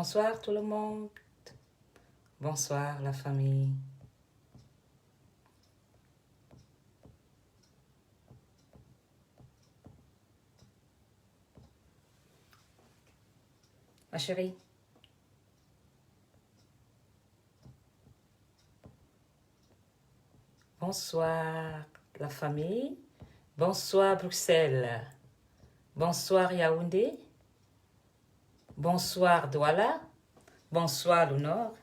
Bonsoir tout le monde. Bonsoir la famille. Ma chérie. Bonsoir la famille. Bonsoir Bruxelles. Bonsoir Yaoundé. Bonsoir Douala. Bonsoir le nord.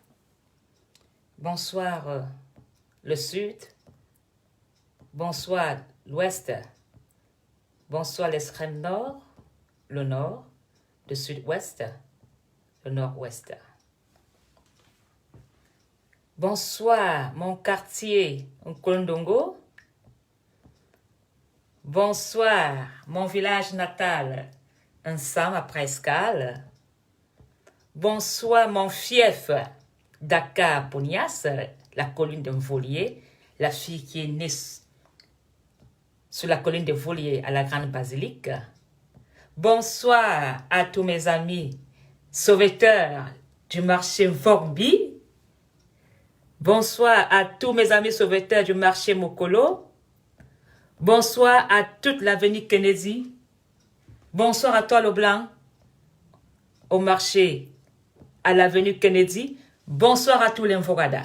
Bonsoir le sud. Bonsoir l'ouest. Bonsoir l'extrême nord, le nord, le sud-ouest, le nord-ouest. Bonsoir mon quartier Nkolondongo. Bonsoir mon village natal Nsam à Prescal. Bonsoir mon fief Dakar Ponias, la colline de Volier, la fille qui est née sur la colline de Volier à la Grande Basilique. Bonsoir à tous mes amis sauveteurs du marché Vorbi. Bonsoir à tous mes amis sauveteurs du marché Mokolo. Bonsoir à toute l'avenue Kennedy. Bonsoir à toi, le blanc, au marché, à l'avenue Kennedy. Bonsoir à tous les Mvogada.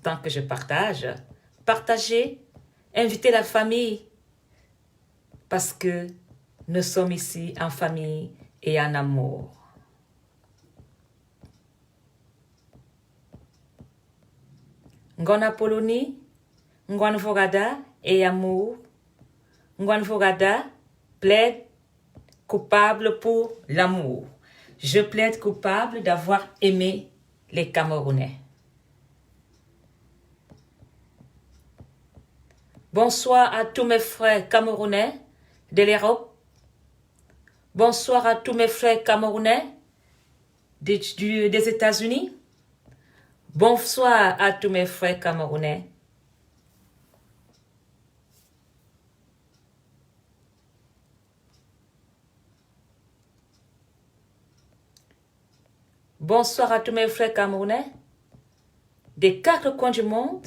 Tant que je partage, partagez, invitez la famille, parce que nous sommes ici en famille et en amour. Ngona Poloni, Ngwan Vogada et amour. Ngwan Vogada plaide coupable pour l'amour. Je plaide coupable d'avoir aimé les Camerounais. Bonsoir à tous mes frères camerounais de l'Europe. Bonsoir à tous mes frères camerounais des États-Unis. Bonsoir à tous mes frères camerounais. Bonsoir à tous mes frères camerounais des 4 coins du monde.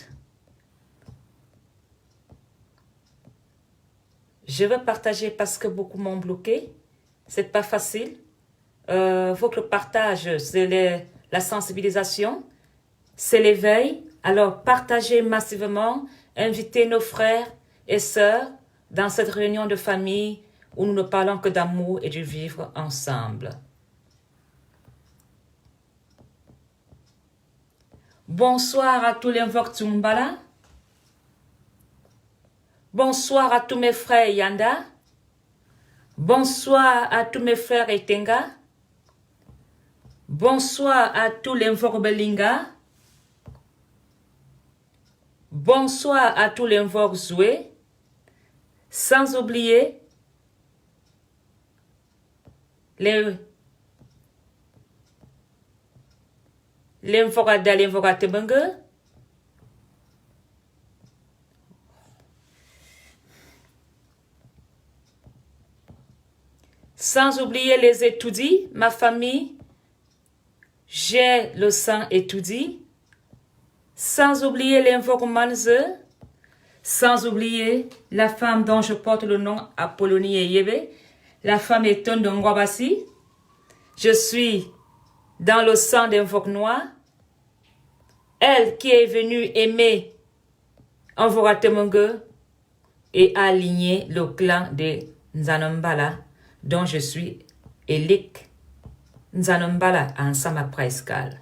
Je veux partager parce que beaucoup m'ont bloqué. C'est pas facile. Votre partage, c'est la sensibilisation, c'est l'éveil. Alors partagez massivement, invitez nos frères et sœurs dans cette réunion de famille où nous ne parlons que d'amour et de vivre ensemble. Bonsoir à tous les Mvoktumbala. Bonsoir à tous mes frères Yanda. Bonsoir à tous mes frères Etenga. Bonsoir à tous les Mvokbelinga. Bonsoir à tous les Mvokzoué. Sans oublier les Mvokada, les Mvokatebenge. Sans oublier les étoudis, ma famille, j'ai le sang étoudi. Sans oublier les Mvokmanze. Sans oublier la femme dont je porte le nom, Apollonie Eyebe, la femme étonne de Ngwabasi. Je suis dans le sang des Mvok noirs. Elle qui est venue aimer Mvokatemongue et a aligné le clan de Nzanombala, dont je suis Elik Nzanombala ensemble à Prescal.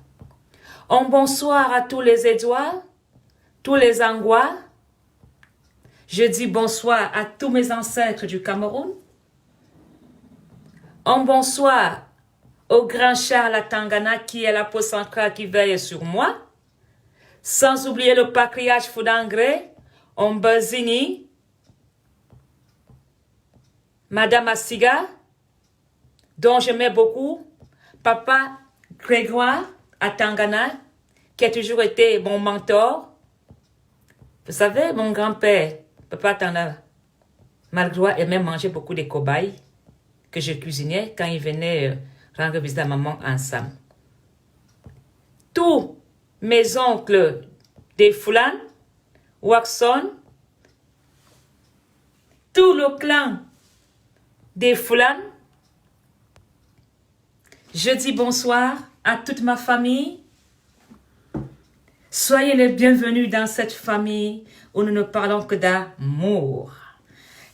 Un bonsoir à tous les Édouards, tous les Angwa. Je dis bonsoir à tous mes ancêtres du Cameroun. Un bonsoir au grand Charles Atangana qui est la peau centrale qui veille sur moi. Sans oublier le patriarche Foudangré, Ombazini, Madame Assiga, dont j'aimais beaucoup, Papa Grégoire Atangana, qui a toujours été mon mentor. Vous savez, mon grand-père, Papa Atangana, malgré aimait manger beaucoup de cobayes que je cuisinais quand il venait rendre visite à maman ensemble. Tous mes oncles des Fulan, Waxon, tout le clan des Fulan, je dis bonsoir à toute ma famille. Soyez les bienvenus dans cette famille où nous ne parlons que d'amour.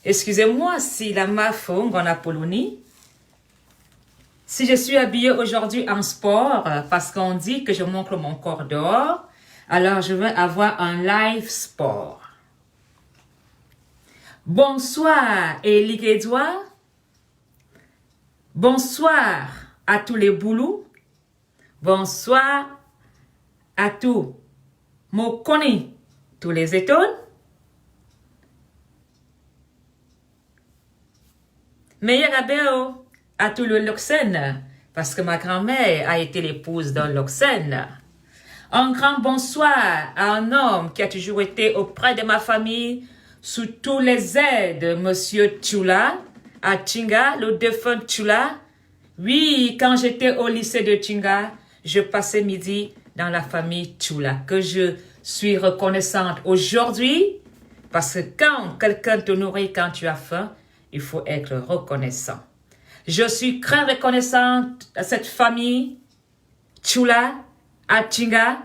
Excusez-moi si la mafong en Apollonie, si je suis habillée aujourd'hui en sport, parce qu'on dit que je montre mon corps dehors, alors je veux avoir un live sport. Bonsoir Elie Edouard. Bonsoir à tous les boulous. Bonsoir à tous Mokoni, tous les étoiles. Meilleur abéo à tout le Loxène, parce que ma grand-mère a été l'épouse d'un Loxène. Un grand bonsoir à un homme qui a toujours été auprès de ma famille, sous tous les aides, Monsieur Tchula, à Tchinga, le défunt Tchula. Oui, quand j'étais au lycée de Tchinga, je passais midi dans la famille Tchula, que je suis reconnaissante aujourd'hui, parce que quand quelqu'un te nourrit quand tu as faim, il faut être reconnaissant. Je suis très reconnaissante à cette famille Tchula, à Tchinga,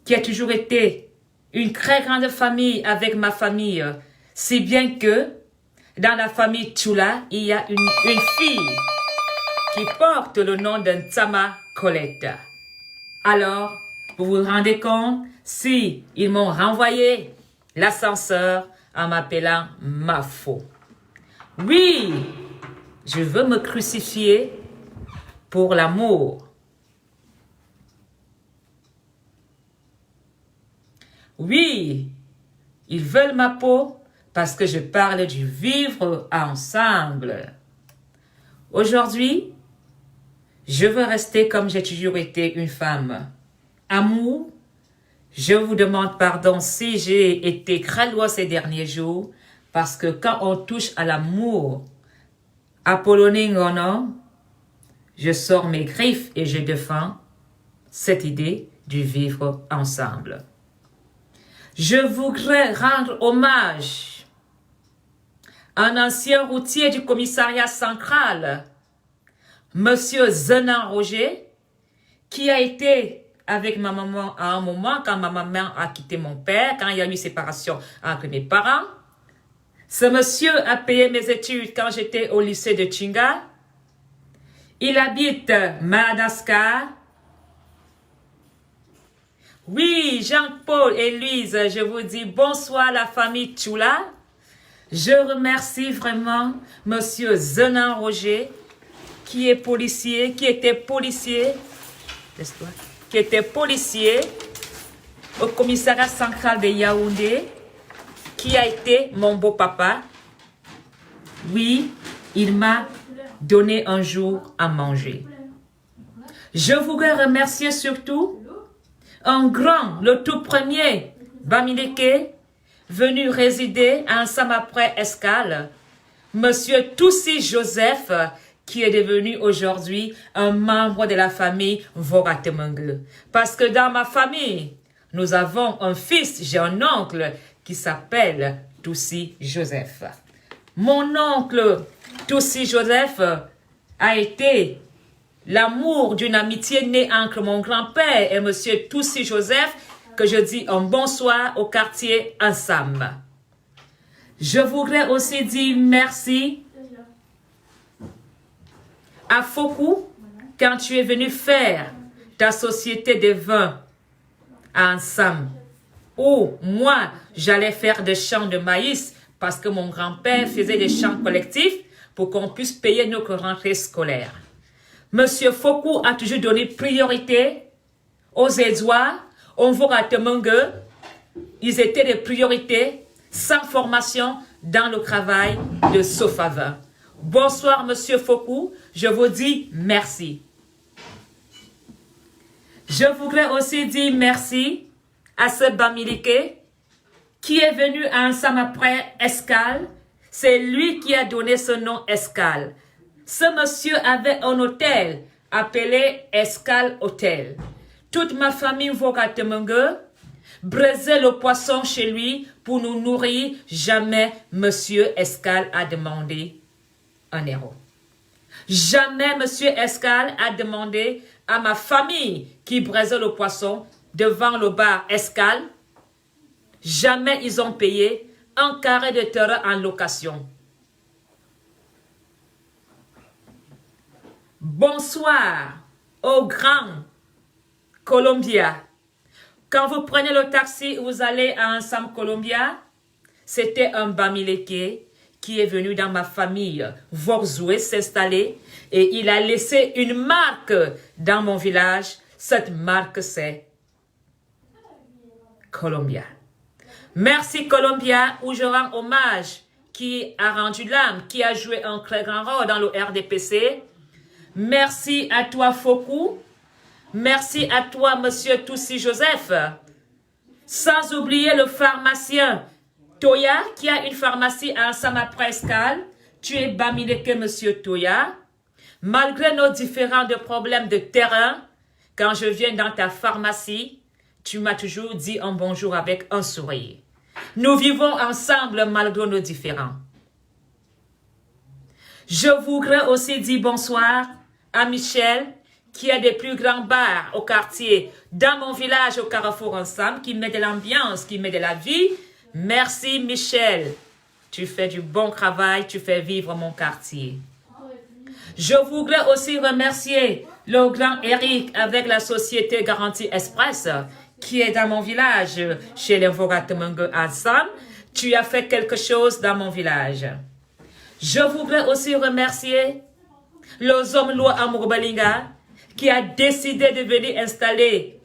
qui a toujours été une très grande famille avec ma famille, si bien que dans la famille Tchula, il y a une fille qui porte le nom de Tsama Colette. Alors, vous vous rendez compte si ils m'ont renvoyé l'ascenseur en m'appelant Mafo. Oui, je veux me crucifier pour l'amour. Oui, ils veulent ma peau parce que je parle du vivre ensemble. Aujourd'hui, je veux rester comme j'ai toujours été une femme. Amour, je vous demande pardon si j'ai été cralois ces derniers jours, parce que quand on touche à l'amour, Apolloningono, je sors mes griffes et je défends cette idée du vivre ensemble. Je voudrais rendre hommage à un ancien routier du commissariat central, Monsieur Zenan Roger, qui a été avec ma maman à un moment, quand ma maman a quitté mon père, quand il y a eu séparation entre mes parents. Ce monsieur a payé mes études quand j'étais au lycée de Tchinga. Il habite Madagascar. Oui, Jean-Paul et Louise, je vous dis bonsoir la famille Tchula. Je remercie vraiment monsieur Zenan Roger, qui est policier, qui était policier au commissariat central de Yaoundé, qui a été mon beau-papa. Oui, il m'a donné un jour à manger. Je voudrais remercier surtout un grand, le tout premier, Bamileke, venu résider ensemble après Escale, Monsieur Toussi Joseph, qui est devenu aujourd'hui un membre de la famille Voratemengue. Parce que dans ma famille, nous avons un fils, j'ai un oncle qui s'appelle Toussi Joseph. Mon oncle Toussi Joseph a été l'amour d'une amitié née entre mon grand-père et monsieur Toussi Joseph, que je dis un bonsoir au quartier ensemble. Je voudrais aussi dire merci à Fokou quand tu es venu faire ta société de vins ensemble. Où moi, j'allais faire des champs de maïs parce que mon grand-père faisait des champs collectifs pour qu'on puisse payer notre rentrée scolaire. Monsieur Fokou a toujours donné priorité aux Édouards, aux Voratemengue. Ils étaient des priorités sans formation dans le travail de Sofava. Bonsoir, monsieur Fokou. Je vous dis merci. Je voudrais aussi dire merci à ce Bamileke qui est venu ensemble après Escale. C'est lui qui a donné ce nom Escale. Ce monsieur avait un hôtel appelé Escale Hôtel. Toute ma famille Vogatemengue braisait le poisson chez lui pour nous nourrir. Jamais Monsieur Escale a demandé un euro. Jamais Monsieur Escale a demandé à ma famille qui braisait le poisson devant le bar Escale. Jamais ils ont payé un carré de terrain en location. Bonsoir au grand Columbia. Quand vous prenez le taxi, vous allez à Ensemble Columbia. C'était un Bamileke qui est venu dans ma famille Vorzoué s'installer et il a laissé une marque dans mon village. Cette marque, c'est Columbia. Merci Columbia, où je rends hommage, qui a rendu l'âme, qui a joué un très grand rôle dans le RDPC. Merci à toi Fokou. Merci à toi Monsieur Toussi Joseph. Sans oublier le pharmacien Toya, qui a une pharmacie à Ensemble Escale. Tu es Bamileke, Monsieur Toya. Malgré nos différents problèmes de terrain, quand je viens dans ta pharmacie, tu m'as toujours dit un bonjour avec un sourire. Nous vivons ensemble malgré nos différends. Je voudrais aussi dire bonsoir à Michel, qui a des plus grands bars au quartier, dans mon village, au Carrefour Ensemble, qui met de l'ambiance, qui met de la vie. Merci Michel. Tu fais du bon travail, tu fais vivre mon quartier. Je voudrais aussi remercier le grand Eric avec la société Garantie Express, qui est dans mon village, chez les Vogatemengue ensemble. Tu as fait quelque chose dans mon village. Je voudrais aussi remercier le Zomlo Amouroubalinga, qui a décidé de venir installer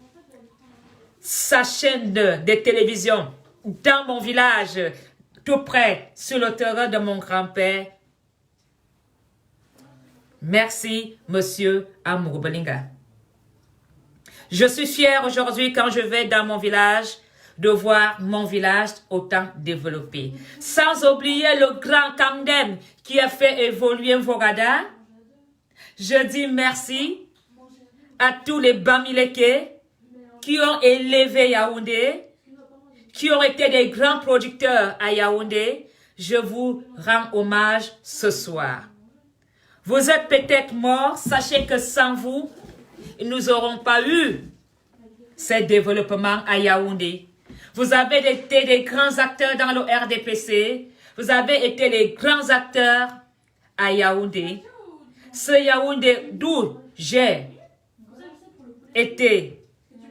sa chaîne de télévision dans mon village, tout près, sur le terrain de mon grand-père. Merci, Monsieur Amouroubalinga. Je suis fière aujourd'hui quand je vais dans mon village de voir mon village autant développé. Sans oublier le grand Kamdem qui a fait évoluer Vogada. Je dis merci à tous les Bamileke qui ont élevé Yaoundé, qui ont été des grands producteurs à Yaoundé. Je vous rends hommage ce soir. Vous êtes peut-être morts, sachez que sans vous, nous n'aurons pas eu ces développements à Yaoundé. Vous avez été des grands acteurs dans le RDPC. Vous avez été les grands acteurs à Yaoundé. Ce Yaoundé d'où j'ai été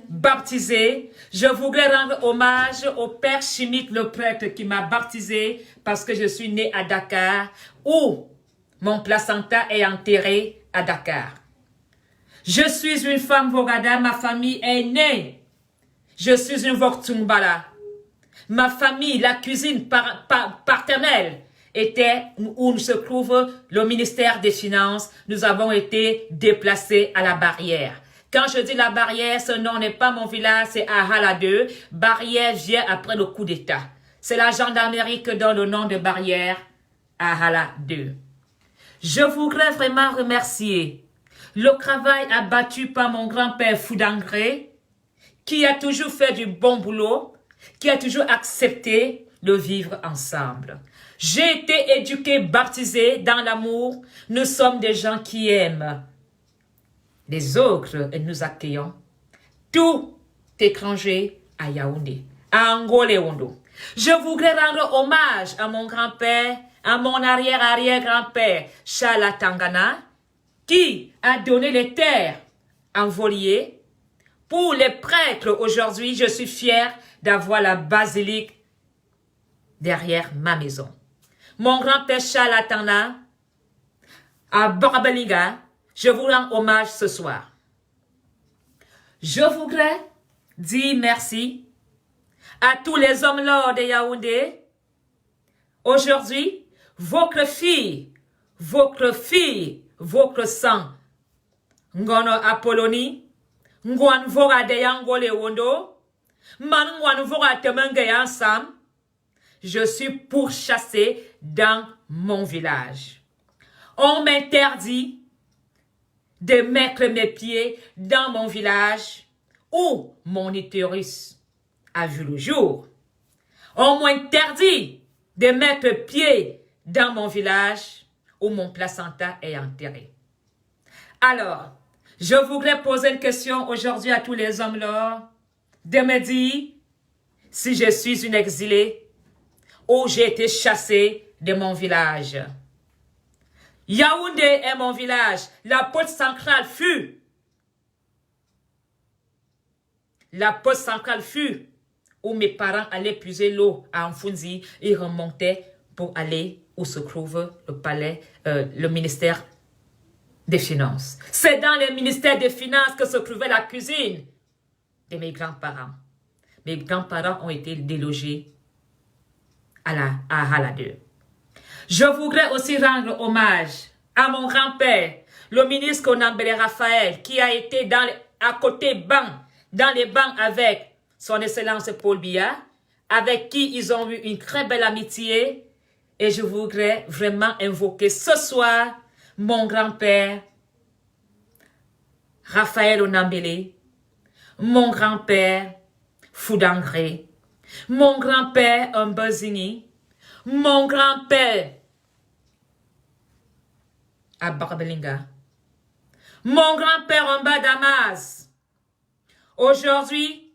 baptisé, je voudrais rendre hommage au Père Chimique, le prêtre qui m'a baptisé parce que je suis né à Dakar, où mon placenta est enterré à Dakar. Je suis une femme Vogada, ma famille est née. Je suis une Voktumbala. Ma famille, la cuisine paternelle, était où se trouve le ministère des Finances. Nous avons été déplacés à la barrière. Quand je dis la barrière, ce nom n'est pas mon village, c'est Ahala 2. Barrière vient après le coup d'État. C'est la gendarmerie que donne le nom de barrière Ahala 2. Je voudrais vraiment remercier le travail abattu par mon grand-père Foudangré, qui a toujours fait du bon boulot, qui a toujours accepté de vivre ensemble. J'ai été éduqué, baptisé dans l'amour. Nous sommes des gens qui aiment les autres et nous accueillons tout étranger à Yaoundé, à Angoléondo. Je voudrais rendre hommage à mon grand-père, à mon arrière-arrière-grand-père, Chala Tangana, qui a donné les terres en volier. Pour les prêtres, aujourd'hui, je suis fière d'avoir la basilique derrière ma maison. Mon grand-père Chala Tangana, à Borabaliga, je vous rends hommage ce soir. Je voudrais dire merci à tous les hommes lords de Yaoundé. Aujourd'hui, votre fille, votre sang, Ngono Apollonie, Ngwan Vora de Yangole Wondo, Man Ngwan Vora Temenge ensemble, je suis pourchassée dans mon village. On m'interdit de mettre mes pieds dans mon village où mon utérus a vu le jour. On m'interdit de mettre pied dans mon village où mon placenta est enterré. Alors, je voudrais poser une question aujourd'hui à tous les hommes là, de me dire si je suis une exilée ou j'ai été chassée de mon village. Yaoundé est mon village. La porte centrale fut. La poste centrale fut où mes parents allaient puiser l'eau à Mfunzi et remontaient pour aller où se trouve le palais, le ministère des Finances. C'est dans le ministère des Finances que se trouvait la cuisine de mes grands-parents. Mes grands-parents ont été délogés à Haladeux. Je voudrais aussi rendre hommage à mon grand-père, le ministre Konambele Raphaël, qui a été à côté dans les bancs avec son Excellence Paul Biya, avec qui ils ont eu une très belle amitié. Et je voudrais vraiment invoquer ce soir mon grand-père, Raphaël Onambele, mon grand-père, Foudangré, mon grand-père, Mbazini, mon grand-père, Abarbelinga, mon grand-père, Mba Damas. Aujourd'hui,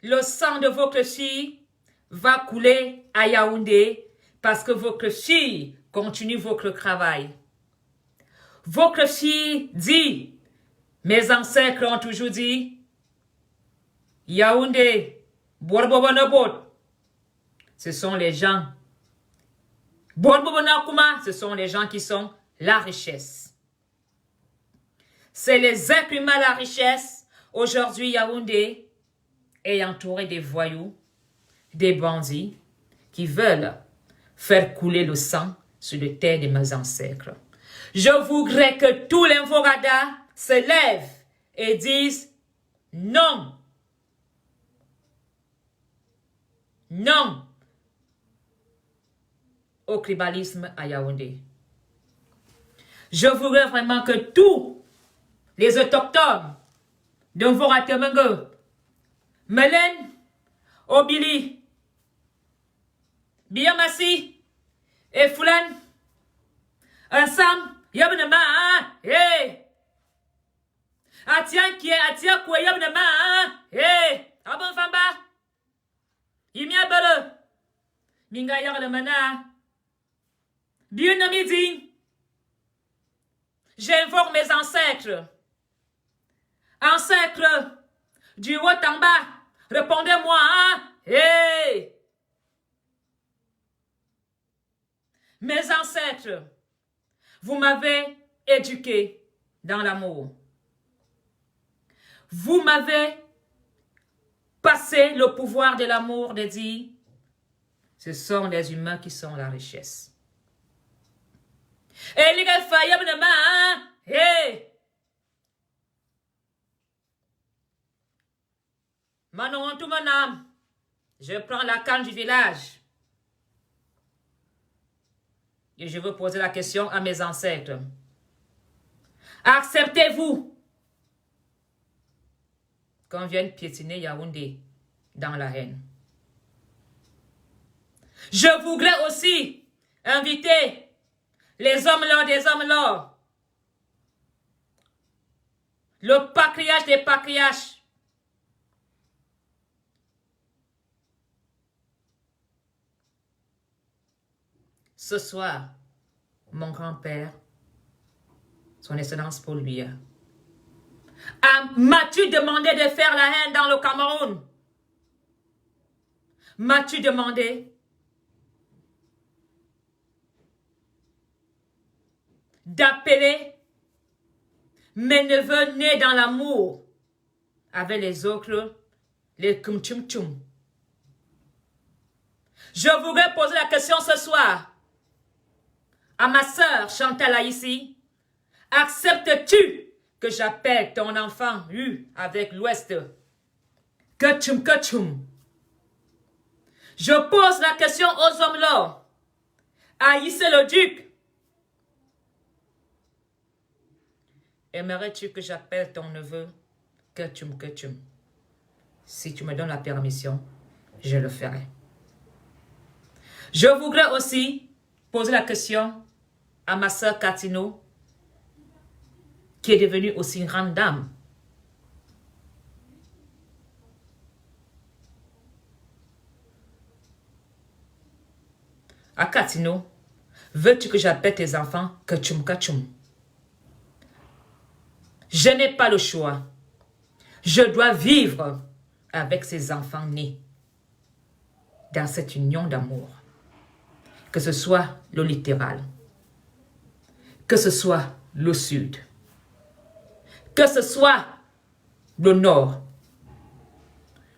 le sang de votre fille va couler à Yaoundé parce que votre fille continue votre travail. Votre fille dit, mes ancêtres ont toujours dit, Yaoundé, Borbobonobot, ce sont les gens. Borbobonakuma, ce sont les gens qui sont la richesse. C'est les êtres humains la richesse. Aujourd'hui, Yaoundé est entouré des voyous, des bandits qui veulent faire couler le sang sur les terres de mes ancêtres. Je voudrais que tous les Mvorada se lèvent et disent non. Non au tribalisme à Yaoundé. Je voudrais vraiment que tous les autochtones de Mvoratemengo, Melen, Obili, Biyamasi et Fulan, ensemble, Yabnama, hey! Atian qui est Atia Koué Yabnama, hey! Abon Famba, Yimia Bele, Minga Yarlemana, Bionamidi, j'invoque mes ancêtres. Ancêtres du haut en bas, répondez-moi, hein? Hey! Mes ancêtres, vous m'avez éduqué dans l'amour. Vous m'avez passé le pouvoir de l'amour de dire, ce sont les humains qui sont la richesse. Et les gars, hey! Manon, tout mon âme, je prends la canne du village. Et je veux poser la question à mes ancêtres. Acceptez-vous qu'on vienne piétiner Yaoundé dans la haine? Je voudrais aussi inviter les hommes là, des hommes là, le patriarche des patriarches, ce soir, mon grand-père, son excellence Paul Biya, m'as-tu demandé de faire la haine dans le Cameroun? M'as-tu demandé d'appeler mes neveux nés dans l'amour avec les autres, les kumchumchum? Je voudrais poser la question ce soir à ma sœur Chantal ici. Acceptes-tu que j'appelle ton enfant avec l'Ouest Kachum Kachum? Je pose la question aux hommes là. Haïssez le duc. Aimerais-tu que j'appelle ton neveu Ketchum Ketchum? Si tu me donnes la permission, je le ferai. Je voudrais aussi poser la question à ma sœur Catino, qui est devenue aussi une grande dame. À Catino, veux-tu que j'appelle tes enfants Ketchum Ketchum? Je n'ai pas le choix. Je dois vivre avec ces enfants nés dans cette union d'amour. Que ce soit le littéral, que ce soit le sud, que ce soit le nord.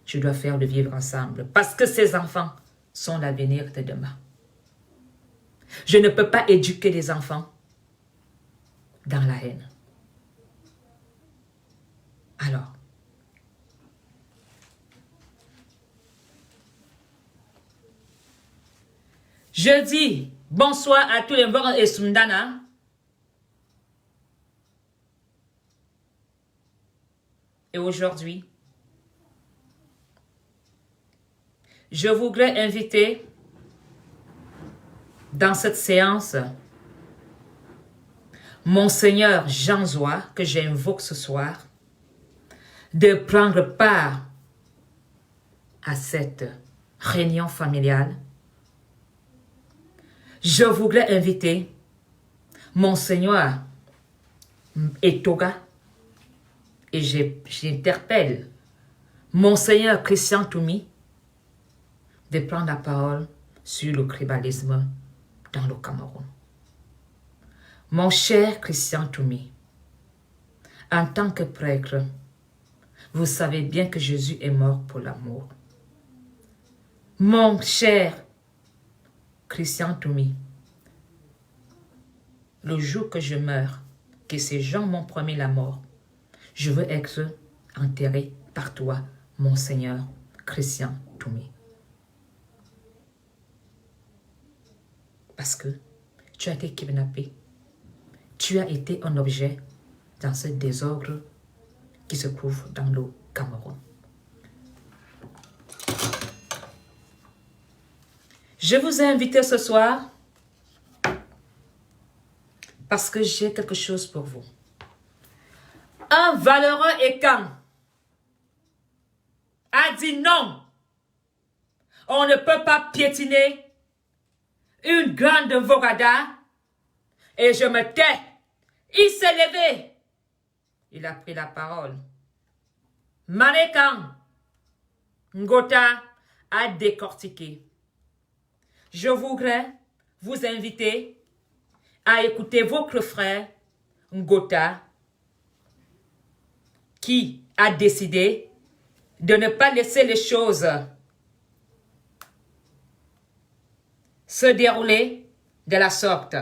Je dois faire le vivre ensemble parce que ces enfants sont l'avenir de demain. Je ne peux pas éduquer des enfants dans la haine. Alors, je dis bonsoir à tous les Mbongo et Sundana. Et aujourd'hui, je voudrais inviter dans cette séance Monseigneur Jean Zoua, que j'invoque ce soir, de prendre part à cette réunion familiale. Je voudrais inviter Monseigneur Etoga et j'interpelle Monseigneur Christian Toumi de prendre la parole sur le tribalisme dans le Cameroun. Mon cher Christian Toumi, en tant que prêtre, vous savez bien que Jésus est mort pour l'amour. Mon cher Christian Toumi, le jour que je meurs, que ces gens m'ont promis la mort, je veux être enterré par toi, Monseigneur Christian Toumi. Parce que tu as été kidnappé, tu as été un objet dans ce désordre qui se trouve dans le Cameroun. Je vous ai invité ce soir parce que j'ai quelque chose pour vous. Un valeureux Ekan a dit non. On ne peut pas piétiner une grande Vogada. Et je me tais. Il s'est levé. Il a pris la parole. Manekan Ngota a décortiqué. Je voudrais vous inviter à écouter votre frère Ngota qui a décidé de ne pas laisser les choses se dérouler de la sorte.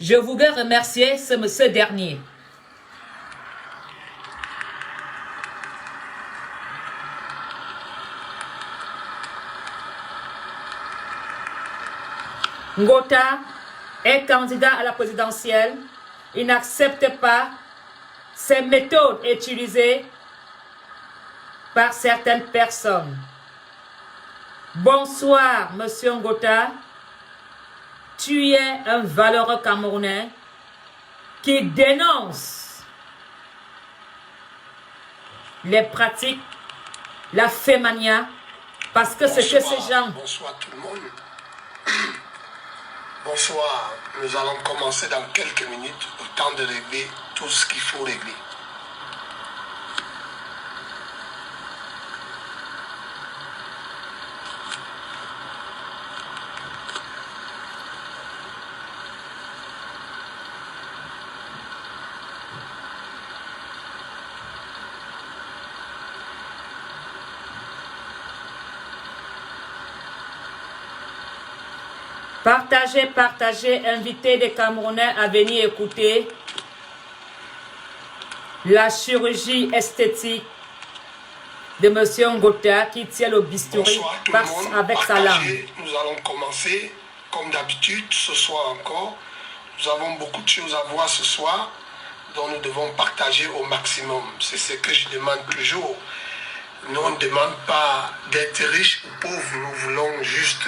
Je voudrais remercier ce dernier. Ngota est candidat à la présidentielle. Il n'accepte pas ces méthodes utilisées par certaines personnes. Bonsoir, Monsieur Ngota. Tu es un valeureux Camerounais qui dénonce les pratiques, la fémania, parce que c'est que ces gens... Bonsoir tout le monde. Bonsoir, nous allons commencer dans quelques minutes, au temps de régler tout ce qu'il faut régler. Partagez, partagez, invitez des Camerounais à venir écouter la chirurgie esthétique de M. Ngota qui tient le bistouri avec sa langue. Nous allons commencer, comme d'habitude, ce soir encore, Nous avons beaucoup de choses à voir ce soir dont nous devons partager au maximum. C'est ce que je demande toujours. Nous, on ne demande pas d'être riches ou pauvres. Nous voulons juste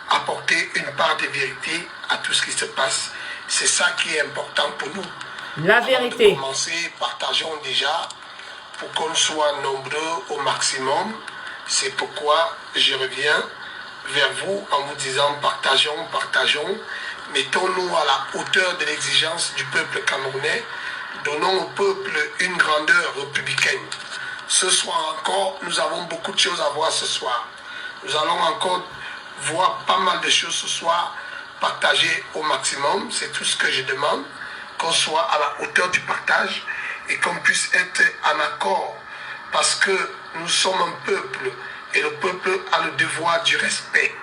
apporter une part de vérité à tout ce qui se passe. C'est ça qui est important pour nous. La vérité. Avant de commencer, partageons déjà pour qu'on soit nombreux au maximum. C'est pourquoi je reviens vers vous en vous disant partageons, partageons. Mettons-nous à la hauteur de l'exigence du peuple camerounais. Donnons au peuple une grandeur républicaine. Ce soir encore, nous avons beaucoup de choses à voir ce soir. Nous allons encore voir pas mal de choses ce soir, partager au maximum. C'est tout ce que je demande, qu'on soit à la hauteur du partage et qu'on puisse être en accord. Parce que nous sommes un peuple et le peuple a le devoir du respect.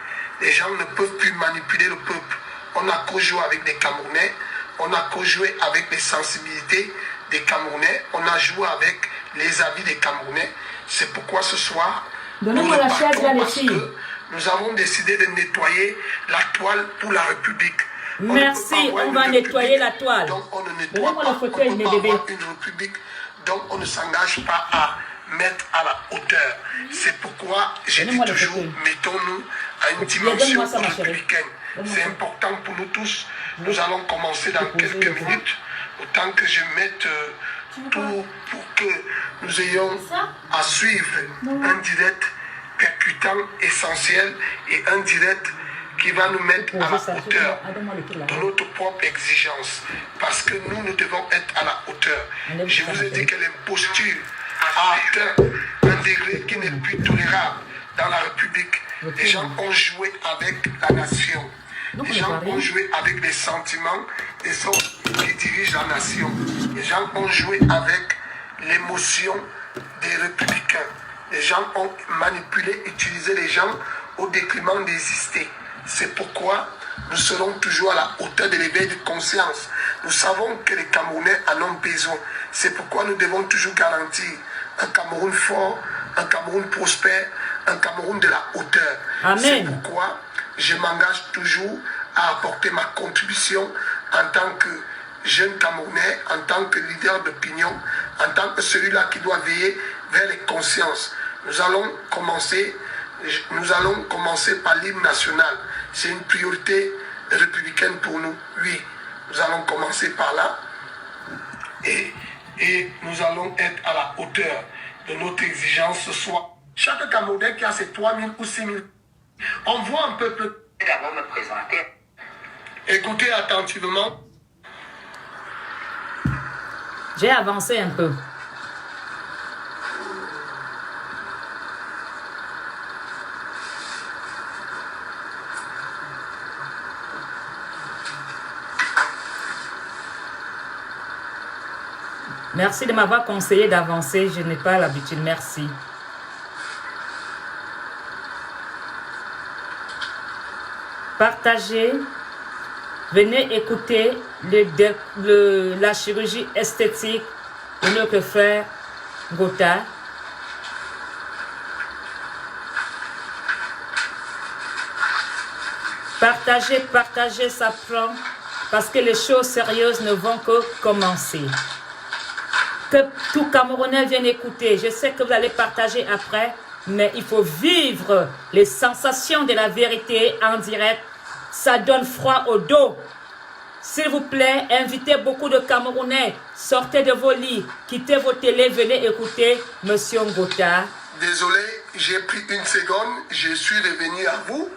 Les gens ne peuvent plus manipuler le peuple. On a qu'à jouer avec les Camerounais, on a qu'à jouer avec les sensibilités des Camerounais, on a joué avec les avis des Camerounais. C'est pourquoi ce soir, donnez-moi la chaise là, les filles. Nous avons décidé de nettoyer la toile pour la République. Merci, on va nettoyer la toile. Donc on ne nettoie pas, on peut pas avoir une République, donc on ne s'engage pas à mettre à la hauteur. C'est pourquoi j'ai dit toujours, mettons-nous à une dimension républicaine. C'est important pour nous tous. Nous allons commencer dans quelques minutes, autant que je mette tout pour que nous ayons à suivre un direct percutant, essentiel et un direct qui va nous mettre à la hauteur de notre propre exigence. Parce que nous devons être à la hauteur. Je vous ai dit que l'imposture a atteint un degré qui n'est plus tolérable dans la République. Les gens ont joué avec la nation. Les gens ont joué avec les sentiments des gens qui dirigent la nation. Les gens ont joué avec l'émotion des républicains. Les gens ont manipulé, utilisé les gens au détriment d'exister. C'est pourquoi nous serons toujours à la hauteur de l'éveil de conscience. Nous savons que les Camerounais en ont besoin. C'est pourquoi nous devons toujours garantir un Cameroun fort, un Cameroun prospère, un Cameroun de la hauteur. Amen. C'est pourquoi je m'engage toujours à apporter ma contribution en tant que jeune Camerounais, en tant que leader d'opinion, en tant que celui-là qui doit veiller vers les consciences. Nous allons commencer par l'hymne national. C'est une priorité républicaine pour nous. Oui, nous allons commencer par là. Et nous allons être à la hauteur de notre exigence ce soir. Chaque Camerounais qui a ses 3000 ou 6000, on voit un peuple. D'abord me présenter. Écoutez attentivement. J'ai avancé un peu. Merci de m'avoir conseillé d'avancer. Je n'ai pas l'habitude. Merci. Partagez. Venez écouter la chirurgie esthétique de notre frère Gota. Partagez, partagez, ça prend. Parce que les choses sérieuses ne vont que commencer. Que tout Camerounais vienne écouter. Je sais que vous allez partager après, mais il faut vivre les sensations de la vérité en direct. Ça donne froid au dos. S'il vous plaît, invitez beaucoup de Camerounais. Sortez de vos lits, quittez vos télés, venez écouter Monsieur Ngota. Désolé, j'ai pris une seconde, je suis revenu à vous.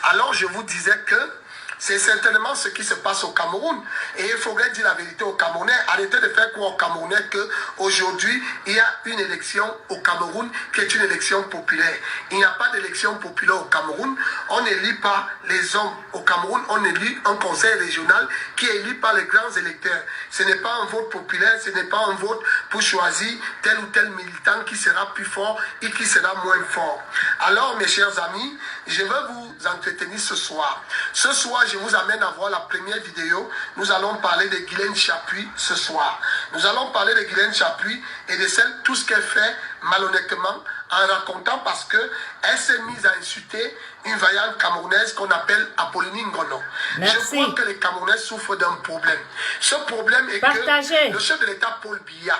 Alors je vous disais que c'est certainement ce qui se passe au Cameroun. Et il faudrait dire la vérité aux Camerounais. Arrêtez de faire croire aux Camerounais qu'aujourd'hui, il y a une élection au Cameroun qui est une élection populaire. Il n'y a pas d'élection populaire au Cameroun. On n'élit pas les hommes. Au Cameroun, on élit un conseil régional qui est élu par les grands électeurs. Ce n'est pas un vote populaire, ce n'est pas un vote pour choisir tel ou tel militant qui sera plus fort et qui sera moins fort. Alors, mes chers amis, je vais vous entretenir ce soir. Ce soir, je vous amène à voir la première vidéo. Nous allons parler de Guylaine Chapuis ce soir. Nous allons parler de Guylaine Chapuis et de tout ce qu'elle fait malhonnêtement en racontant parce qu'elle s'est mise à insulter une vaillante Camerounaise qu'on appelle Apollonie Ngono. Je crois que les Camerounais souffrent d'un problème. Ce problème est que le chef de l'État, Paul Biya,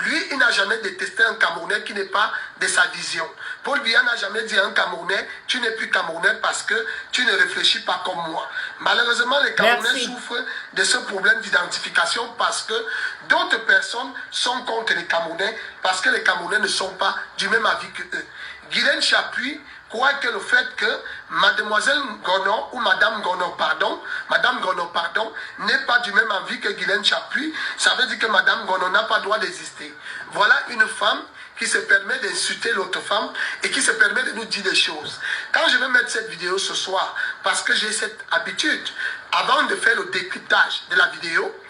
lui, il n'a jamais détesté un Camerounais qui n'est pas de sa vision. Paul Biya n'a jamais dit à un Camerounais, tu n'es plus Camerounais parce que tu ne réfléchis pas comme moi. Malheureusement, les Camerounais souffrent de ce problème d'identification parce que d'autres personnes sont contre les Camerounais parce que les Camerounais ne sont pas du même avis que eux. Guylaine Chapuis croit que le fait que Mademoiselle Gono ou Madame Gono, pardon, n'est pas du même avis que Guylaine Chapuis, ça veut dire que Madame Gono n'a pas le droit d'exister. Voilà une femme qui se permet d'insulter l'autre femme et qui se permet de nous dire des choses. Quand je vais mettre cette vidéo ce soir, parce que j'ai cette habitude, avant de faire le décryptage de la vidéo,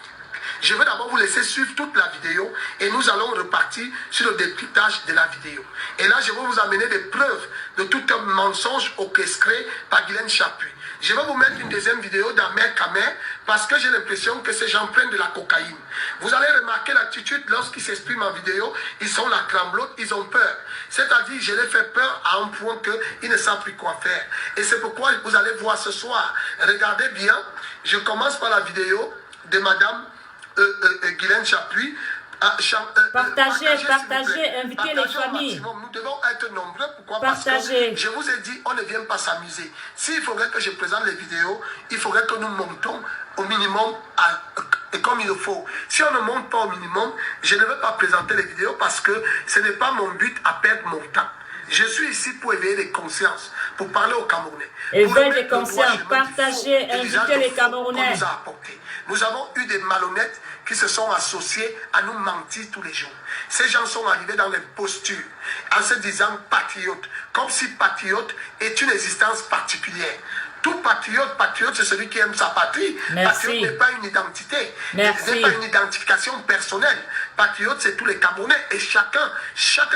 je vais d'abord vous laisser suivre toute la vidéo et nous allons repartir sur le décryptage de la vidéo. Et là, je vais vous amener des preuves de tout un mensonge orchestré par Guylaine Chapuis. Je vais vous mettre une deuxième vidéo d'Amer Kamer parce que j'ai l'impression que ces gens prennent de la cocaïne. Vous allez remarquer l'attitude lorsqu'ils s'expriment en vidéo, ils sont la tremblote, ils ont peur. C'est-à-dire, je les fais peur à un point qu'ils ne savent plus quoi faire. Et c'est pourquoi vous allez voir ce soir. Regardez bien, je commence par la vidéo de Madame Guylaine Chapuis. Partagez, invitez les familles. Nous devons être nombreux. Pourquoi? Parce que je vous ai dit, on ne vient pas s'amuser. S'il faudrait que je présente les vidéos, il faudrait que nous montons au minimum comme il le faut. Si on ne monte pas au minimum, je ne vais pas présenter les vidéos parce que ce n'est pas mon but à perdre mon temps. Je suis ici pour éveiller les consciences, pour parler aux Camerounais. Éveiller les consciences, partagez, invitez les Camerounais. Nous avons eu des malhonnêtes qui se sont associés à nous mentir tous les jours. Ces gens sont arrivés dans les postures en se disant patriotes, comme si patriote est une existence particulière. Tout patriote, c'est celui qui aime sa patrie. Patriote n'est pas une identité, n'est pas une identification personnelle. Patriote, c'est tous les Camerounais et chaque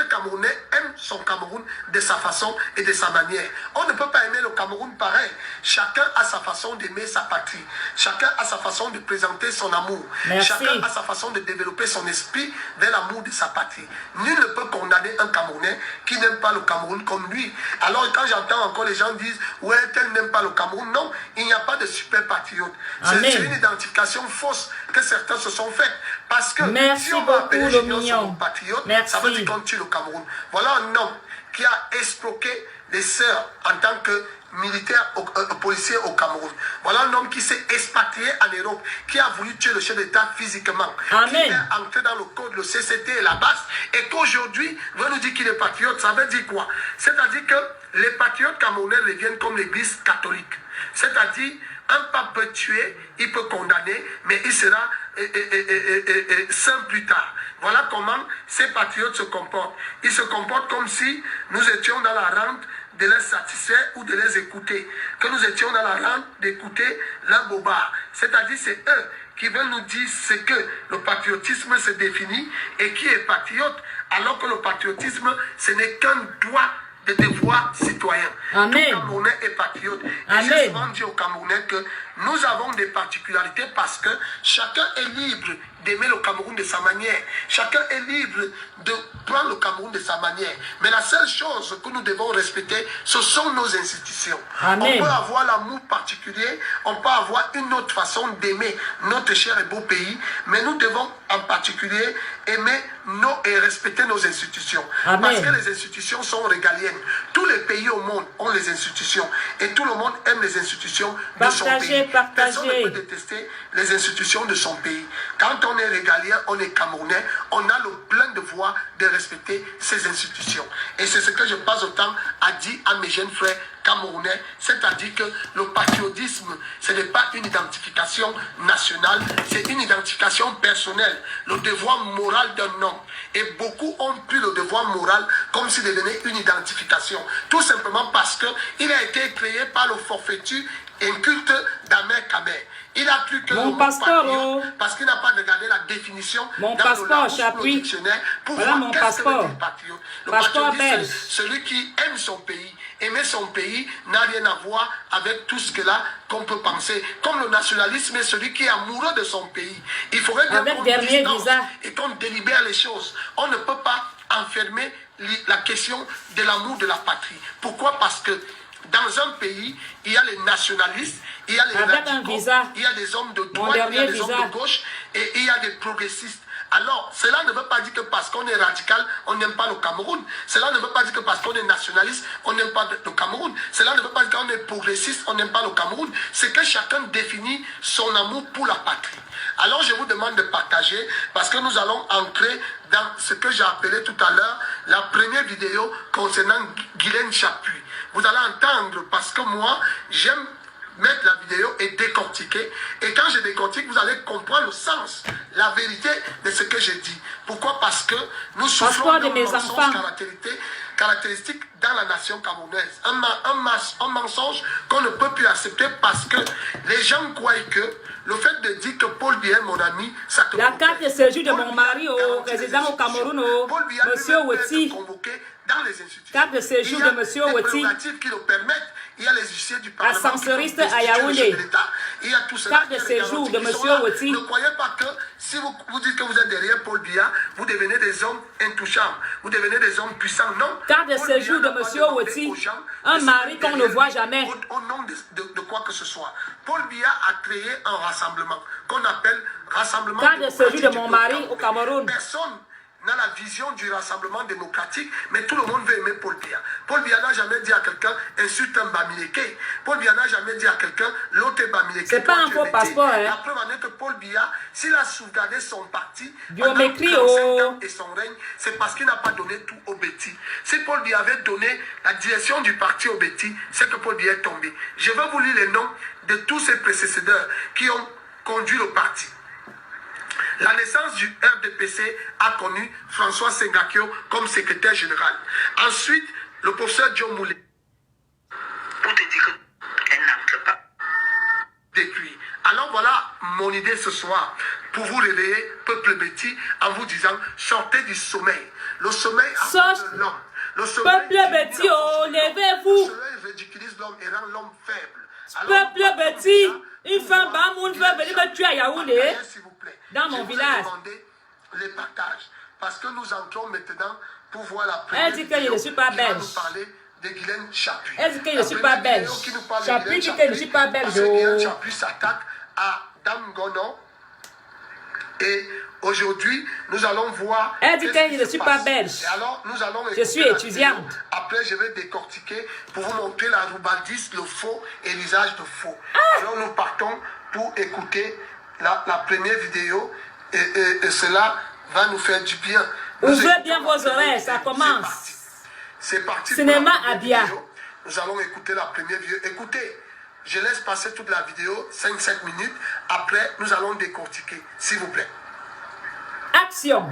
Camerounais aime son Cameroun de sa façon et de sa manière. On ne peut pas aimer le Cameroun pareil. Chacun a sa façon d'aimer sa patrie. Chacun a sa façon de présenter son amour. Chacun a sa façon de développer son esprit vers l'amour de sa patrie. Nul ne peut condamner un Camerounais qui n'aime pas le Cameroun comme lui. Alors quand j'entends encore les gens disent « ouais, tel n'aime pas le Cameroun », non, il n'y a pas de super patriote. C'est une identification fausse que certains se sont faites. Parce que si on va appeler les gens patriotes, ça veut dire qu'on tue le Cameroun. Voilà un homme qui a escroqué les sœurs en tant que militaire policier au Cameroun. Voilà un homme qui s'est expatrié en Europe, qui a voulu tuer le chef d'État physiquement, qui est entré dans le code, le CCT et la base, et qu'aujourd'hui veut nous dire qu'il est patriote. Ça veut dire quoi? C'est-à-dire que les patriotes camerounais reviennent comme l'église catholique. C'est-à-dire, un pape peut tuer, il peut condamner, mais il sera saint plus tard. Voilà comment ces patriotes se comportent. Ils se comportent comme si nous étions dans la rente de les satisfaire ou de les écouter. Que nous étions dans la rente d'écouter leur bobard. C'est-à-dire, c'est eux qui veulent nous dire ce que le patriotisme se définit et qui est patriote, alors que le patriotisme, ce n'est qu'un droit de devoir citoyen. Tout Camerounais est patriote. Et j'ai souvent dit aux Camerounais que nous avons des particularités parce que chacun est libre d'aimer le Cameroun de sa manière. Chacun est libre de prendre le Cameroun de sa manière. Mais la seule chose que nous devons respecter, ce sont nos institutions. On peut avoir l'amour particulier, on peut avoir une autre façon d'aimer notre cher et beau pays, mais nous devons en particulier aimer et respecter nos institutions. Parce que les institutions sont régaliennes. Tous les pays au monde ont les institutions et tout le monde aime les institutions de son pays. Personne ne peut détester les institutions de son pays. Quand on est régalien, on est camerounais, on a le plein devoir de respecter ces institutions. Et c'est ce que je passe autant à dire à mes jeunes frères camerounais, c'est-à-dire que le patriotisme, ce n'est pas une identification nationale, c'est une identification personnelle, le devoir moral d'un homme. Et beaucoup ont pris le devoir moral comme s'il devenait une identification. Tout simplement parce qu'il a été créé par le forfaitu inculte d'Amer Kamer. Il a cru que mon passeport, parce qu'il n'a pas regardé la définition mon dans passeport, le dictionnaire pour voilà voir qu'est-ce que veut dire patriote. Le patriotisme, c'est celui qui aime son pays. Aimer son pays n'a rien à voir avec tout ce que là qu'on peut penser. Comme le nationalisme est celui qui est amoureux de son pays. Il faudrait bien qu'on distance et qu'on délibère les choses. On ne peut pas enfermer la question de l'amour de la patrie. Pourquoi? Parce que dans un pays, il y a les nationalistes, il y a les radicaux, il y a des hommes de droite, il y a des hommes de gauche et il y a des progressistes. Alors, cela ne veut pas dire que parce qu'on est radical, on n'aime pas le Cameroun. Cela ne veut pas dire que parce qu'on est nationaliste, on n'aime pas le Cameroun. Cela ne veut pas dire qu'on est progressiste, on n'aime pas le Cameroun. C'est que chacun définit son amour pour la patrie. Alors, je vous demande de partager parce que nous allons entrer dans ce que j'ai appelé tout à l'heure la première vidéo concernant Guylaine Chapuis. Vous allez entendre parce que moi, j'aime mettre la vidéo et décortiquer. Et quand je décortique, vous allez comprendre le sens, la vérité de ce que je dis. Pourquoi? Parce que nous souffrons d'un mensonge caractéristique dans la nation camerounaise. Un mensonge qu'on ne peut plus accepter parce que les gens croient que le fait de dire que Paul Biya est mon ami, ça te la carte de séjour de mon mari au président au Cameroun, monsieur Ouetti. Dans les institutions. Carte de séjour de monsieur Ouetti. Qui le permettent. Il y a les huissiers du Parlement. Ascensoriste à Yaoundé. Il y a tout cela. Carte de séjour de monsieur Ouetti. Ne croyez pas que si vous dites que vous êtes derrière Paul Biya, vous devenez des hommes intouchables. Vous devenez des hommes puissants. Non. Carte de séjour de monsieur Ouetti. Un mari qu'on ne voit jamais. Au nom de quoi que ce soit. Paul Biya a créé un rassemblement qu'on appelle Rassemblement. Carte de séjour de mon mari au Cameroun. Personne n'a la vision du rassemblement démocratique, mais tout le monde veut aimer Paul Biya. Paul Biya n'a jamais dit à quelqu'un insulte un Bamileke. Paul Biya n'a jamais dit à quelqu'un l'autre est Bamileke. C'est pas un faux passeport. Hein? La preuve en est que Paul Biya, s'il a sauvegardé son parti biométrie et son règne, c'est parce qu'il n'a pas donné tout au Betty. Si Paul Biya avait donné la direction du parti au Betty, c'est que Paul Biya est tombé. Je vais vous lire les noms de tous ses prédécesseurs qui ont conduit le parti. La naissance du RDPC a connu François Sengakio comme secrétaire général. Ensuite, le professeur John Moulé. Pour te dire qu'elle n'entre pas. Depuis. Alors voilà mon idée ce soir pour vous réveiller, peuple Betty, en vous disant sortez du sommeil. Le sommeil a de l'homme. Le sommeil. Peuple Betty, oh, levez-vous. Le sommeil ridiculise l'homme et rend l'homme faible. Peuple Betty, une femme Bamoun veut venir me tuer à Yaoundé. Dans mon village. Les partages. Parce que nous entrons maintenant pour voir la première. Elle dit que je ne suis pas belge. Nous parler de Guylaine Chapuis. Elle dit que je ne suis pas belge. Chapuis dit que je ne suis pas belge. Guylaine Chapuis s'attaque à Dame Gonon. Et aujourd'hui, nous allons voir. Elle dit que je ne suis pas belge. Et alors, nous allons je suis étudiante. Après, je vais décortiquer pour vous montrer la roubaldise, le faux et l'usage de faux. Alors, nous partons pour écouter la première vidéo et cela va nous faire du bien. Ouvrez bien vos oreilles, ça commence. C'est parti. Cinéma Abia. Nous allons écouter la première vidéo. Écoutez, je laisse passer toute la vidéo, 5 minutes. Après, nous allons décortiquer, s'il vous plaît. Action.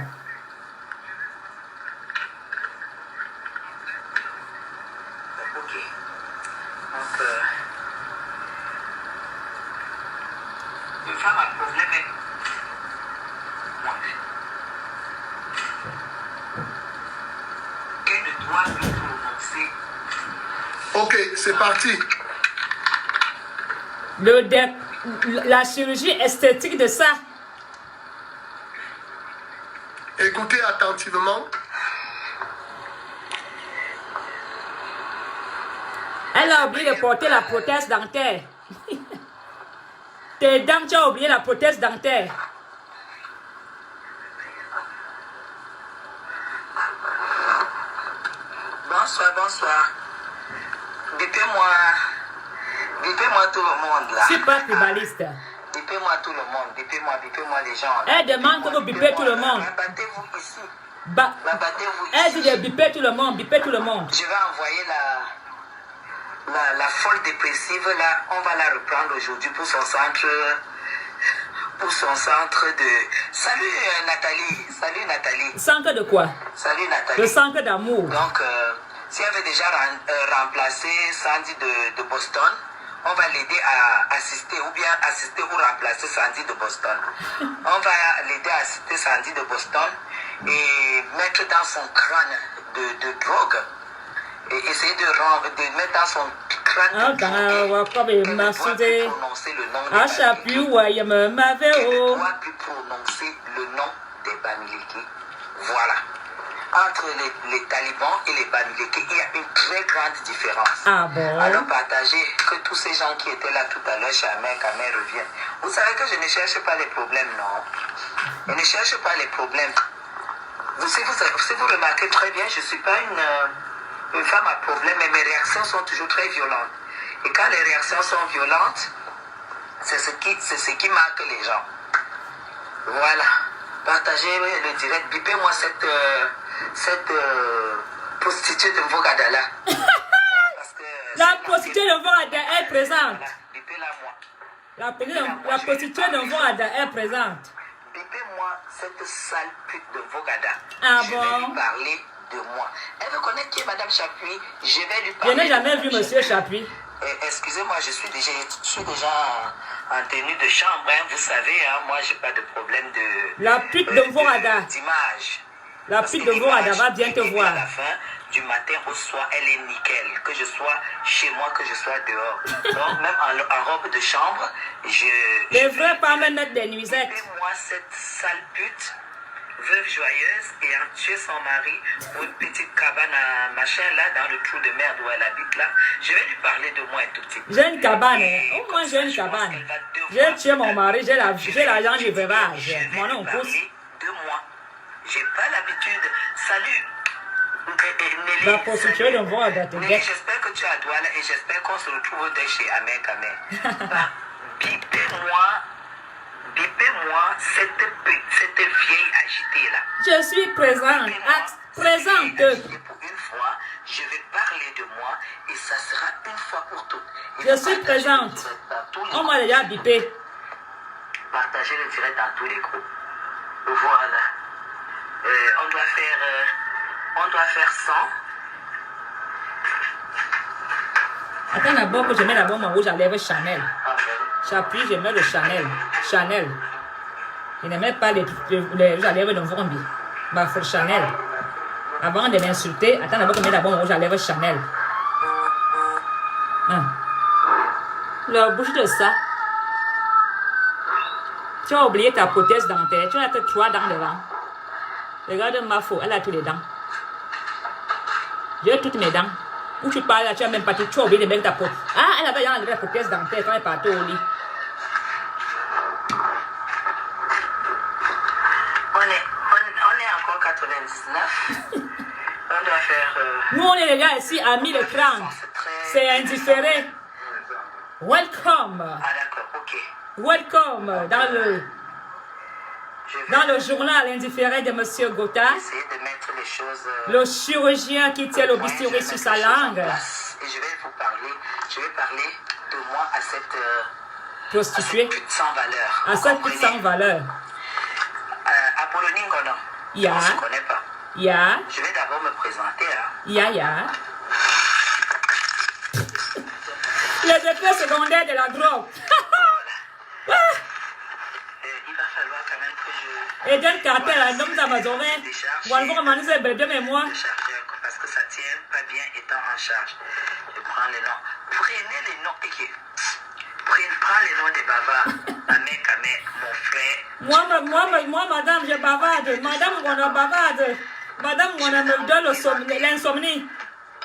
Ok. Donc, une femme a problème avec moi. Quel doit se prononcer? Ok, c'est parti. La chirurgie esthétique de ça. Écoutez attentivement. Elle a oublié de porter la prothèse dentaire. Tes dents, tu as oublié la prothèse dentaire. Bonsoir, bonsoir. Bipez-moi tout le monde là. Je suis pas tribaliste. Bipez-moi tout le monde. Bipez-moi les gens là. Elle demande que vous bipez tout le monde. Battez-vous ici. Battez-vous ici. Elle dit de biper tout le monde. Bipez tout le monde. Je vais envoyer la folle dépressive là. On va la reprendre aujourd'hui pour son centre. Pour son centre de... Salut Nathalie. Centre de quoi? Salut Nathalie. Le centre d'amour. Donc, si elle avait déjà remplacé Sandy de Boston, on va l'aider à assister ou remplacer Sandy de Boston. On va l'aider à assister Sandy de Boston et mettre dans son crâne de drogue. Et essayer de mettre dans son crâne de drogue. Elle ne doit plus prononcer le nom des Bamileke. Elle ne doit plus prononcer le nom des Bamileke. Voilà. entre les talibans et les Bamileke, il y a une très grande différence. Ah bon? Alors partagez que tous ces gens qui étaient là tout à l'heure chez Ahmed Kamé reviennent. Vous savez que je ne cherche pas les problèmes, non. Je ne cherche pas les problèmes. Si vous remarquez très bien, je ne suis pas une femme à problème, mais mes réactions sont toujours très violentes. Et quand les réactions sont violentes, c'est ce qui marque les gens. Voilà. Partagez le direct. Bipez-moi cette prostituée de Mvogadala. La prostituée de Mvogadala est présente. Bipez-la moi. La prostituée de Mvogadala est présente. Bipez-moi cette sale pute de Mvogada. Ah je vais bon? lui parler de moi. Elle veut connaître qui est Madame Chapuis. Je vais lui Je parler. n'ai jamais vu Monsieur Chapuis. Excusez-moi, je suis déjà en tenue de chambre, hein, vous savez, hein, moi j'ai pas de problème La pute de Mvogadala. d'image. La pute de Mvogadala va bien te voir. À la fin du matin au soir, elle est nickel. Que je sois chez moi, que je sois dehors. Donc même en robe de chambre, Les vrais pas me mettre des nuisettes. Moi cette sale pute, veuve joyeuse, ayant tué son mari pour une petite cabane à machin là, dans le trou de merde où elle habite là. Je vais lui parler de moi un tout petit peu. J'ai une cabane, au moins j'ai une cabane. J'ai tué mon mari, j'ai l'argent du veuvage. Mon nom pousse. De moi. J'ai pas l'habitude. Salut. La prostituée de Mvogadala te guette. J'espère que tu as Douala et j'espère qu'on se retrouve dès chez Ahmed Kamé. Bipez-moi cette vieille agitée là. Je suis présente. Présente. Pour une fois, je vais parler de moi et ça sera une fois pour toutes. Je suis présente. On m'a déjà bipé. Partagez le direct dans tous les groupes. Voilà. On doit faire 100. Attends d'abord que je mets d'abord mon rouge à lèvres Chanel. J'appuie, je mets le Chanel. Chanel. Je ne mets pas les rouges à lèvres de Vrombi. Bah, faut le Chanel. Avant de m'insulter, attends d'abord que je mets d'abord mon rouge à lèvres Chanel. La bouche de ça. Tu as oublié ta prothèse dentaire. Tu as que 3 dents devant. Regarde ma faux, elle a tous les dents. J'ai toutes mes dents. Où tu parles là, tu as même pas tout. Tu as oublié de mettre ta prothèse. Ah, elle avait enlevé la prothèse dentaire quand elle partait au lit. On est encore 99. On doit faire... Nous, on est les gars ici à 1030. C'est indifférent. Welcome. Ah d'accord, ok. Welcome dans le journal indifférent de Monsieur Gota. Essayer de mettre les choses... Le chirurgien qui tient le bistouri sur sa langue. Et je vais parler de moi à cette... Prostituée. pute sans valeur. À cette pute sans valeur. Apollonie Ngono. Ya. On ne se connaît pas. Ya. Je vais d'abord me présenter. Hein. Ya. Les effets secondaires de la drogue. Il va falloir quand même que je... Et d'un cartel, un homme d'Amazon. Voilà, vous m'en dites, bébé, mais moi. Parce que ça tient pas bien étant en charge. Je prends les noms. Prenez les noms. Prends les noms des bavards. Ahmed Kamé, mon frère. Moi, madame, je bavarde. Madame, on a bavarde. Madame, on a me donne l'insomnie.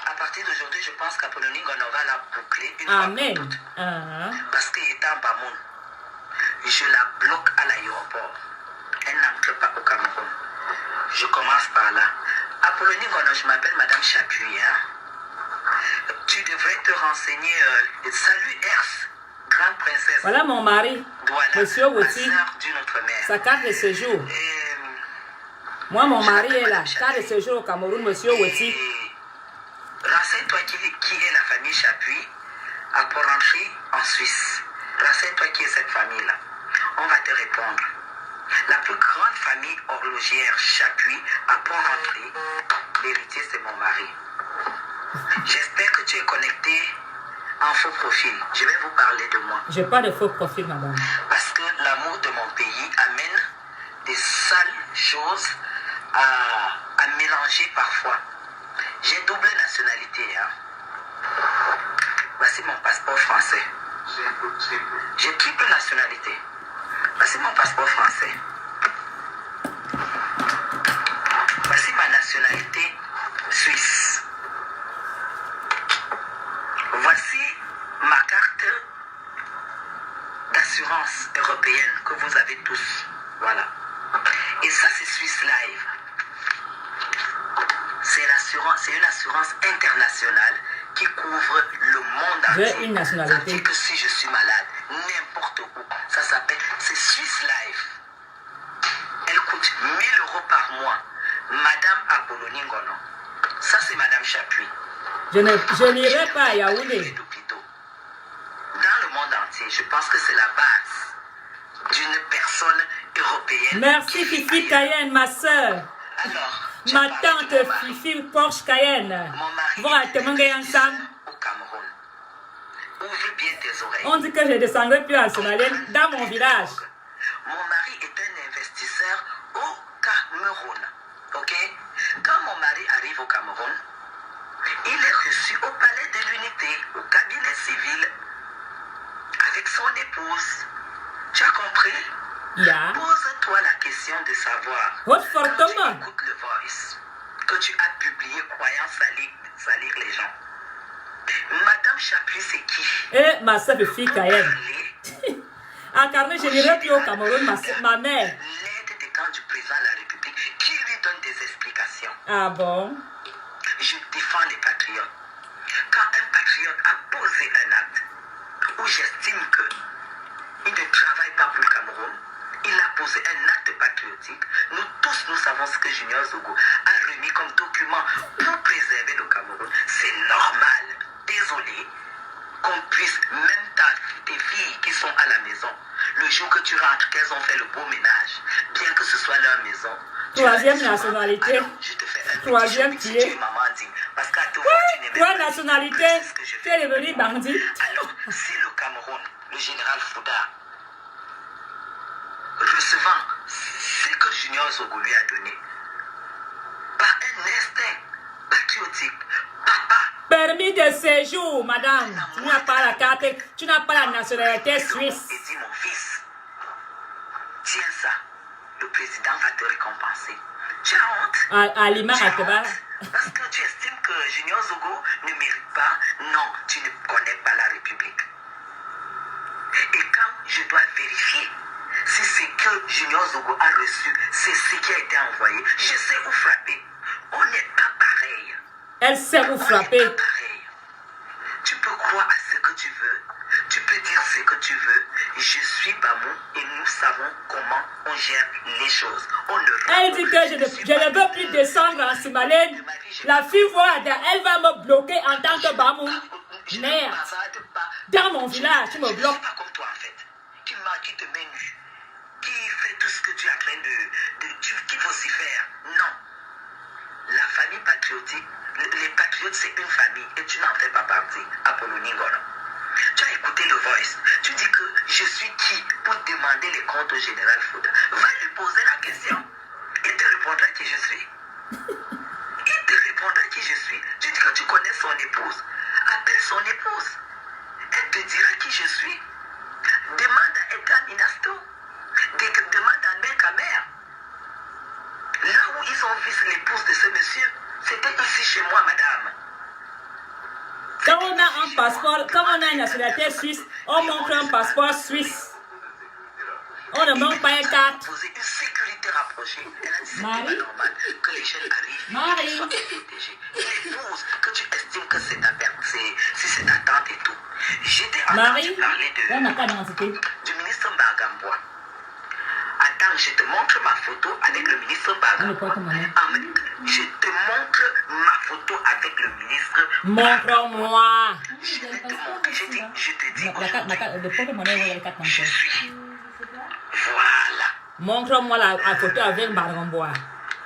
À partir d'aujourd'hui, je pense qu'Apollonie Ngono va la boucler une Amen. fois pour toutes. Parce qu'il est en Bamoun. Je la bloque à l'aéroport. Elle n'entre pas au Cameroun. Je commence par là. Apollonie Ngono, je m'appelle Madame Chapuis. Hein. Tu devrais te renseigner. Salut Ers, grande princesse. Voilà mon mari, Douala, Monsieur Woti. la sœur d'une autre mère. Sa carte de séjour. Moi, mon mari est là. Carte de séjour au Cameroun, Monsieur Woti. Renseigne-toi qui est la famille Chapuis à Port-Rentry en Suisse. Renseigne-toi qui est cette famille-là. On va te répondre. La plus grande famille horlogère Chapuis à Port-Rentry, l'héritier c'est mon mari. J'espère que tu es connecté en faux profil. Je vais vous parler de moi. Je n'ai pas de faux profil, madame. Parce que l'amour de mon pays amène des sales choses à mélanger parfois. J'ai double nationalité. Hein. Voici mon passeport français. J'ai triple nationalité. Voici mon passeport français. Voici ma nationalité. Swiss Life. C'est une assurance internationale qui couvre le monde entier. J'ai une nationalité. Ça veut dire que si je suis malade, n'importe où, ça s'appelle, c'est Swiss Life. Elle coûte 1 000 € par mois. Madame Apollonie Ngono. Ça, c'est Madame Chapuis. Je n'irai pas à Yaoundé. Dans le monde entier, je pense que c'est la base d'une personne européenne. Merci Fifi Cayenne, ma soeur. Alors, Ma tante Fifi Porsche Cayenne. Voilà, te manguer ensemble. Au Cameroun. Ouvre bien tes oreilles. On dit que je descendrai plus en Somalie, dans mon village. Mon mari est un investisseur au Cameroun. Ok? Quand mon mari arrive au Cameroun, il est reçu au palais de l'unité, au cabinet civil, avec son épouse. Tu as compris? Yeah. Pose-toi la question de savoir, What quand for tu Thomas? écoutes le Voice, que tu as publié croyant salir les gens. Madame Chapuis, c'est qui? Et ma soeur Fifi Cayenne. Parler À Carmel, je n'irai plus au Cameroun, ma mère. l'aide des camps du président de la République qui lui donne des explications. Ah bon? Je défends les patriotes. Quand un patriote a posé un acte où j'estime qu'il ne travaille pas pour le Cameroun, il a posé un acte patriotique. Nous tous, nous savons ce que Junior Zogo a remis comme document pour préserver le Cameroun. C'est normal. Désolé qu'on puisse, même tes filles qui sont à la maison, le jour que tu rentres, qu'elles ont fait le beau ménage, bien que ce soit leur maison. Troisième nationalité. Alors, je te fais un Troisième petit pied. tu es maman digne. Parce qu'à te voir, tu n'aimais Trois pas. nationalités. C'est ce que je Tu fais. es devenu bandit. Alors, si le Cameroun, le général Fouda, recevant ce que Junior Zogo lui a donné, par un instinct patriotique, papa, Permis de séjour, madame. Tu n'as pas la carte, tu n'as pas la nationalité suisse. et dit mon fils, tiens ça, le président va te récompenser. Tu as honte? À Lima, Tu as à Teba. honte? Parce que tu estimes que Junior Zogo ne mérite pas? Non, tu ne connais pas la République. Et quand je dois vérifier si ce que Junior Zogo a reçu, c'est ce qui a été envoyé, je sais où frapper. On n'est pas pareil. Elle sait où On n'est frapper. pas pareil. Tu peux croire à ce que tu veux. Tu peux dire ce que tu veux. Je suis Bamou et nous savons comment on gère les choses. On ne Elle dit que je ne veux plus descendre en Somalie. La fille, voilà, elle va me bloquer en tant que Bamou. Je ne Merde. bavarde pas. Dans mon village, tu me Je ne bloques. suis pas comme toi en fait. Qui te met nu. Qui fait tout ce que tu es en train qui vocifère. Non. La famille patriotique, les patriotes c'est une famille et tu n'en fais pas partie. Apollonie Ngono. Tu as écouté le Voice. Tu dis que je suis qui pour demander les comptes au général Fouda. Va lui poser la question. Il te répondra qui je suis. Il te répondra qui je suis. Tu dis que tu connais son épouse. Appelle son épouse. Elle te dira qui je suis. Demande à Edgar Minasto. Demande à Mère. Là où ils ont vu l'épouse de ce monsieur, c'était ici chez moi, madame. Quand on a un passeport, quand on a une nationalité suisse, on montre un passeport suisse. On ne manque pas une carte. Poser une sécurité rapprochée. Elle a dit c'est pas Marie. normal que les jeunes arrivent Marie. et soient protégés. L'épouse que tu estimes que c'est ta perte, c'est ta tante et tout. J'étais en train Marie, de parler on n'a pas d'identité. du ministre Mbagambois. Attends, je te montre ma photo avec le ministre Mbagambois. Je te montre ma photo avec le ministre. Montre-moi. Je vais te montrer. Je te dis Le porte-monnaie, la carte je bancaire. suis. Voilà. Montre-moi la photo avec Margambois.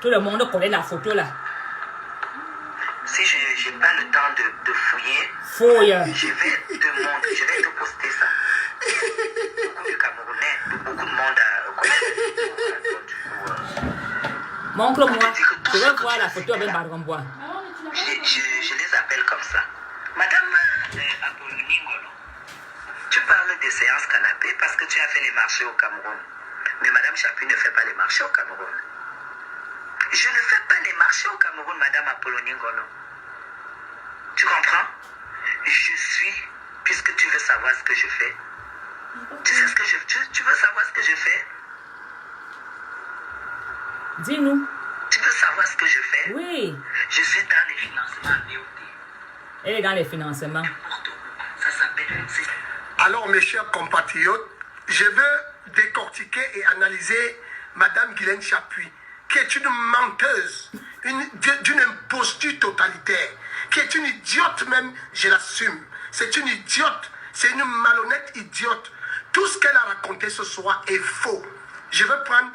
Tout le monde connaît la photo là. Si je n'ai pas le temps de fouiller, Fouille. je vais te montrer, je vais te poster ça. Beaucoup de Camerounais, beaucoup de monde Montre-moi. Je veux voir la photo avec Margambois. je les appelle comme ça. Madame Apollonie Ngono, tu parles des séances canapé parce que tu as fait les marchés au Cameroun. Mais Madame Chapuis ne fait pas les marchés au Cameroun. Je ne fais pas les marchés au Cameroun, Madame Apollonie Ngono. Tu comprends? Je suis, puisque tu veux savoir ce que je fais. Tu sais ce que tu veux savoir ce que je fais? Dis-nous. Tu veux savoir ce que je fais? Oui. Je suis dans les financements DOT. Elle est dans les financements. Ça s'appelle... Alors, mes chers compatriotes, je veux décortiquer et analyser Madame Guylaine Chapuis, qui est une menteuse, d'une imposture totalitaire, qui est une idiote même, je l'assume. C'est une idiote, c'est une malhonnête idiote. Tout ce qu'elle a raconté ce soir est faux. Je veux prendre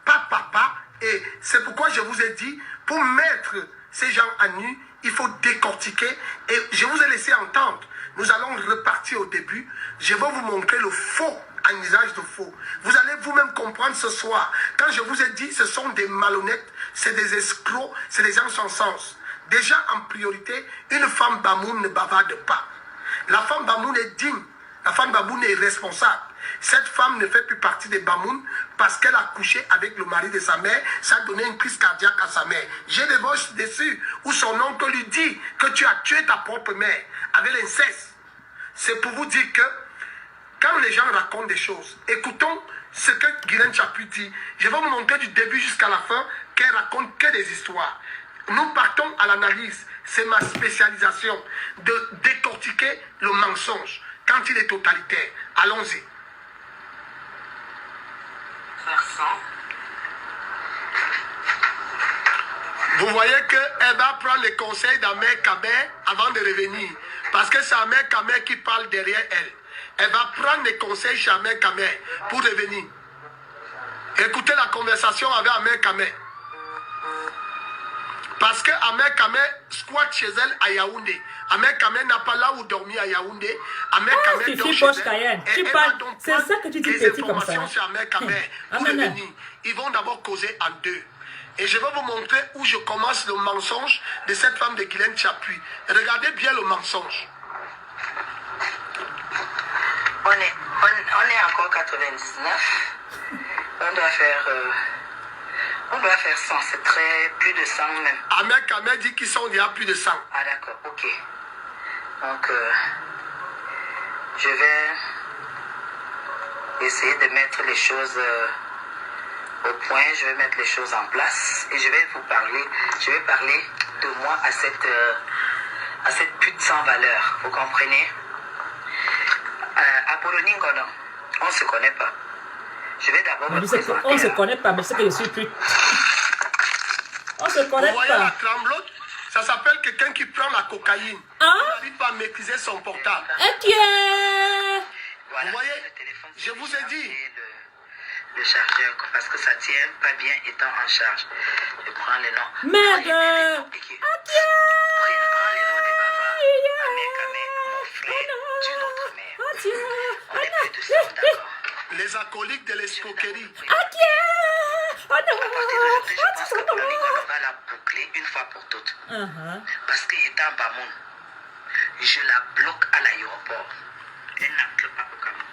papa, et c'est pourquoi je vous ai dit, pour mettre ces gens à nu, il faut décortiquer, et je vous ai laissé entendre. Nous allons repartir au début. Je vais vous montrer le faux, un usage de faux. Vous allez vous-même comprendre ce soir. Quand je vous ai dit, ce sont des malhonnêtes, c'est des escrocs, c'est des gens sans sens. Déjà, en priorité, une femme bamoun ne bavarde pas. La femme bamoun est digne. La femme bamoun est responsable. Cette femme ne fait plus partie des bamoun parce qu'elle a couché avec le mari de sa mère. Ça a donné une crise cardiaque à sa mère. J'ai des voix dessus où son oncle lui dit que tu as tué ta propre mère avec l'inceste. C'est pour vous dire que quand les gens racontent des choses, écoutons ce que Guylaine Chapuis dit. Je vais vous montrer du début jusqu'à la fin qu'elle raconte que des histoires. Nous partons à l'analyse. C'est ma spécialisation de décortiquer le mensonge quand il est totalitaire. Allons-y. Vous voyez qu'elle va prendre les conseils d'Ahmed Kamer avant de revenir. Parce que c'est Ahmed Kamer qui parle derrière elle. Elle va prendre les conseils chez Ahmed Kamer pour revenir. Écoutez la conversation avec Ahmed Kamer. Parce que Ahmed Kamer squatte chez elle à Yaoundé. Ahmed Kamer n'a pas là où dormir à Yaoundé. Ahmed Kamer dort chez elle. C'est ça que tu dis petit comme ça. Chez Ahmed Kamer pour revenir. Ils vont d'abord causer en deux. Et je vais vous montrer où je commence le mensonge de cette femme de Guylaine Chapuis. Regardez bien le mensonge. On est encore 99. On doit faire 100. C'est très plus de 100 même. Ahmed Kamer dit qu'ils sont déjà plus de 100. Ah d'accord, ok. Donc, je vais essayer de mettre les choses... au point, je vais mettre les choses en place et je vais vous parler, de moi à cette pute sans valeur, vous comprenez? Apollonie Ngono, on ne se connaît pas. Je vais d'abord me présenter. On ne se connaît pas, mais c'est que je suis pute. On ne se connaît vous voyez pas. La tremblote, ça s'appelle quelqu'un qui prend la cocaïne. Hein? Il n'arrive pas à maîtriser son portable. Ok. Voilà, vous voyez, le téléphone, je vous ai dit. Le chargeur, parce que ça tient pas bien étant en charge. Je prends les noms. Merde. Prends les noms des bavards. Ahmed Kamer, mon frère, d'une autre mère. On est plus de 100, d'accord. Les acolytes de l'escroquerie. Ok. Oh non. À partir d'aujourd'hui, je pense que Apollonie Ngono va la boucler une fois pour toutes. Parce qu'étant Bamoun, je la bloque à l'aéroport. Elle n'entre pas au Cameroun.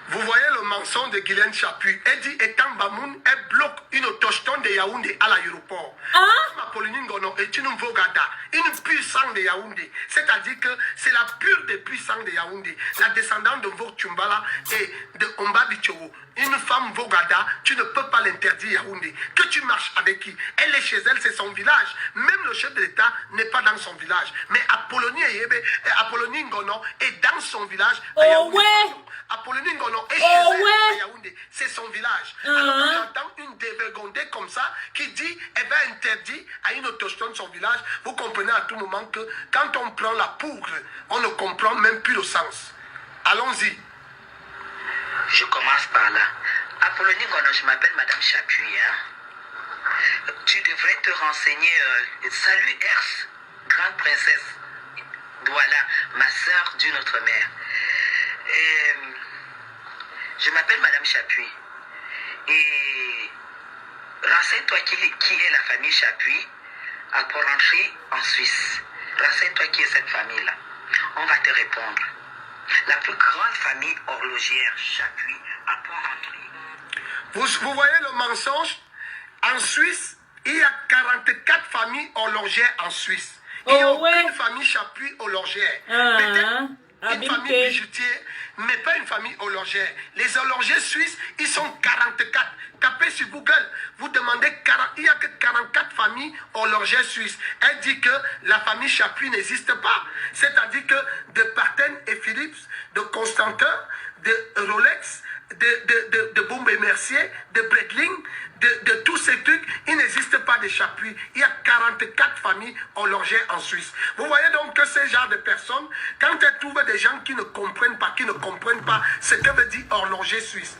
Vous voyez le mensonge de Guylaine Chapuis. Elle dit, étant Bamoun, elle bloque une autochtone de Yaoundé à l'aéroport. Apollonie Ngono est une Vogada, une puissante de Yaoundé. C'est-à-dire que c'est la pure des puissantes de Yaoundé. La descendante de Vog Chumbala et de Omba Bichogo. Une femme Vogada, tu ne peux pas l'interdire Yaoundé. Que tu marches avec qui? Elle est chez elle, c'est son village. Même le chef de l'État n'est pas dans son village. Mais Apollonie Ngono est dans son village à Yaoundé. Apollonie Ngono est chez elle à Yaoundé. C'est son village. Alors j'entends une dévergondée comme ça qui dit, elle va interdire à une autochtone son village. Vous comprenez à tout moment que quand on prend la poudre, on ne comprend même plus le sens. Allons-y. Je commence par là. Apollonie Ngono, je m'appelle Madame Chapuis. Hein. Tu devrais te renseigner. Salut Ers, grande princesse. Voilà, ma soeur d'une autre mère. Je m'appelle Madame Chapuis. Et renseigne-toi qui est la famille Chapuis pour rentrer en Suisse. Renseigne-toi qui est cette famille-là. On va te répondre. La plus grande famille horlogère Chapuis à Port-Rentrer. Vous voyez le mensonge? En Suisse, il y a 44 familles horlogères en Suisse. Il n'y a aucune famille Chapuis horlogère. une famille bijoutier, mais pas une famille horlogère. Les horlogers suisses, ils sont 44. Tapez sur Google, vous demandez, il n'y a que 44 familles horlogères suisses. Elle dit que la famille Chapuis n'existe pas. C'est-à-dire que de Parten et Philips, de Constantin, de Rolex, de Bombe et Mercier, de Breitling, de tous ces trucs, il n'existe pas de Chapuis. Il y a 44 familles horlogères en Suisse. Vous voyez donc que ce genre de personnes, quand elles trouvent des gens qui ne comprennent pas ce que veut dire horloger suisse,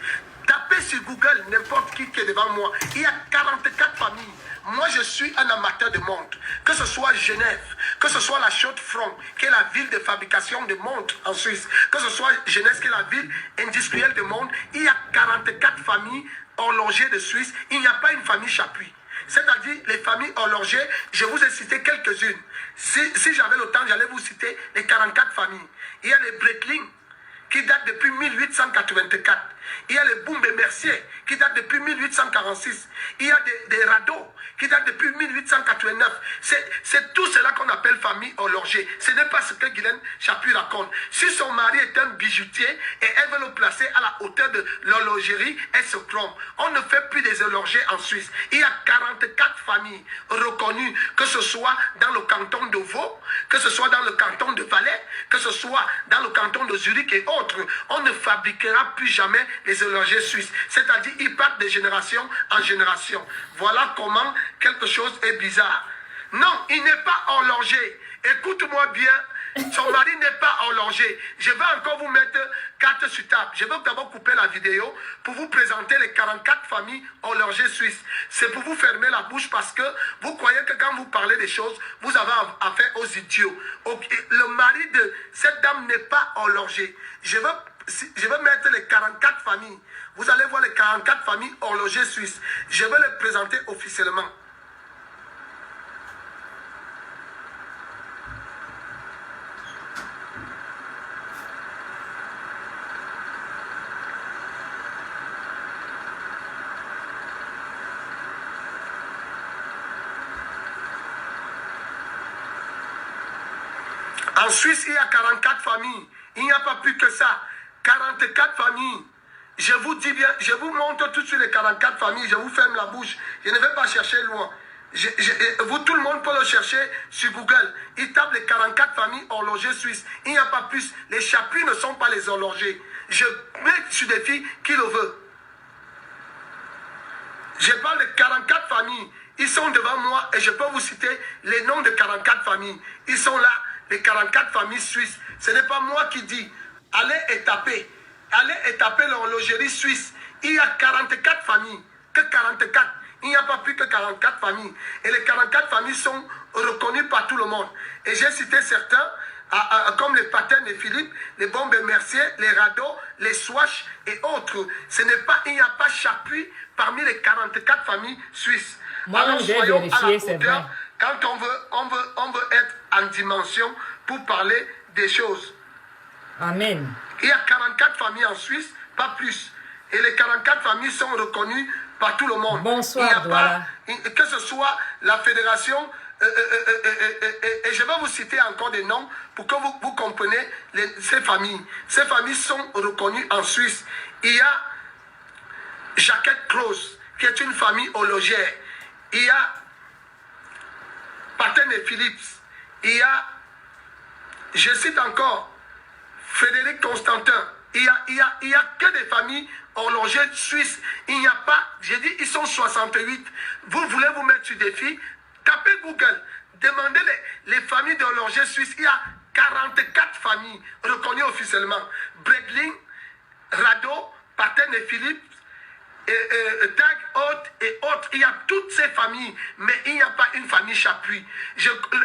tapez sur Google n'importe qui est devant moi. Il y a 44 familles. Moi, je suis un amateur de montres. Que ce soit Genève, que ce soit la Chaux-de-Fonds, qui est la ville de fabrication de montres en Suisse, que ce soit Genève, qui est la ville industrielle de montres, il y a 44 familles horlogers de Suisse. Il n'y a pas une famille Chapuis. C'est-à-dire les familles horlogers, je vous ai cité quelques-unes. Si j'avais le temps, j'allais vous citer les 44 familles. Il y a les Breitling, qui datent depuis 1884. Il y a les Bombe et Mercier, qui datent depuis 1846. Il y a des radeaux, qui datent depuis 1889. C'est tout cela qu'on appelle famille horloger. Ce n'est pas ce que Guylaine Chapuis raconte. Si son mari est un bijoutier et elle veut le placer à la hauteur de l'horlogerie, elle se trompe. On ne fait plus des horlogers en Suisse. Il y a 44 familles reconnues, que ce soit dans le canton de Vaud, que ce soit dans le canton de Valais, que ce soit dans le canton de Zurich et autres. On ne fabriquera plus jamais les horlogers suisses. C'est-à-dire, ils partent de génération en génération. Voilà comment quelque chose est bizarre. Non, il n'est pas horloger. Écoute-moi bien, son mari n'est pas horloger. Je vais encore vous mettre carte sur table. Je vais d'abord couper la vidéo pour vous présenter les 44 familles horlogers suisses. C'est pour vous fermer la bouche parce que vous croyez que quand vous parlez des choses, vous avez affaire aux idiots. Le mari de cette dame n'est pas horloger. Je vais mettre les 44 familles. Vous allez voir les 44 familles horlogers suisses. Je vais les présenter officiellement. En Suisse, il y a 44 familles. Il n'y a pas plus que ça. 44 familles. Je vous dis bien, je vous montre tout de suite les 44 familles. Je vous ferme la bouche. Je ne vais pas chercher loin. Vous, tout le monde peut le chercher sur Google. Il tape les 44 familles horlogers suisses. Il n'y a pas plus. Les Chapuis ne sont pas les horlogers. Je mets sur défi qui le veut. Je parle de 44 familles. Ils sont devant moi et je peux vous citer les noms de 44 familles. Ils sont là, les 44 familles suisses. Ce n'est pas moi qui dis. Allez et tapez. Allez et tapez l'horlogerie suisse. Il y a 44 familles. Que 44. Il n'y a pas plus que 44 familles. Et les 44 familles sont reconnues par tout le monde. Et j'ai cité certains, comme les Parten et Philippe, les Bombe et Mercier, les Radeaux, les Swatch et autres. Il n'y a pas Chapuis parmi les 44 familles suisses. Moi, alors soyons à la hauteur vrai. quand on veut être en dimension pour parler des choses. Amen. Il y a 44 familles en Suisse, pas plus. Et les 44 familles sont reconnues par tout le monde. Bonsoir, il y a voilà. pas, que ce soit la fédération, et je vais vous citer encore des noms pour que vous compreniez ces familles. Ces familles sont reconnues en Suisse. Il y a Jacquette Close, qui est une famille horlogère. Il y a Parten et Philips. Il y a, je cite encore, Frédéric Constantin. Il y a que des familles horlogers suisses. Il n'y a pas, j'ai dit, ils sont 68. Vous voulez vous mettre sur défi? Tapez Google. Demandez les familles d'horlogers suisses. Il y a 44 familles reconnues officiellement. Breitling, Radeau, Parten et Philippe, Tag, Haute et autres. Il y a toutes ces familles, mais il n'y a pas une famille Chapuis.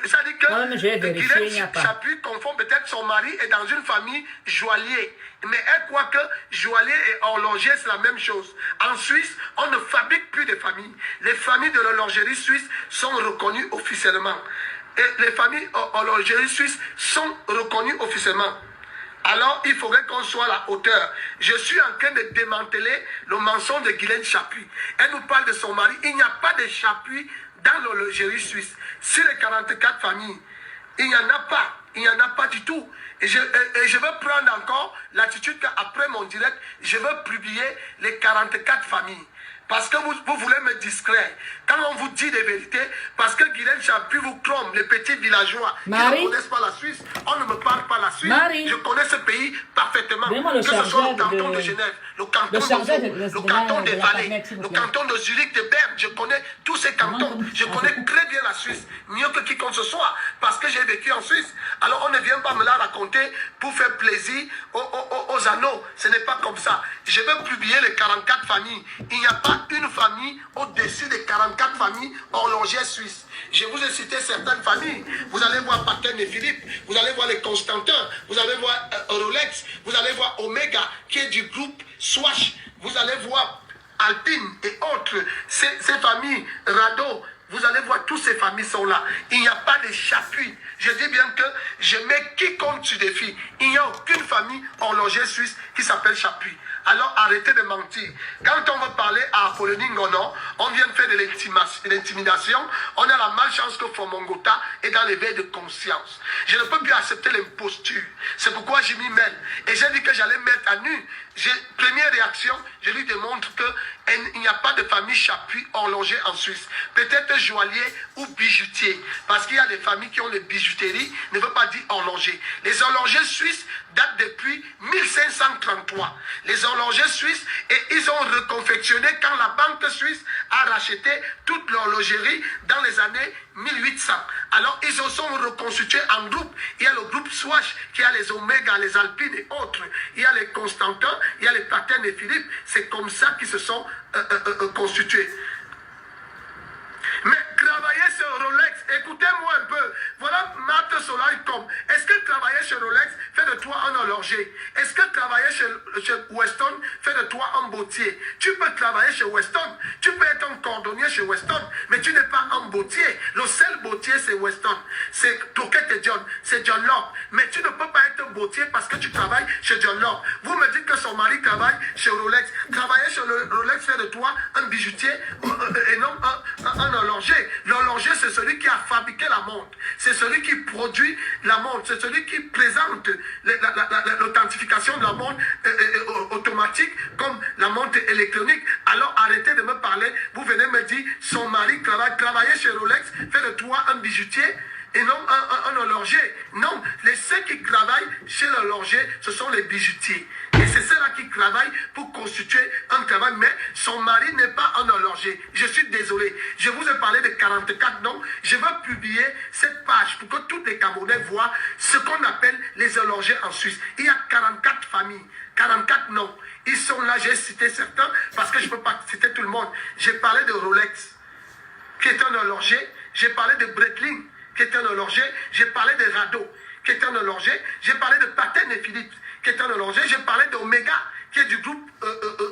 Ça dit que Guylaine Chapuis confond peut-être son mari est dans une famille joaillier. Mais elle croit que joaillier et horloger, c'est la même chose. En Suisse, on ne fabrique plus de familles. Les familles de l'horlogerie suisse sont reconnues officiellement. Et les familles horlogerie suisse sont reconnues officiellement. Alors, il faudrait qu'on soit à la hauteur. Je suis en train de démanteler le mensonge de Guylaine Chapuis. Elle nous parle de son mari. Il n'y a pas de Chapuis dans l'horlogerie suisse. Sur les 44 familles, Il n'y en a pas. Il n'y en a pas du tout. Et je veux prendre encore l'attitude qu'après mon direct, je veux publier les 44 familles. Parce que vous voulez me distraire. Quand on vous dit des vérités, parce que Guylaine Chapuis vous trompe, les petits villageois qui ne connaissent pas la Suisse, on ne me parle pas la Suisse. Je connais ce pays parfaitement. Que ce soit le canton de Genève, le canton de le canton des Valais, le canton de Zurich, de Berne, je connais tous ces cantons. Je connais très bien la Suisse, mieux que quiconque ce soit, parce que j'ai vécu en Suisse. Alors on ne vient pas me la raconter pour faire plaisir aux anneaux. Ce n'est pas comme ça. Je veux publier les 44 familles. Il n'y a pas une famille au-dessus des 44 familles horlogères suisses. Je vous ai cité certaines familles. Vous allez voir Paten et Philippe, vous allez voir les Constantin, vous allez voir Rolex, vous allez voir Omega, qui est du groupe Swatch, vous allez voir Alpine et autres, ces familles, Rado, vous allez voir, toutes ces familles sont là. Il n'y a pas de Chapuis. Je dis bien que je mets quiconque sur défi. Il n'y a aucune famille horlogère suisse qui s'appelle Chapuis. Alors arrêtez de mentir. Quand on veut parler à Apollonie Ngono, on vient de faire de l'intimidation. On a la malchance que Fomongota est dans l'éveil de conscience. Je ne peux plus accepter l'imposture. C'est pourquoi je m'y mêle. Et j'ai dit que j'allais mettre à nu. Première réaction, je lui démontre qu'il n'y a pas de famille Chapuis horloger en Suisse. Peut-être joaillier ou bijoutier. Parce qu'il y a des familles qui ont les bijouteries, ne veut pas dire horloger. Les horlogers suisses datent depuis 1533. Les horlogers suisses, et ils ont reconfectionné quand la banque suisse a racheté toute l'horlogerie dans les années 1800. Alors ils se sont reconstitués en groupe. Il y a le groupe Swatch qui a les Omega, les Alpines et autres. Il y a les Constantin, il y a les Paten et Philippe. C'est comme ça qu'ils se sont constitués. Mais travailler sur Rolex, écoutez-moi un peu. Voilà Marthe Solaricom. Est-ce que travailler chez Rolex fait de toi un horloger? Est-ce que travailler chez Weston fait de toi un bottier? Tu peux travailler chez Weston, tu peux être un cordonnier chez Weston, mais tu n'es pas un bottier. Le seul bottier, c'est Weston. C'est Toquette et John, c'est John Locke. Mais tu ne peux pas être bottier parce que tu travailles chez John Locke. Vous me dites que son mari travaille chez Rolex. Travailler chez Rolex fait de toi un bijoutier et non un horloger. L'horloger, c'est celui qui a fabriqué la montre. C'est celui qui produit la montre. C'est celui qui présente l'authentification de la montre automatique comme la montre électronique. Alors arrêtez de me parler. Vous venez me dire, son mari travailler chez Rolex fait de toi un bijoutier et non un horloger. Non, ceux qui travaillent chez l'horloger, ce sont les bijoutiers. Et c'est ceux-là qui travaillent pour constituer un travail. Mais son mari n'est pas un horloger. Je suis désolé. Je vous ai parlé de 44 noms. Je vais publier cette page pour que tous les Camerounais voient ce qu'on appelle les horlogers en Suisse. Il y a 44 familles, 44 noms. Ils sont là, j'ai cité certains parce que je ne peux pas citer tout le monde. J'ai parlé de Rolex, qui est un horloger. J'ai parlé de Breitling, qui est un horloger. J'ai parlé de Rado, qui est un horloger. J'ai parlé de Paten et Philippe, qui est un horloger. J'ai parlé d'Omega, qui est du groupe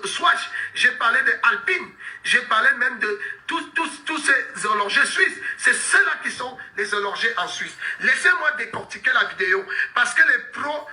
Swatch. J'ai parlé d'Alpine. J'ai parlé même de tous ces horlogers suisses. C'est ceux-là qui sont les horlogers en Suisse. Laissez-moi décortiquer la vidéo, parce que les pros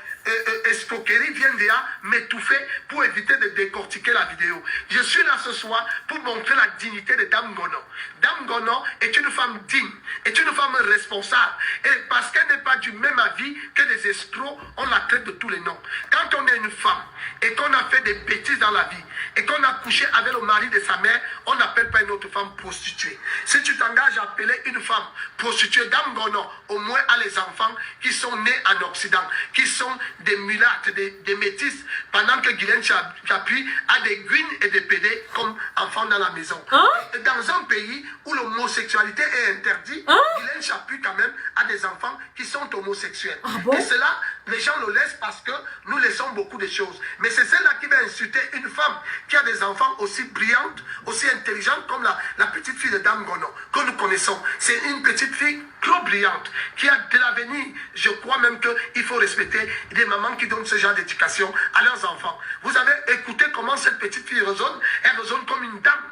escroquerie viennent déjà m'étouffer pour éviter de décortiquer la vidéo. Je suis là ce soir pour montrer la dignité de Dame Ngono. Dame Ngono est une femme digne, est une femme responsable. Et parce qu'elle n'est pas du même avis que des escrocs, on la traite de tous les noms. Quand on est une femme et qu'on a fait des bêtises dans la vie et qu'on a couché avec le mari de sa mère, on n'appelle pas une autre femme prostituée. Si tu t'engages à appeler une femme prostituée, Dame Ngono au moins a les enfants qui sont nés en Occident, qui sont des mulattes, des métisses, pendant que Guylaine Chapuis a des guines et des pédés comme enfants dans la maison. Dans un pays où l'homosexualité est interdite, Guylaine Chapuis quand même a des enfants qui sont homosexuels. Et cela, les gens le laissent parce que nous laissons beaucoup de choses. Mais c'est celle-là qui va insulter une femme qui a des enfants aussi brillantes, aussi intelligentes comme la petite fille de Dame Ngono que nous connaissons. C'est une petite fille trop brillante, qui a de l'avenir. Je crois même qu'il faut respecter des mamans qui donnent ce genre d'éducation à leurs enfants. Vous avez écouté comment cette petite fille résonne? Elle résonne comme une dame.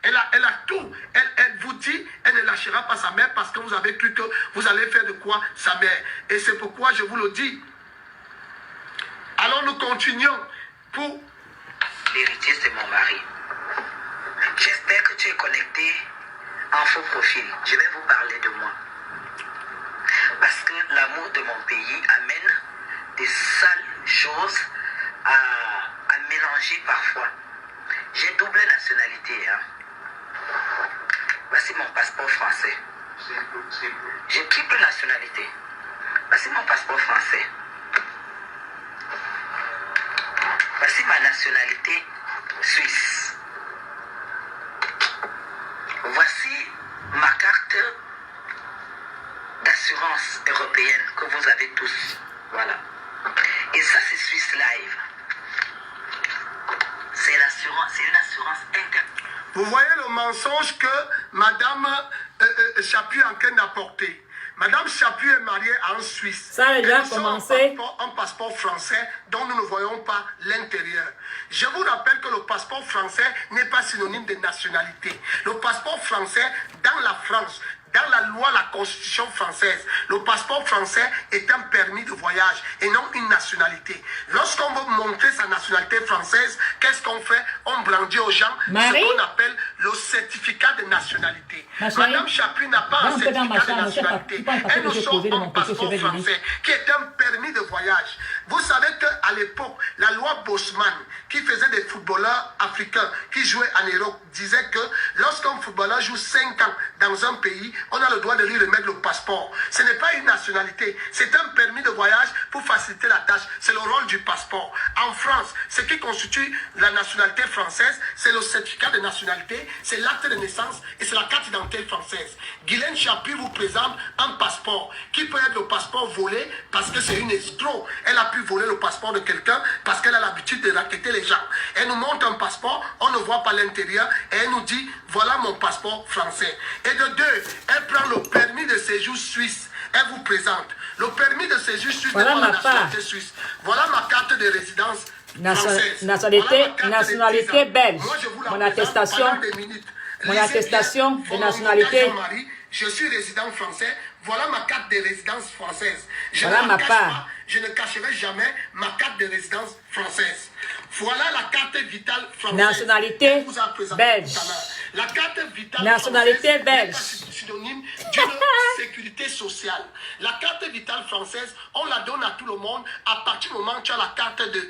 Elle a tout. Elle vous dit, elle ne lâchera pas sa mère parce que vous avez cru que vous allez faire de quoi sa mère. Et c'est pourquoi je vous le dis. Alors nous continuons pour... L'héritier, c'est mon mari. J'espère que tu es connecté en faux profil. Je vais vous parler de moi. Parce que de mon pays amène des sales choses à mélanger parfois. J'ai double nationalité. Hein. Voici mon passeport français. J'ai triple nationalité. Voici mon passeport français. Voici ma nationalité suisse. Voici ma carte d'assurance européenne que vous avez tous. Voilà. Et ça, c'est Swiss Life. C'est une assurance interne. Vous voyez le mensonge que Madame Chapuis est en train d'apporter. Madame Chapuis est mariée à un Suisse. Ça a déjà commencé. Un passeport français dont nous ne voyons pas l'intérieur. Je vous rappelle que le passeport français n'est pas synonyme de nationalité. Le passeport français, dans la France, dans la loi, la constitution française, le passeport français est un permis de voyage et non une nationalité. Lorsqu'on veut montrer sa nationalité française, qu'est-ce qu'on fait? On brandit aux gens ce qu'on appelle le certificat de nationalité. Madame Chapuis n'a pas un certificat de nationalité. Elle nous sort un passeport français qui est un permis de voyage. Vous savez qu'à l'époque, la loi Bosman, qui faisait des footballeurs africains qui jouaient en Europe, disait que lorsqu'un footballeur joue 5 ans dans un pays, on a le droit de lui remettre le passeport. Ce n'est pas une nationalité, c'est un permis de voyage pour faciliter la tâche. C'est le rôle du passeport. En France, ce qui constitue la nationalité française, c'est le certificat de nationalité, c'est l'acte de naissance et c'est la carte d'identité française. Guylaine Chapuis vous présente un passeport qui peut être le passeport volé parce que c'est une escroc. Elle a pu voler le passeport de quelqu'un parce qu'elle a l'habitude de raqueter les gens. Elle nous montre un passeport, on ne voit pas l'intérieur et elle nous dit voilà mon passeport français. Et de deux, elle prend le permis de séjour suisse. Elle vous présente le permis de séjour suisse. Voilà de ma nationalité suisse. Voilà ma carte de résidence française. Nationalité belge. Moi, je vous la Mon présente attestation. pendant des minutes. Mon Lisez attestation bien de nationalité. Je suis résident français. Voilà ma carte de résidence française. Voilà ma part. Je ne cacherai jamais ma carte de résidence française. Voilà la carte vitale française. Nationalité belge. La carte vitale Nationalité française belge. n'est pas synonyme d'une sécurité sociale. La carte vitale française, on la donne à tout le monde à partir du moment où tu as la carte de,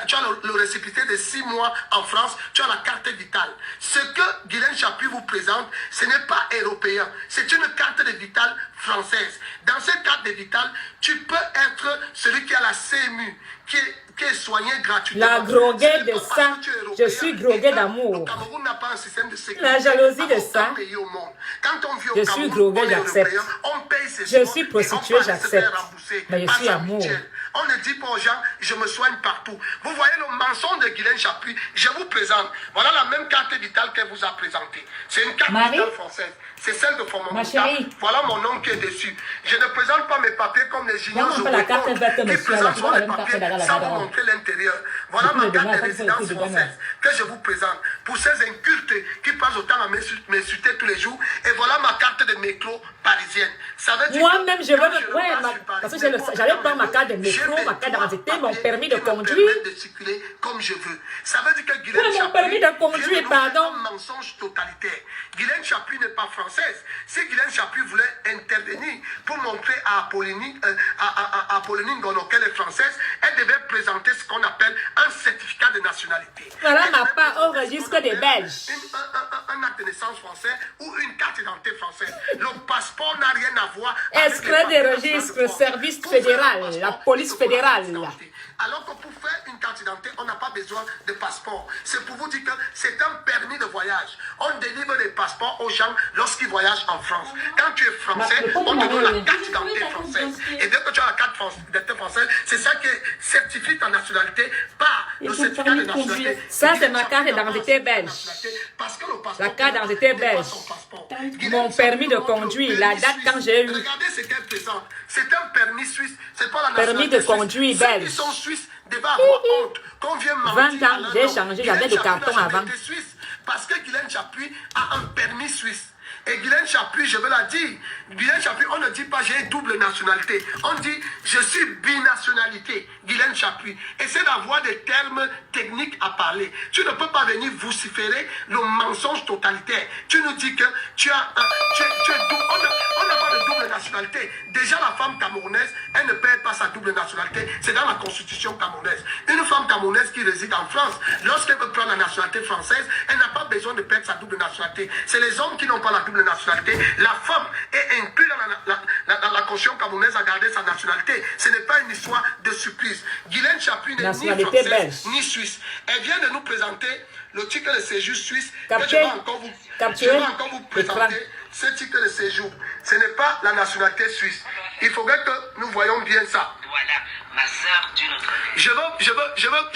tu as le récépissé de 6 mois en France, tu as la carte vitale. Ce que Guylaine Chapuis vous présente, ce n'est pas européen, c'est une carte de vitale française. Dans cette carte de vitale, tu peux être celui qui a la CMU, qui est soigné gratuitement. La droguée de ça, je suis droguée d'amour. Le Cameroun n'a pas un système de sécurité. La jalousie de ça, Pays au monde. Quand on vit au je suis Cameroun, droguée, on est j'accepte. européen, on paye ses Je soins suis et prostituée, on va se j'accepte. faire rembourser Mais je par suis sa amour. mutuelle. On ne dit pas aux gens, je me soigne partout. Vous voyez le mensonge de Guylaine Chapuis. Je vous présente. Voilà la même carte vitale qu'elle vous a présentée. C'est une carte Marie? vitale française. C'est celle de Fomon. Ma chérie. Voilà mon nom qui est dessus. Je ne présente pas mes papiers comme les juniors Donne-moi la carte verte, qui monsieur, là. présentent Tu vois la les même carte papiers là-bas, sans là-bas. vous montrer l'intérieur. Voilà Depuis ma le carte demain, de ça fait résidence le coup de française que je vous présente. Pour ces incultes qui passent autant à m'insulter tous les jours. Et voilà ma carte de métro parisienne. Ça veut dire moi-même, je veux. quand Ouais, passe sur Paris, parce que j'allais prendre ma carte de métro, ma carte d'identité, mon permis de conduire. de circuler comme je veux. Ça veut dire que Guylaine Ouais, mon Chapuis permis de conduire, vient de nous pardon. faire un mensonge totalitaire. Guylaine Chapuis n'est pas française. Si Guylaine Chapuis voulait intervenir pour montrer à Apollonie Ngono qu'elle est française, elle devait présenter ce qu'on appelle un certificat de nationalité. Voilà Elle ma devait part au présenter registre ce qu'on des appelle Belges. Un acte de naissance français ou une carte d'identité française. Le passeport n'a rien à voir avec Inscrit les des papiers registres, de France. service Pour faire un fédéral, passeport, la police il faut une carte fédérale. d'identité. Alors que pour faire une carte d'identité, on n'a pas besoin de passeport. C'est pour vous dire que c'est un permis de voyage. On délivre des passeports aux gens lorsqu'ils voyagent en France. Quand tu es français, on te donne la carte d'identité française. Et dès que tu as la carte d'identité française, c'est ça qui certifie ta nationalité par le certificat de nationalité. Ça, c'est ma carte d'identité belge. Parce que le passeport, La carte d'identité n'est pas belge. son passeport. Mon permis de conduire, la date quand j'ai eu. Regardez ce qu'elle présente. C'est un permis suisse. C'est pas la Permis de nationalité conduire suisse. Ceux belge. qui sont suisses devaient avoir honte. Qu'on vienne 20 mentir ans, à leur j'ai nom. changé, Guylaine j'avais des Chapuis cartons n'a jamais avant. été suisse. Parce que Guylaine Chapuis a un permis suisse. Et Guylaine Chapuis, je veux la dire, Guylaine Chapuis, on ne dit pas j'ai double nationalité. On dit je suis binationalité. Guylaine Chapuis. Essaie d'avoir des termes techniques à parler. Tu ne peux pas venir vociférer le mensonge totalitaire. Tu nous dis que tu as un. On n'a pas de double nationalité. nationalité. Déjà, la femme camerounaise, elle ne perd pas sa double nationalité. C'est dans la constitution camerounaise. Une femme camerounaise qui réside en France, lorsqu'elle veut prendre la nationalité française, elle n'a pas besoin de perdre sa double nationalité. C'est les hommes qui n'ont pas la double nationalité. La femme est inclue dans la constitution camerounaise à garder sa nationalité. Ce n'est pas une histoire de surprise. Guylaine Chapuis n'est ni française ni suisse. Elle vient de nous présenter le titre de séjour suisse que je vais encore vous présenter. Ce titre de séjour, ce n'est pas la nationalité suisse. Il faudrait que nous voyons bien ça. Voilà, ma soeur d'une autre vie.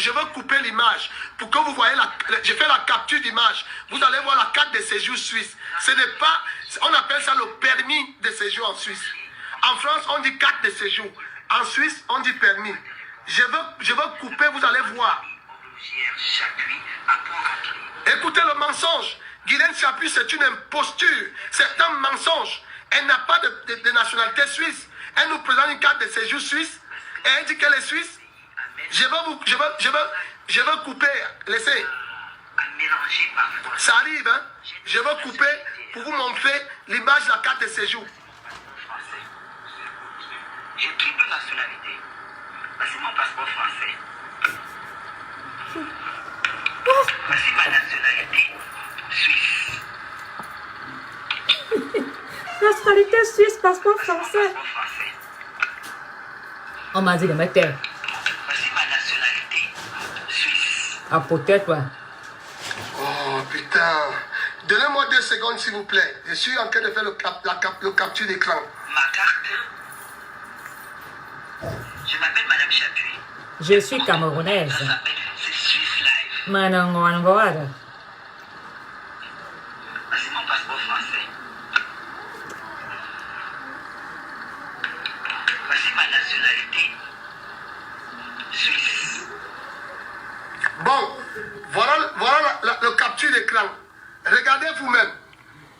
Je veux couper l'image pour que vous voyez je fais la capture d'image. Vous allez voir la carte de séjour suisse. Ce n'est pas, on appelle ça le permis de séjour en Suisse. En France, on dit carte de séjour. En Suisse, on dit permis. Je veux couper, vous allez voir. Écoutez le mensonge. Guylaine Chapuis, c'est une imposture. C'est un mensonge. Elle n'a pas de nationalité suisse. Elle nous présente une carte de séjour suisse. Et elle dit qu'elle est suisse. Je veux couper. Laissez. Ça arrive, hein. Je veux couper pour vous montrer l'image de la carte de séjour. J'ai triple nationalité. C'est mon passeport français. Voici ma nationalité suisse. Nationalité suisse, passeport français. On m'a dit de mettre. Voici ma nationalité suisse. Ah, peut-être, ouais. Oh, putain. Donnez-moi 2 secondes, s'il vous plaît. Je suis en train de faire le capture d'écran. Ma carte. Je m'appelle Madame Chapuis. Je suis camerounaise. C'est Suisse Live. Manangwangwada. C'est mon passeport français. Voici ma nationalité suisse. Bon, voilà le capture d'écran. Regardez vous-même.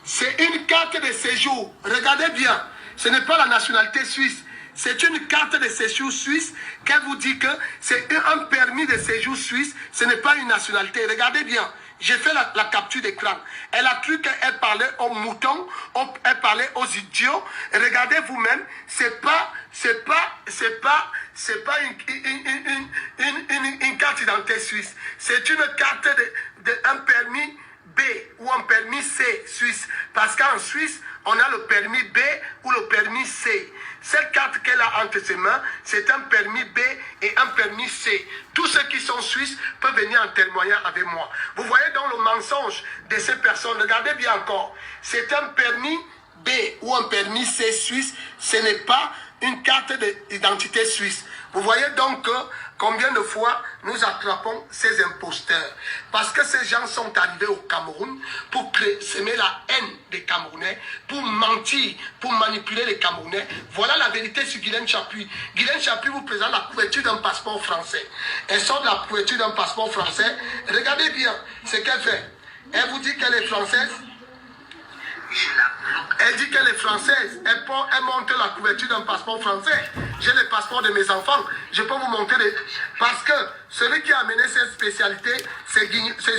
C'est une carte de séjour. Regardez bien. Ce n'est pas la nationalité suisse. C'est une carte de séjour suisse qu'elle vous dit que c'est un permis de séjour suisse. Ce n'est pas une nationalité. Regardez bien. J'ai fait la capture d'écran. Elle a cru qu'elle parlait aux moutons, elle parlait aux idiots. Regardez vous-même, c'est pas une carte d'identité suisse. C'est une carte un permis B ou un permis C suisse. Parce qu'en Suisse, on a le permis B ou le permis C. Cette carte qu'elle a entre ses mains, c'est un permis B et un permis C. Tous ceux qui sont suisses peuvent venir en témoigner avec moi. Vous voyez donc le mensonge de ces personnes. Regardez bien encore. C'est un permis B ou un permis C suisse. Ce n'est pas une carte d'identité suisse. Vous voyez donc combien de fois nous attrapons ces imposteurs. Parce que ces gens sont arrivés au Cameroun pour semer la haine des Camerounais, pour mentir, pour manipuler les Camerounais. Voilà la vérité sur Guylaine Chapuis. Guylaine Chapuis vous présente la couverture d'un passeport français. Elle sort de la couverture d'un passeport français. Regardez bien ce qu'elle fait. Elle vous dit qu'elle est française. Elle dit qu'elle est française. Elle montre la couverture d'un passeport français. J'ai le passeport de mes enfants. Je peux vous montrer. Parce que celui qui a amené cette spécialité, c'est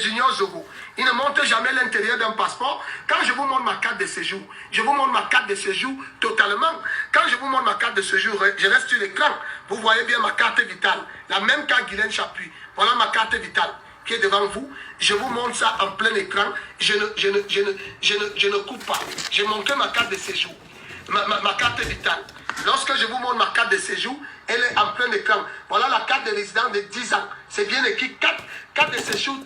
Junior Zogo. Il ne montre jamais l'intérieur d'un passeport. Quand je vous montre ma carte de séjour, je vous montre ma carte de séjour totalement. Quand je vous montre ma carte de séjour, je reste sur l'écran. Vous voyez bien ma carte vitale. La même carte Guylaine Chapuis. Voilà ma carte vitale qui est devant vous. Je vous montre ça en plein écran. Je ne coupe pas. J'ai montré ma carte de séjour. Ma carte vitale. Lorsque je vous montre ma carte de séjour, elle est en plein écran. Voilà la carte de résidence de 10 ans. C'est bien écrit, carte de séjour,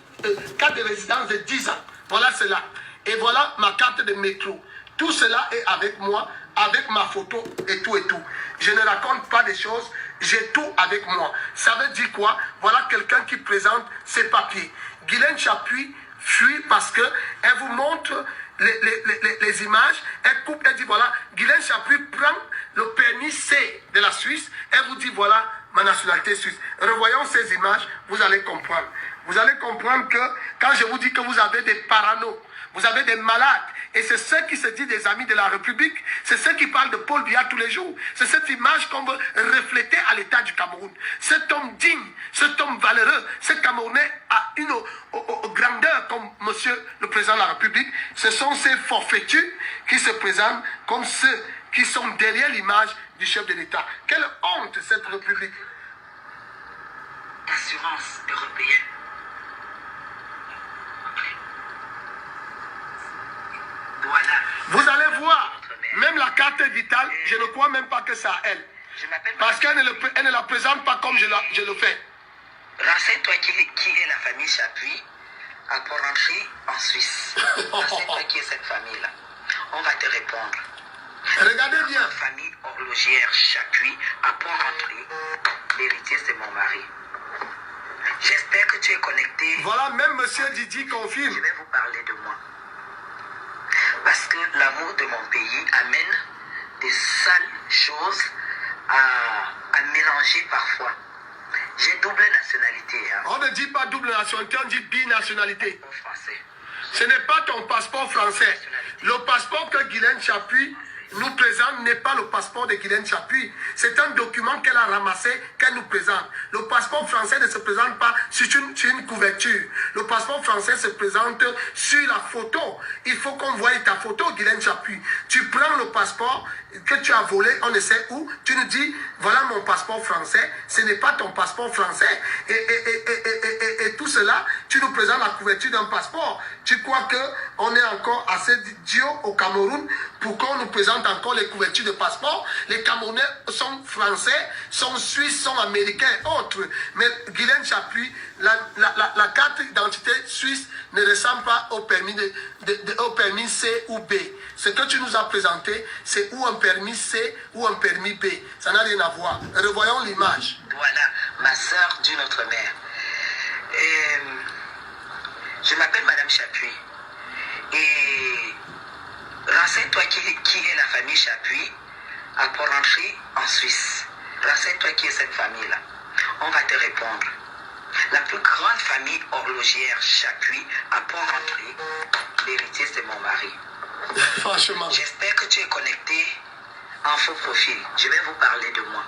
carte de résidence de 10 ans. Voilà cela. Et voilà ma carte de métro. Tout cela est avec moi, avec ma photo et tout et tout. Je ne raconte pas des choses, j'ai tout avec moi. Ça veut dire quoi? Voilà quelqu'un qui présente ses papiers. Guylaine Chapuis fuit parce qu'elle vous montre les images, elle coupe, elle dit voilà, Guylaine Chapuis prend le permis C de la Suisse, elle vous dit voilà ma nationalité suisse. Revoyons ces images, vous allez comprendre. Vous allez comprendre que quand je vous dis que vous avez des paranos, vous avez des malades, et c'est ceux qui se disent des amis de la République, c'est ceux qui parlent de Paul Biya tous les jours. C'est cette image qu'on veut refléter à l'état du Cameroun. Cet homme digne, cet homme valeureux, ce Camerounais a une grandeur comme monsieur le président de la République. Ce sont ces forfaitus qui se présentent comme ceux qui sont derrière l'image du chef de l'État. Quelle honte cette République. Assurance européenne. Voilà. Vous allez voir, même la carte vitale, je ne crois même pas que c'est à elle. Parce qu'elle ne la présente pas comme je le fais. Renseigne-toi qui est la famille Chapuis à Port-Rentry en Suisse. Renseigne-toi qui est cette famille-là. On va te répondre. Regardez bien. La famille horlogère Chapuis à Port-Rentry. L'héritier, c'est mon mari. J'espère que tu es connecté. Voilà, même monsieur Didi confirme. Je vais vous parler de moi. Parce que l'amour de mon pays amène des sales choses à mélanger parfois. J'ai double nationalité. Hein. On ne dit pas double nationalité, on dit binationalité. Français. Ce n'est pas ton passeport français. Le passeport que Guylaine Chapuis nous présente n'est pas le passeport de Guylaine Chapuis. C'est un document qu'elle a ramassé, qu'elle nous présente. Le passeport français ne se présente pas sur une couverture. Le passeport français se présente sur la photo. Il faut qu'on voie ta photo, Guylaine Chapuis. Tu prends le passeport que tu as volé, on ne sait où. Tu nous dis, voilà mon passeport français. Ce n'est pas ton passeport français. Et tout cela, tu nous présentes la couverture d'un passeport. Tu crois qu'on est encore assez idiot au Cameroun pour qu'on nous présente encore les couvertures de passeport? Les Camerounais sont français, sont suisses, sont américains et autres. Mais Guylaine Chapuis, la carte d'identité suisse ne ressemble pas au permis, au permis C ou B. Ce que tu nous as présenté, c'est ou un permis C ou un permis B. Ça n'a rien à voir. Revoyons l'image. Voilà, ma soeur d'une autre mère. Je m'appelle Madame Chapuis. Et renseigne-toi qui est la famille Chapuis à Port-Rentry en Suisse. Renseigne-toi qui est cette famille-là. On va te répondre. La plus grande famille horlogère Chapuis à Port-Rentry, l'héritier c'est mon mari. Franchement. J'espère que tu es connecté en faux profil. Je vais vous parler de moi.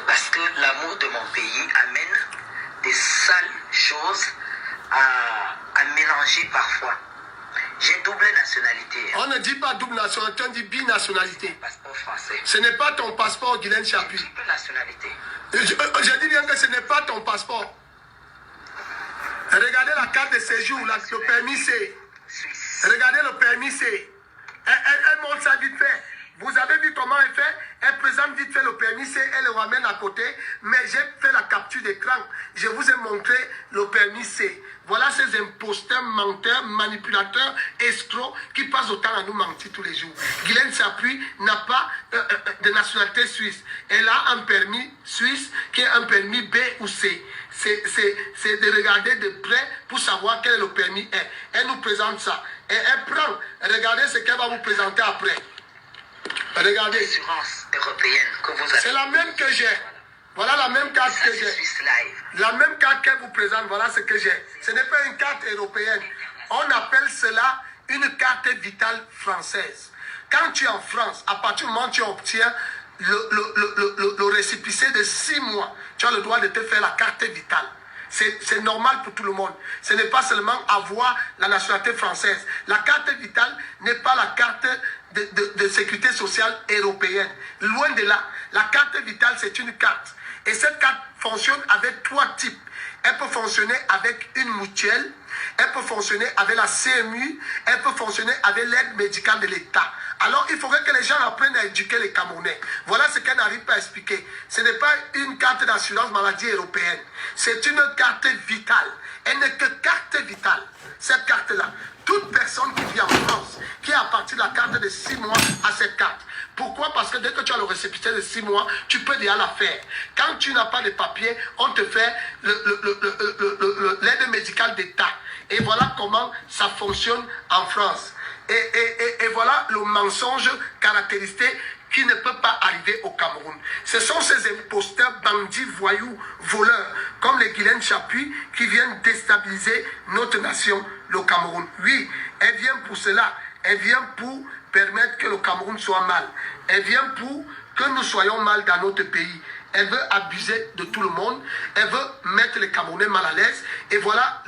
Parce que l'amour de mon pays amène des sales choses à mélanger parfois. J'ai double nationalité. On ne dit pas double nationalité, on dit binationalité. Passeport français. Ce n'est pas ton passeport, Guylaine Chapuis. Double nationalité. Je dis bien que ce n'est pas ton passeport. Regardez la carte de séjour, le permis C. Suisse. Regardez le permis C. Elle montre ça vite fait. Vous avez vu comment elle fait? Elle présente vite fait le permis C, elle le ramène à côté. Mais j'ai fait la capture d'écran. Je vous ai montré le permis C. Voilà ces imposteurs, menteurs, manipulateurs, escrocs qui passent autant à nous mentir tous les jours. Guylaine Chapuis n'a pas de nationalité suisse. Elle a un permis suisse qui est un permis B ou C. C'est de regarder de près pour savoir quel est le permis est. Elle nous présente ça. Et elle prend. Regardez ce qu'elle va vous présenter après. Regardez. L'assurance européenne que vous avez. C'est la même que j'ai. Voilà la même carte que j'ai. La même carte qu'elle vous présente, voilà ce que j'ai. Ce n'est pas une carte européenne. On appelle cela une carte vitale française. Quand tu es en France, à partir du moment où tu obtiens le récépissé de 6 mois, tu as le droit de te faire la carte vitale. C'est normal pour tout le monde. Ce n'est pas seulement avoir la nationalité française. La carte vitale n'est pas la carte de sécurité sociale européenne. Loin de là. La carte vitale, c'est une carte. Et cette carte fonctionne avec 3 types. Elle peut fonctionner avec une mutuelle, elle peut fonctionner avec la CMU, elle peut fonctionner avec l'aide médicale de l'État. Alors, il faudrait que les gens apprennent à éduquer les Camerounais. Voilà ce qu'elle n'arrive pas à expliquer. Ce n'est pas une carte d'assurance maladie européenne. C'est une carte vitale. Elle n'est que carte vitale. Cette carte-là. Toute personne qui vit en France, qui est à partir de la carte de 6 mois à cette carte. Pourquoi? Parce que dès que tu as le récépissé de 6 mois, tu peux déjà la faire. Quand tu n'as pas de papier, on te fait l'aide médicale d'État. Et voilà comment ça fonctionne en France. Et voilà le mensonge caractéristique qui ne peut pas arriver au Cameroun. Ce sont ces imposteurs, bandits, voyous, voleurs, comme les Guylaine Chapuis, qui viennent déstabiliser notre nation, le Cameroun. Oui, elle vient pour cela. Elle vient pour permettre que le Cameroun soit mal. Elle vient pour que nous soyons mal dans notre pays. Elle veut abuser de tout le monde. Elle veut mettre les Camerounais mal à l'aise. Et voilà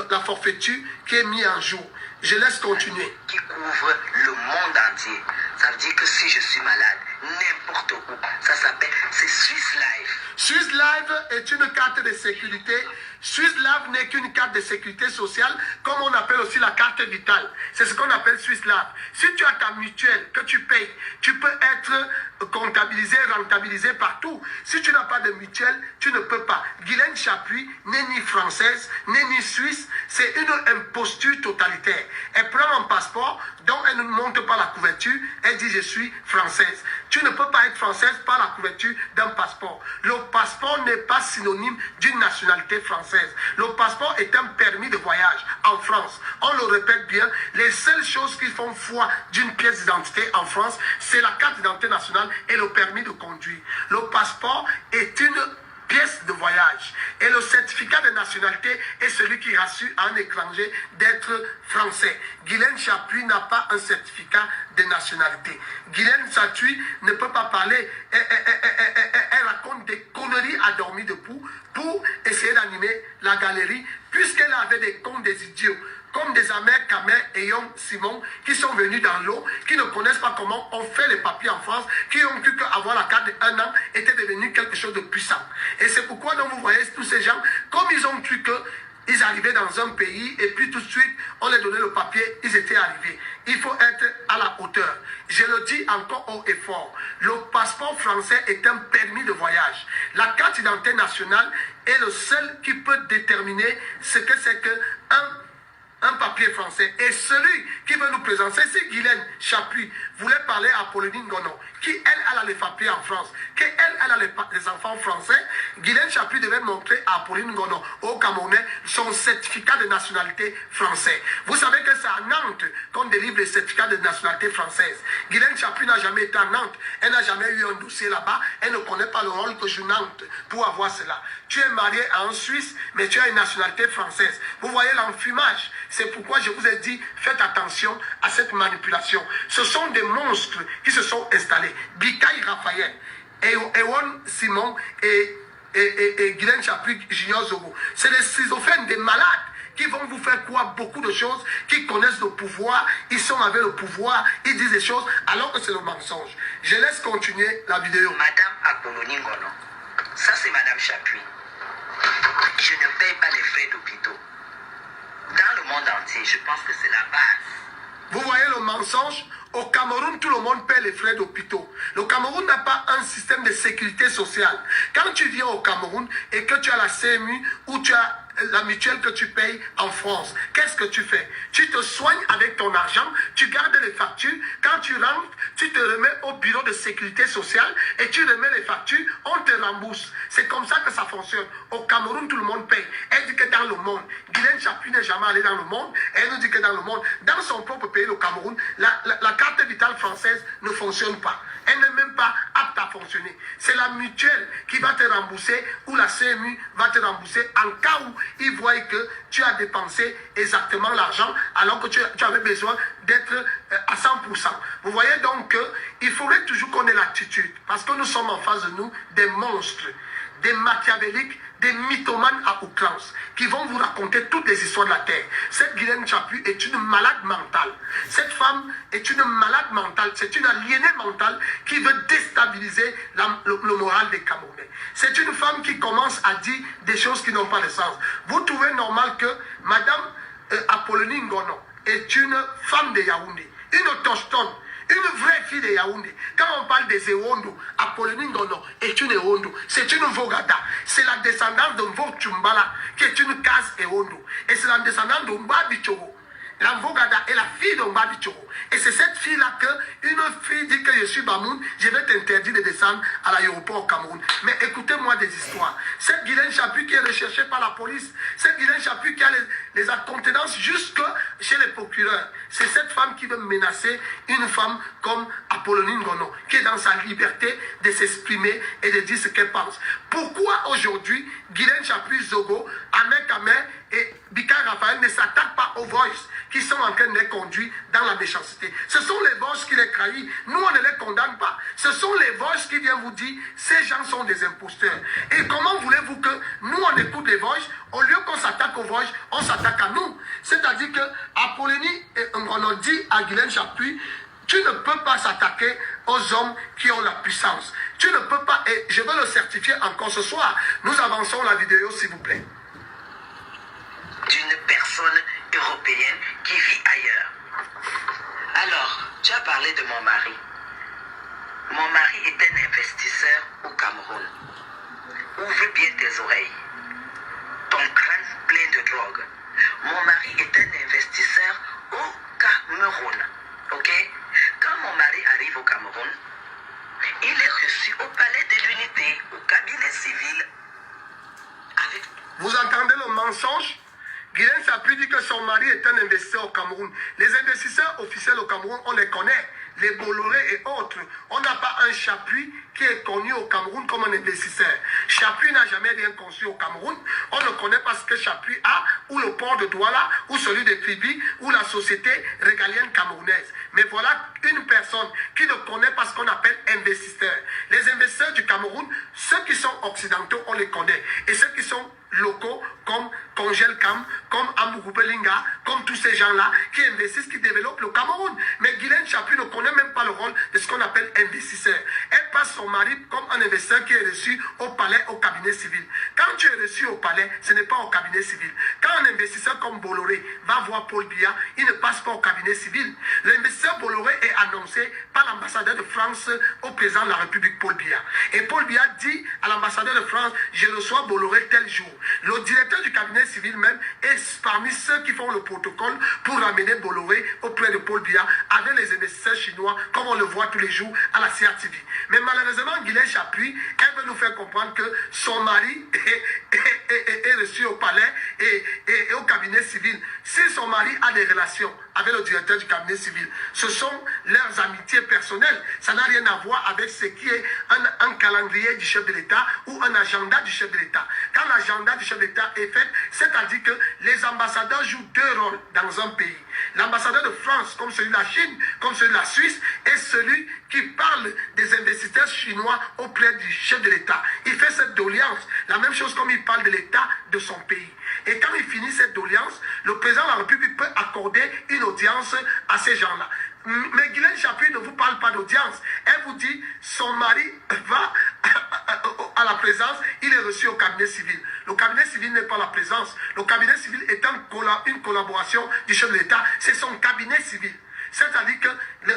la forfaiture qui est mise en jour. Je laisse continuer. Qui couvre le monde entier. Ça Ça veut dire que si je suis malade, n'importe où, ça s'appelle, c'est Swiss Life. Swiss Life est une carte de sécurité. Swiss Life n'est qu'une carte de sécurité sociale, comme on appelle aussi la carte vitale. C'est ce qu'on appelle Swiss Life. Si tu as ta mutuelle que tu payes, tu peux être comptabilisé, rentabilisé partout. Si tu n'as pas de mutuelle, tu ne peux pas. Guylaine Chapuis n'est ni française, n'est ni suisse. C'est une imposture totalitaire. Elle prend un passeport dont elle ne montre pas la couverture. Elle dit je suis française. Tu ne peux pas être française par la couverture d'un passeport. Le passeport n'est pas synonyme d'une nationalité française. Le passeport est un permis de voyage en France. On le répète bien, les seules choses qui font foi d'une pièce d'identité en France, c'est la carte d'identité nationale et le permis de conduire. Le passeport est une pièce de voyage. Et le certificat de nationalité est celui qui rassure à un étranger d'être français. Guylaine Chapuis n'a pas un certificat de nationalité. Guylaine Chapuis ne peut pas parler. Elle raconte des conneries à dormir debout pour essayer d'animer la galerie, puisqu'elle avait des comptes des idiots, comme des Amers, Kamer et Young Simon, qui sont venus dans l'eau, qui ne connaissent pas comment on fait les papiers en France, qui ont cru qu'avoir la carte d'1 an était devenu quelque chose de puissant. Et c'est pourquoi donc vous voyez tous ces gens, comme ils ont cru qu'ils arrivaient dans un pays, et puis tout de suite, on leur donnait le papier, ils étaient arrivés. Il faut être à la hauteur. Je le dis encore haut et fort. Le passeport français est un permis de voyage. La carte d'identité nationale est le seul qui peut déterminer ce que c'est qu'un papier français. Et celui qui veut nous présenter, c'est Guylaine Chapuis, voulait parler à Apollonie Ngono, qui elle a les papiers en France, qui elle a les enfants français. Guylaine Chapuis devait montrer à Apollonie Ngono, au Camerounais, son certificat de nationalité français. Vous savez que c'est à Nantes qu'on délivre les certificats de nationalité française. Guylaine Chapuis n'a jamais été à Nantes, elle n'a jamais eu un dossier là-bas, elle ne connaît pas le rôle que joue Nantes pour avoir cela. Tu es marié à un Suisse, mais tu as une nationalité française. Vous voyez l'enfumage. C'est pourquoi je vous ai dit, faites attention à cette manipulation. Ce sont des monstres qui se sont installés. Bikaï Raphaël, Ewan Simon et Guylaine Chapuis Junior Zogo. C'est des schizophrènes, des malades qui vont vous faire croire beaucoup de choses, qui connaissent le pouvoir, ils sont avec le pouvoir, ils disent des choses alors que c'est le mensonge. Je laisse continuer la vidéo. Madame Apollonie Ngono, ça c'est Madame Chapuis. Je ne paye pas les frais d'hôpitaux. Dans le monde entier, je pense que c'est la base. Vous voyez le mensonge? Au Cameroun, tout le monde paie les frais d'hôpitaux. Le Cameroun n'a pas un système de sécurité sociale. Quand tu viens au Cameroun et que tu as la CMU ou tu as la mutuelle que tu payes en France, qu'est-ce que tu fais? Tu te soignes avec ton argent, tu gardes les factures. Quand tu rentres, tu te remets au bureau de sécurité sociale et tu remets les factures, on te rembourse. C'est comme ça que ça fonctionne. Au Cameroun, tout le monde paye. Elle dit que dans le monde, Guylaine Chapuis n'est jamais allée dans le monde. Elle nous dit que dans le monde, dans son propre pays, le Cameroun, la carte vitale française ne fonctionne pas. Elle n'est même pas apte à fonctionner. C'est la mutuelle qui va te rembourser ou la CMU va te rembourser en cas où ils voient que tu as dépensé exactement l'argent alors que tu avais besoin d'être à 100%. Vous voyez donc qu'il faudrait toujours qu'on ait l'attitude parce que nous sommes en face de nous des monstres, des machiavéliques, des mythomanes à outrance qui vont vous raconter toutes les histoires de la terre. Cette Guylaine Chapuis est une malade mentale. Cette femme est une malade mentale. C'est une aliénée mentale qui veut déstabiliser le moral des Camerounais. C'est une femme qui commence à dire des choses qui n'ont pas de sens. Vous trouvez normal que Madame Apollonie Ngono est une femme de Yaoundé, une autochtone, une vraie fille de Yaoundé. Quand on parle des Ewondo, Apollonie Ngono est une Ewondo. C'est une Vogada. C'est la descendance de Mvo Chumbala qui est une case Ewondo. Et c'est la descendance de Mbabi Choro. La Vogada est la fille de Mbabi Choro. Et c'est cette fille-là que une fille dit que je suis Bamoun, je vais t'interdire de descendre à l'aéroport au Cameroun. Mais écoutez-moi des histoires. Cette Guylaine Chapuis qui est recherchée par la police, cette Guylaine Chapuis qui a les accompagnements jusque chez les procureurs. C'est cette femme qui veut menacer une femme comme Apollonie Ngono, qui est dans sa liberté de s'exprimer et de dire ce qu'elle pense. Pourquoi aujourd'hui, Guylaine Chapuis Zogo, Ahmed Kamer et Bikaï Raphaël ne s'attaquent pas aux voices qui sont en train de les conduire dans la méchanceté? Ce sont les voices qui les trahissent. Nous, on ne les condamne pas. Ce sont les voices qui viennent vous dire ces gens sont des imposteurs. Et comment voulez-vous que nous, on écoute les voices, au lieu qu'on s'attaque aux voices, on s'attaque à nous? C'est-à-dire que Apollonie Ngono dit à Guylaine Chapuis, Tu ne peux pas s'attaquer aux hommes qui ont la puissance. Tu ne peux pas, et je veux le certifier encore ce soir. Nous avançons la vidéo, s'il vous plaît. D'une personne européenne qui vit ailleurs. Alors, tu as parlé de mon mari. Mon mari est un investisseur au Cameroun. Ouvre bien tes oreilles. Ton crâne plein de drogue. Mon mari est un investisseur au Cameroun. Ok? Quand mon mari arrive au Cameroun, il est reçu au palais de l'unité, au cabinet civil. Avec... Vous entendez le mensonge? Guilaine Chapuis dit que son mari est un investisseur au Cameroun. Les investisseurs officiels au Cameroun, on les connaît. Les Bolloré et autres. On n'a pas un Chapuis qui est connu au Cameroun comme un investisseur. Chapuis n'a jamais rien conçu au Cameroun. On le connaît parce que Chapuis a ou le port de Douala, ou celui de Kribi, ou la société régalienne camerounaise. Mais voilà une personne qui le connaît parce qu'on appelle investisseur. Les investisseurs du Cameroun, ceux qui sont occidentaux, on les connaît. Et ceux qui sont locaux comme Congel Cam, comme Amouroubelinga, comme tous ces gens-là qui investissent, qui développent le Cameroun. Mais Guilaine Chapuis ne connaît même pas le rôle de ce qu'on appelle investisseur. Elle passe son mari comme un investisseur qui est reçu au palais, au cabinet civil. Quand tu es reçu au palais, ce n'est pas au cabinet civil. Quand un investisseur comme Bolloré va voir Paul Biya, il ne passe pas au cabinet civil. L'investisseur Bolloré est annoncé par l'ambassadeur de France au président de la République, Paul Biya. Et Paul Biya dit à l'ambassadeur de France, je reçois Bolloré tel jour. Le directeur du cabinet civil même est parmi ceux qui font le protocole pour ramener Bolloré auprès de Paul Biya avec les investisseurs chinois, comme on le voit tous les jours à la CRTV. Mais malheureusement, Guilaine Chapuis, elle veut nous faire comprendre que son mari est reçu au palais et au cabinet civil. Si son mari a des relations avec le directeur du cabinet civil, ce sont leurs amitiés personnelles. Ça n'a rien à voir avec ce qui est un calendrier du chef de l'État ou un agenda du chef de l'État. Quand l'agenda du chef d'État est fait, c'est-à-dire que les ambassadeurs jouent deux rôles dans un pays. L'ambassadeur de France, comme celui de la Chine, comme celui de la Suisse, est celui qui parle des investisseurs chinois auprès du chef de l'État. Il fait cette doléance, la même chose comme il parle de l'État de son pays. Et quand il finit cette doléance, le président de la République peut accorder une audience à ces gens-là. Mais Guilaine Chapuis ne vous parle pas d'audience. Elle vous dit, son mari va à la présence, il est reçu au cabinet civil. Le cabinet civil n'est pas la présence. Le cabinet civil est une collaboration du chef de l'État. C'est son cabinet civil. C'est-à-dire que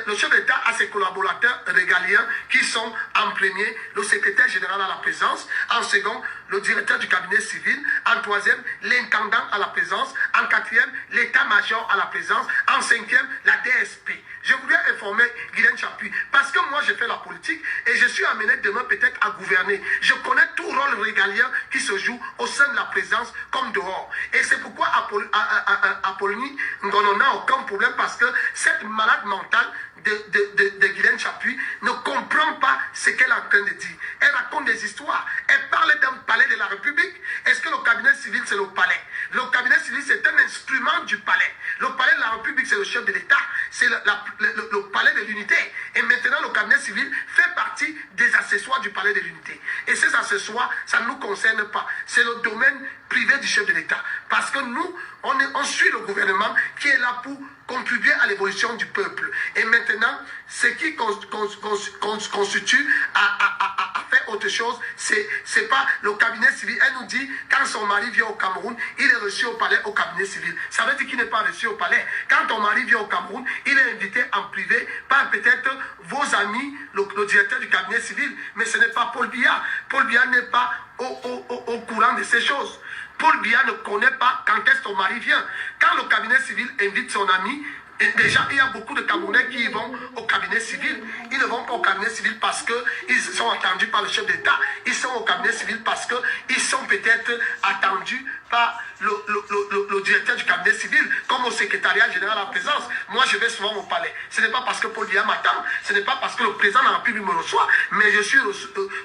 le chef d'État a ses collaborateurs régaliens qui sont en premier le secrétaire général à la présence, en second le directeur du cabinet civil, en troisième l'intendant à la présence, en quatrième l'état-major à la présence, en cinquième la DSP. Je voulais informer Guilaine Chapuis parce que moi je fais la politique et je suis amené demain peut-être à gouverner. Je connais tout rôle régalien qui se joue au sein de la présence comme dehors. Et c'est pourquoi Apollonie Ngono n'a aucun problème parce que cette malade mentale de Guilaine Chapuis ne comprend pas ce qu'elle est en train de dire. Elle raconte des histoires. Elle parle d'un palais de la République. Est-ce que le cabinet civil, c'est le palais? Le cabinet civil, c'est un instrument du palais. Le palais de la République, c'est le chef de l'État. C'est le palais de l'unité. Et maintenant, le cabinet civil fait partie des accessoires du palais de l'unité. Et ces accessoires, ça ne nous concerne pas. C'est le domaine privé du chef de l'État. Parce que nous, on suit le gouvernement qui est là pour contribuer à l'évolution du peuple. Et maintenant, ce qui constitue à faire autre chose, c'est pas le cabinet civil. Elle nous dit, quand son mari vient au Cameroun, il est reçu au palais au cabinet civil. Ça veut dire qu'il n'est pas reçu au palais. Quand ton mari vient au Cameroun, il est invité en privé par peut-être vos amis, le directeur du cabinet civil. Mais ce n'est pas Paul Biya. Paul Biya n'est pas au courant de ces choses. Paul Biya ne connaît pas quand est-ce que ton mari vient. Quand le cabinet civil invite son ami, et déjà, il y a beaucoup de Camerounais qui vont au cabinet civil. Ils ne vont pas au cabinet civil parce qu'ils sont attendus par le chef d'État. Ils sont au cabinet civil parce qu'ils sont peut-être attendus par le directeur du cabinet civil, comme au secrétariat général à la présence. Moi, je vais souvent au palais. Ce n'est pas parce que Paul Biya m'attend, ce n'est pas parce que le président de la République me reçoit, mais je suis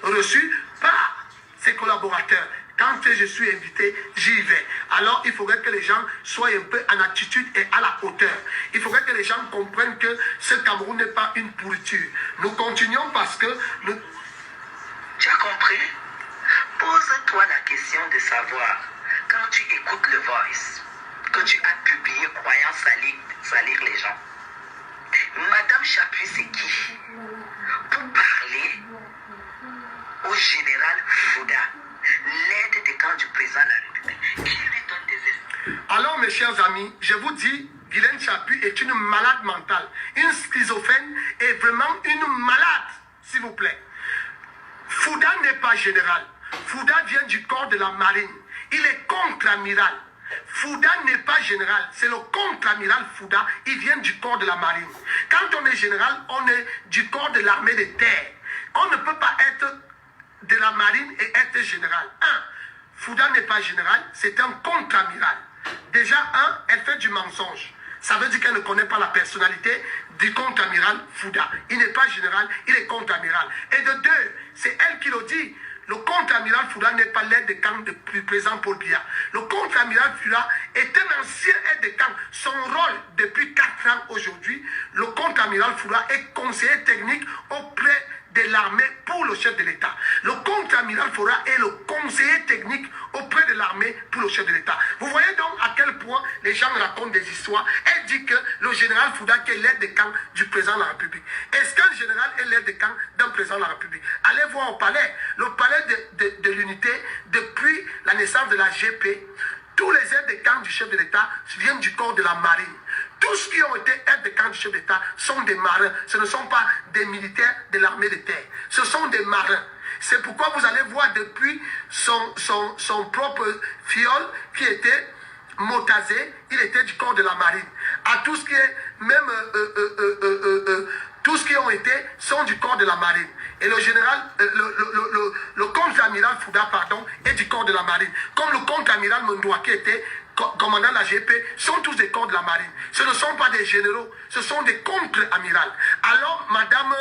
reçu par ses collaborateurs. Quand je suis invité, j'y vais. Alors, il faudrait que les gens soient un peu en attitude et à la hauteur. Il faudrait que les gens comprennent que ce Cameroun n'est pas une pourriture. Nous continuons parce que... Tu as compris? Pose-toi la question de savoir, quand tu écoutes le Voice, que tu as publié croyant salir les gens, Madame Chapuis, c'est qui? Pour parler au général Fouda, l'aide de camp du président de la République, qui lui donne des esprits. Alors, mes chers amis, je vous dis, Guylaine Chapuis est une malade mentale, une schizophrène et vraiment une malade, s'il vous plaît. Fouda n'est pas général. Fouda vient du corps de la marine. Il est contre-amiral. Fouda n'est pas général. C'est le contre-amiral Fouda. Il vient du corps de la marine. Quand on est général, on est du corps de l'armée de terre. On ne peut pas être de la marine et être général. Fouda n'est pas général. C'est un contre-amiral. Déjà, elle fait du mensonge. Ça veut dire qu'elle ne connaît pas la personnalité du contre-amiral Fouda. Il n'est pas général, il est contre-amiral. Et de deux, c'est elle qui le dit. Le contre-amiral Fouda n'est pas l'aide de camp du président Paul Biya. Le contre-amiral Fouda est un ancien aide de camp. Son rôle depuis 4 ans aujourd'hui, le contre-amiral Fouda est conseiller technique auprès de l'armée pour le chef de l'État. Le contre-amiral Fouda est le conseiller technique auprès de l'armée pour le chef de l'État. Vous voyez donc à quel point les gens racontent des histoires. Elle dit que le général Fouda est l'aide de camp du président de la République. Est-ce qu'un général est l'aide de camp d'un président de la République? Allez voir au palais. Le palais de l'unité, depuis la naissance de la GP, tous les aides de camp du chef de l'État viennent du corps de la marine. Tous ceux qui ont été aides de camp du chef d'État sont des marins. Ce ne sont pas des militaires de l'armée de terre. Ce sont des marins. C'est pourquoi vous allez voir depuis son propre fiole qui était Motazé, il était du corps de la marine. À tout ce qui est, même tous ceux qui ont été sont du corps de la marine. Et le général, le contre-amiral Fouda, pardon, est du corps de la marine. Comme le contre-amiral Mondoua qui était commandant de la GP, sont tous des corps de la marine. Ce ne sont pas des généraux, ce sont des contre-amirals. Alors, Madame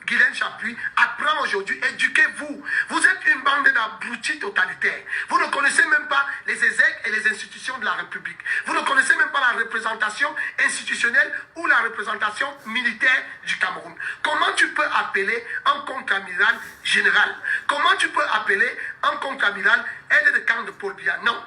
Guylaine Chapuis apprend aujourd'hui, éduquez-vous. Vous êtes une bande d'abrutis totalitaires. Vous ne connaissez même pas les ESEC et les institutions de la République. Vous ne connaissez même pas la représentation institutionnelle ou la représentation militaire du Cameroun. Comment tu peux appeler un contre-amiral général? Comment tu peux appeler un contre-amiral aide de camp de Paul Biya? Non.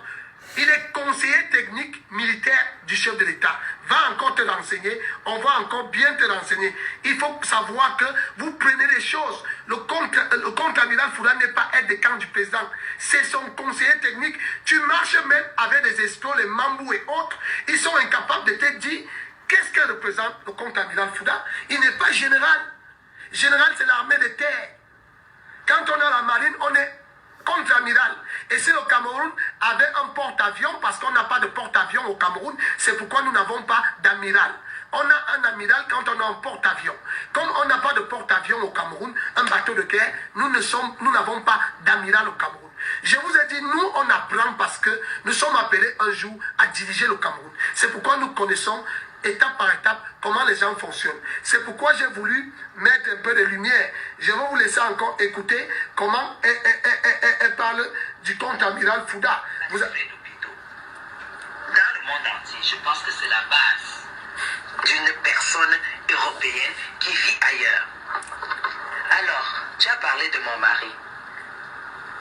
Il est conseiller technique militaire du chef de l'État. Va encore te renseigner. On va encore bien te renseigner. Il faut savoir que vous prenez les choses. Le contre-amiral Fouda n'est pas aide de camp du président. C'est son conseiller technique. Tu marches même avec des escrocs, les Mambou et autres. Ils sont incapables de te dire qu'est-ce que représente le contre-amiral Fouda. Il n'est pas général. Général, c'est l'armée de terre. Quand on a la marine, on est contre-amiral. Et si le Cameroun avait un porte-avions, parce qu'on n'a pas de porte-avions au Cameroun, c'est pourquoi nous n'avons pas d'amiral. On a un amiral quand on a un porte-avions. Comme on n'a pas de porte-avions au Cameroun, un bateau de guerre, nous n'avons pas d'amiral au Cameroun. Je vous ai dit, nous on apprend parce que nous sommes appelés un jour à diriger le Cameroun. C'est pourquoi nous connaissons étape par étape comment les gens fonctionnent. C'est pourquoi j'ai voulu mettre un peu de lumière. Je vais vous laisser encore écouter comment elle parle du contre-amiral Fouda. Dans le monde entier, je pense que c'est la base d'une personne européenne qui vit ailleurs. Alors, tu as parlé de mon mari.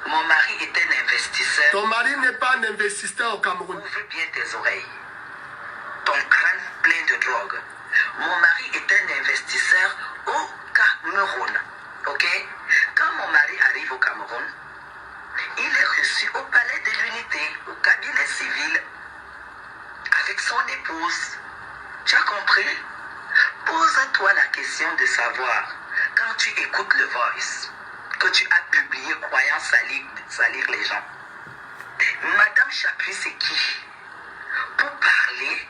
Mon mari est un investisseur. Ton mari n'est pas un investisseur au Cameroun. Ouvre bien tes oreilles. Ton crâne plein de drogue. Mon mari est un investisseur au Cameroun. Ok? Quand mon mari arrive au Cameroun, il est reçu au palais de l'unité, au cabinet civil, avec son épouse. Tu as compris? Pose-toi la question de savoir, quand tu écoutes le Voice, que tu as publié croyant salir les gens. Madame Chapuis, c'est qui? Pour parler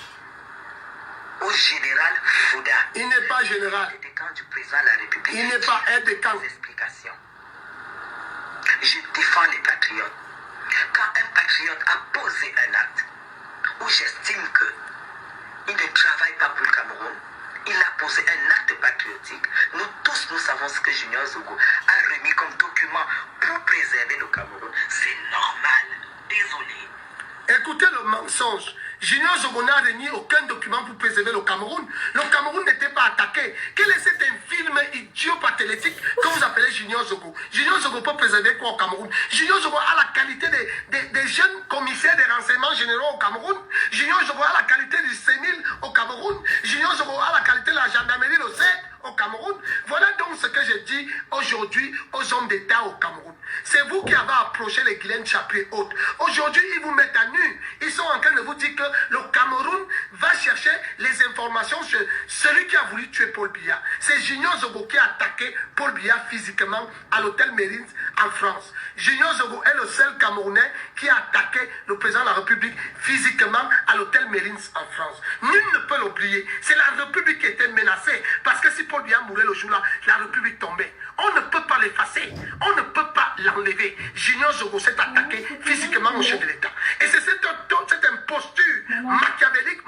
au général Fouda. Il n'est pas général. Aide de camp du président de la République. Il n'est pas aide de camp. Explications. Je défends les patriotes. Quand un patriote a posé un acte où j'estime qu'il ne travaille pas pour le Cameroun, il a posé un acte patriotique. Nous tous, nous savons ce que Junior Zogo a remis comme document pour préserver le Cameroun. C'est normal. Désolé. Écoutez le mensonge. Junior Zogo n'a remis aucun document pour préserver le Cameroun. Le Cameroun n'était pas attaqué. Quel est cet film idiot pathétique que vous appelez Junior Zogo? Junior Zogo peut préserver quoi au Cameroun? Junior Zogo a la qualité des jeunes commissaires des renseignements généraux au Cameroun. Junior Zogo a la qualité du sénile au Cameroun. Junior Zogo a la qualité de la gendarmerie, le Cameroun. Voilà donc ce que je dis aujourd'hui aux hommes d'État au Cameroun. C'est vous qui avez approché les Guylaine Chapuis et autres. Aujourd'hui, ils vous mettent à nu. Ils sont en train de vous dire que le Cameroun va chercher les informations sur celui qui a voulu tuer Paul Biya. C'est Junior Zogo qui a attaqué Paul Biya physiquement à l'hôtel Mérines en France. Junior Zogo est le seul Camerounais qui a attaqué le président de la République physiquement à l'hôtel Mérines en France. Nul ne peut l'oublier. C'est la République qui était menacée. Parce que si Paul Biya mourait le jour-là, la République tombait. On ne peut pas l'effacer. On ne peut pas l'enlever. Junior Zogo s'est attaqué physiquement au chef de l'État. Et c'est cette imposture machiavélique,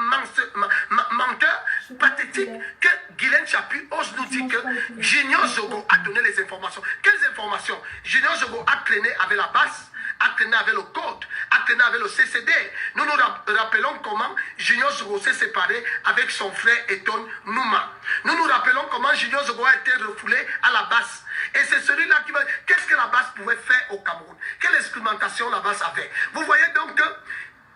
menteur, pathétique que Guylaine Chapuis ose nous dire que Junior Zogo a donné les informations. Quelles informations? Junior Zogo a traîné avec la basse, a traîné avec le code, a traîné avec le CCD. Nous nous rappelons comment Junior Zogo s'est séparé avec son frère Eton Nouma. Nous nous rappelons comment Junior Zogo a été refoulé à la basse. Et c'est celui-là qui va... Qu'est-ce que la basse pouvait faire au Cameroun? Quelle expérimentation la basse avait? Vous voyez donc que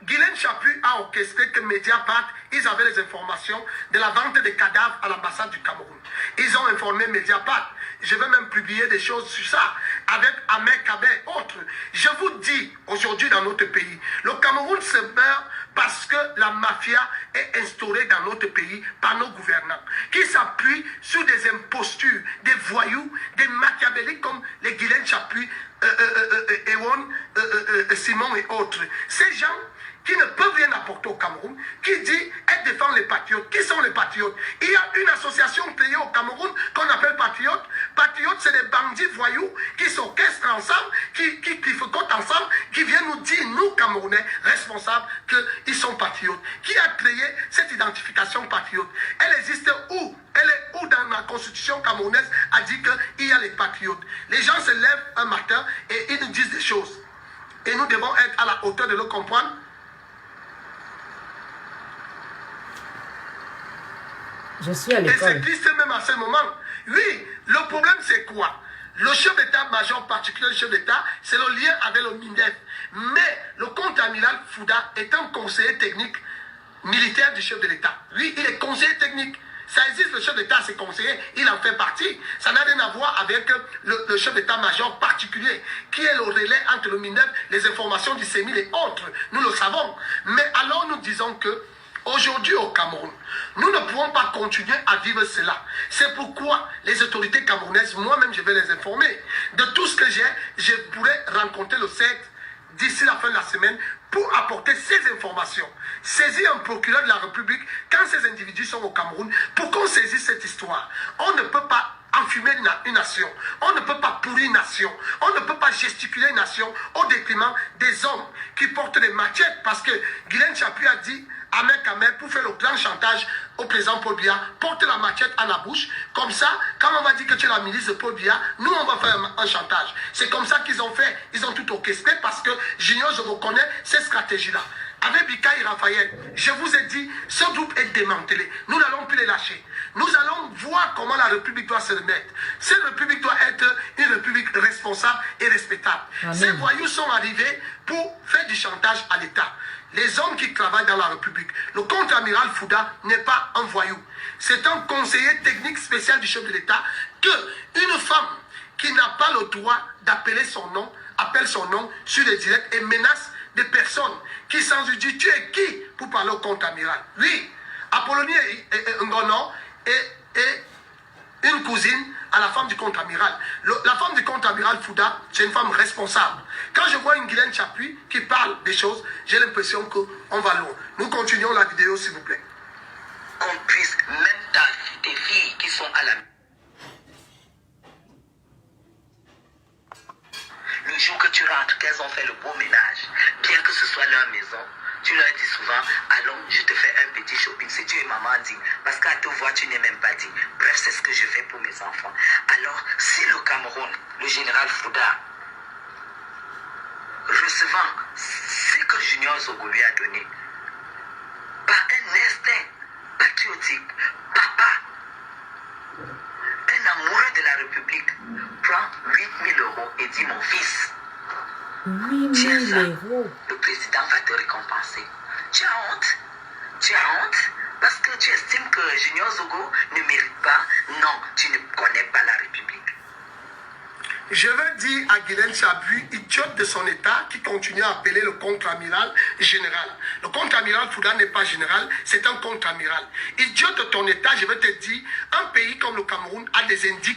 Guylaine Chapuis a orchestré que Mediapart, ils avaient les informations de la vente des cadavres à l'ambassade du Cameroun. Ils ont informé Mediapart. Je vais même publier des choses sur ça avec Ahmed Kabé et autres. Je vous dis, aujourd'hui dans notre pays, le Cameroun se meurt parce que la mafia est instaurée dans notre pays par nos gouvernants, qui s'appuient sur des impostures, des voyous, des machiavéliques comme les Guylaine Chapuis, Ewon, Simon et autres. Ces gens qui ne peuvent rien apporter au Cameroun, qui dit elle défend les patriotes. Qui sont les patriotes? Il y a une association créée au Cameroun qu'on appelle patriotes. Patriotes, c'est des bandits voyous qui s'orchestrent ensemble, qui fricotent ensemble, qui viennent nous dire, nous Camerounais responsables, qu'ils sont patriotes. Qui a créé cette identification patriote? Elle existe où? Elle est où dans la constitution camerounaise a dit qu'il y a les patriotes? Les gens se lèvent un matin et ils nous disent des choses. Et nous devons être à la hauteur de le comprendre. Je suis à l'école. Et c'est triste même à ce moment. Oui, le problème c'est quoi? Le chef d'état-major particulier, le chef d'état, c'est le lien avec le MINDEF. Mais le contre-amiral Fouda est un conseiller technique militaire du chef de l'État. Lui, il est conseiller technique. Ça existe, le chef d'État, c'est conseiller, il en fait partie. Ça n'a rien à voir avec le chef d'état-major particulier, qui est le relais entre le MINDEF, les informations du CEMIL et autres. Nous le savons. Mais alors nous disons que aujourd'hui au Cameroun, nous ne pouvons pas continuer à vivre cela. C'est pourquoi les autorités camerounaises, moi-même je vais les informer de tout ce que j'ai. Je pourrais rencontrer le 7 d'ici la fin de la semaine pour apporter ces informations. Saisir un procureur de la République quand ces individus sont au Cameroun pour qu'on saisisse cette histoire. On ne peut pas enfumer une nation. On ne peut pas pourrir une nation. On ne peut pas gesticuler une nation au détriment des hommes qui portent des machettes parce que Guylaine Chapuis a dit Ahmed Kabé, pour faire le grand chantage au président Paul Biya, porte la machette à la bouche. Comme ça, quand on va dire que tu es la milice de Paul Biya, nous on va faire un chantage. C'est comme ça qu'ils ont fait. Ils ont tout orchestré parce que Junior, je reconnais cette stratégie-là. Avec Bikaï Raphaël, je vous ai dit, ce groupe est démantelé. Nous n'allons plus les lâcher. Nous allons voir comment la République doit se remettre. Cette République doit être une République responsable et respectable. Amen. Ces voyous sont arrivés pour faire du chantage à l'État. Les hommes qui travaillent dans la République. Le contre-amiral Fouda n'est pas un voyou. C'est un conseiller technique spécial du chef de l'État qu'une femme qui n'a pas le droit d'appeler son nom, appelle son nom sur les directs et menace des personnes qui sans lui dire tu es qui pour parler au contre-amiral. Lui, Apollonie Ngono est une cousine à la femme du contre-amiral. La femme du contre-amiral Fouda, c'est une femme responsable. Quand je vois une Guylaine Chapuis qui parle des choses, j'ai l'impression qu'on va loin. Nous continuons la vidéo, s'il vous plaît. Qu'on puisse, même tes filles qui sont à la... Le jour que tu rentres, qu'elles ont fait le beau ménage, bien que ce soit leur maison, tu leur dis souvent, allons, je te fais un petit shopping. Si tu es maman, dis, parce qu'à te voir, tu n'es même pas dit. Bref, c'est ce que je fais pour mes enfants. Alors, si le Cameroun, le général Fouda, recevant ce que Junior Zogo lui a donné, par un instinct patriotique, papa, un amoureux de la République, prend 8 000 € et dit, mon fils, 8 tiens 000 ça, €. le président va te récompenser. Tu as honte? Tu as honte? Parce que tu estimes que Junior Zogo ne mérite pas. Non, tu ne connais pas la République. Je veux dire à Guylaine Chapuis, idiote de son état, qui continue à appeler le contre-amiral général. Le contre-amiral Fouda n'est pas général, c'est un contre-amiral. Idiote de ton état, je veux te dire, un pays comme le Cameroun a des indices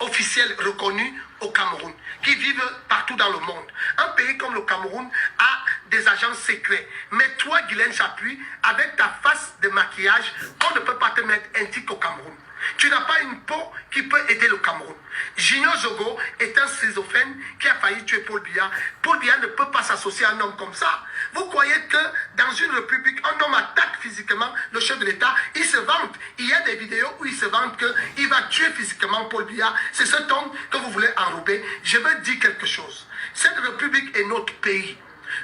officiels reconnus au Cameroun, qui vivent partout dans le monde. Un pays comme le Cameroun a des agents secrets. Mais toi, Guylaine Chapuis, avec ta face de maquillage, on ne peut pas te mettre indique au Cameroun. Tu n'as pas une peau qui peut aider le Cameroun. Junior Zogo est un schizophrène qui a failli tuer Paul Biya. Paul Biya ne peut pas s'associer à un homme comme ça. Vous croyez que dans une république, un homme attaque physiquement le chef de l'État, il se vante. Il y a des vidéos où il se vante qu'il va tuer physiquement Paul Biya. C'est cet homme que vous voulez enrober. Je veux dire quelque chose. Cette république est notre pays.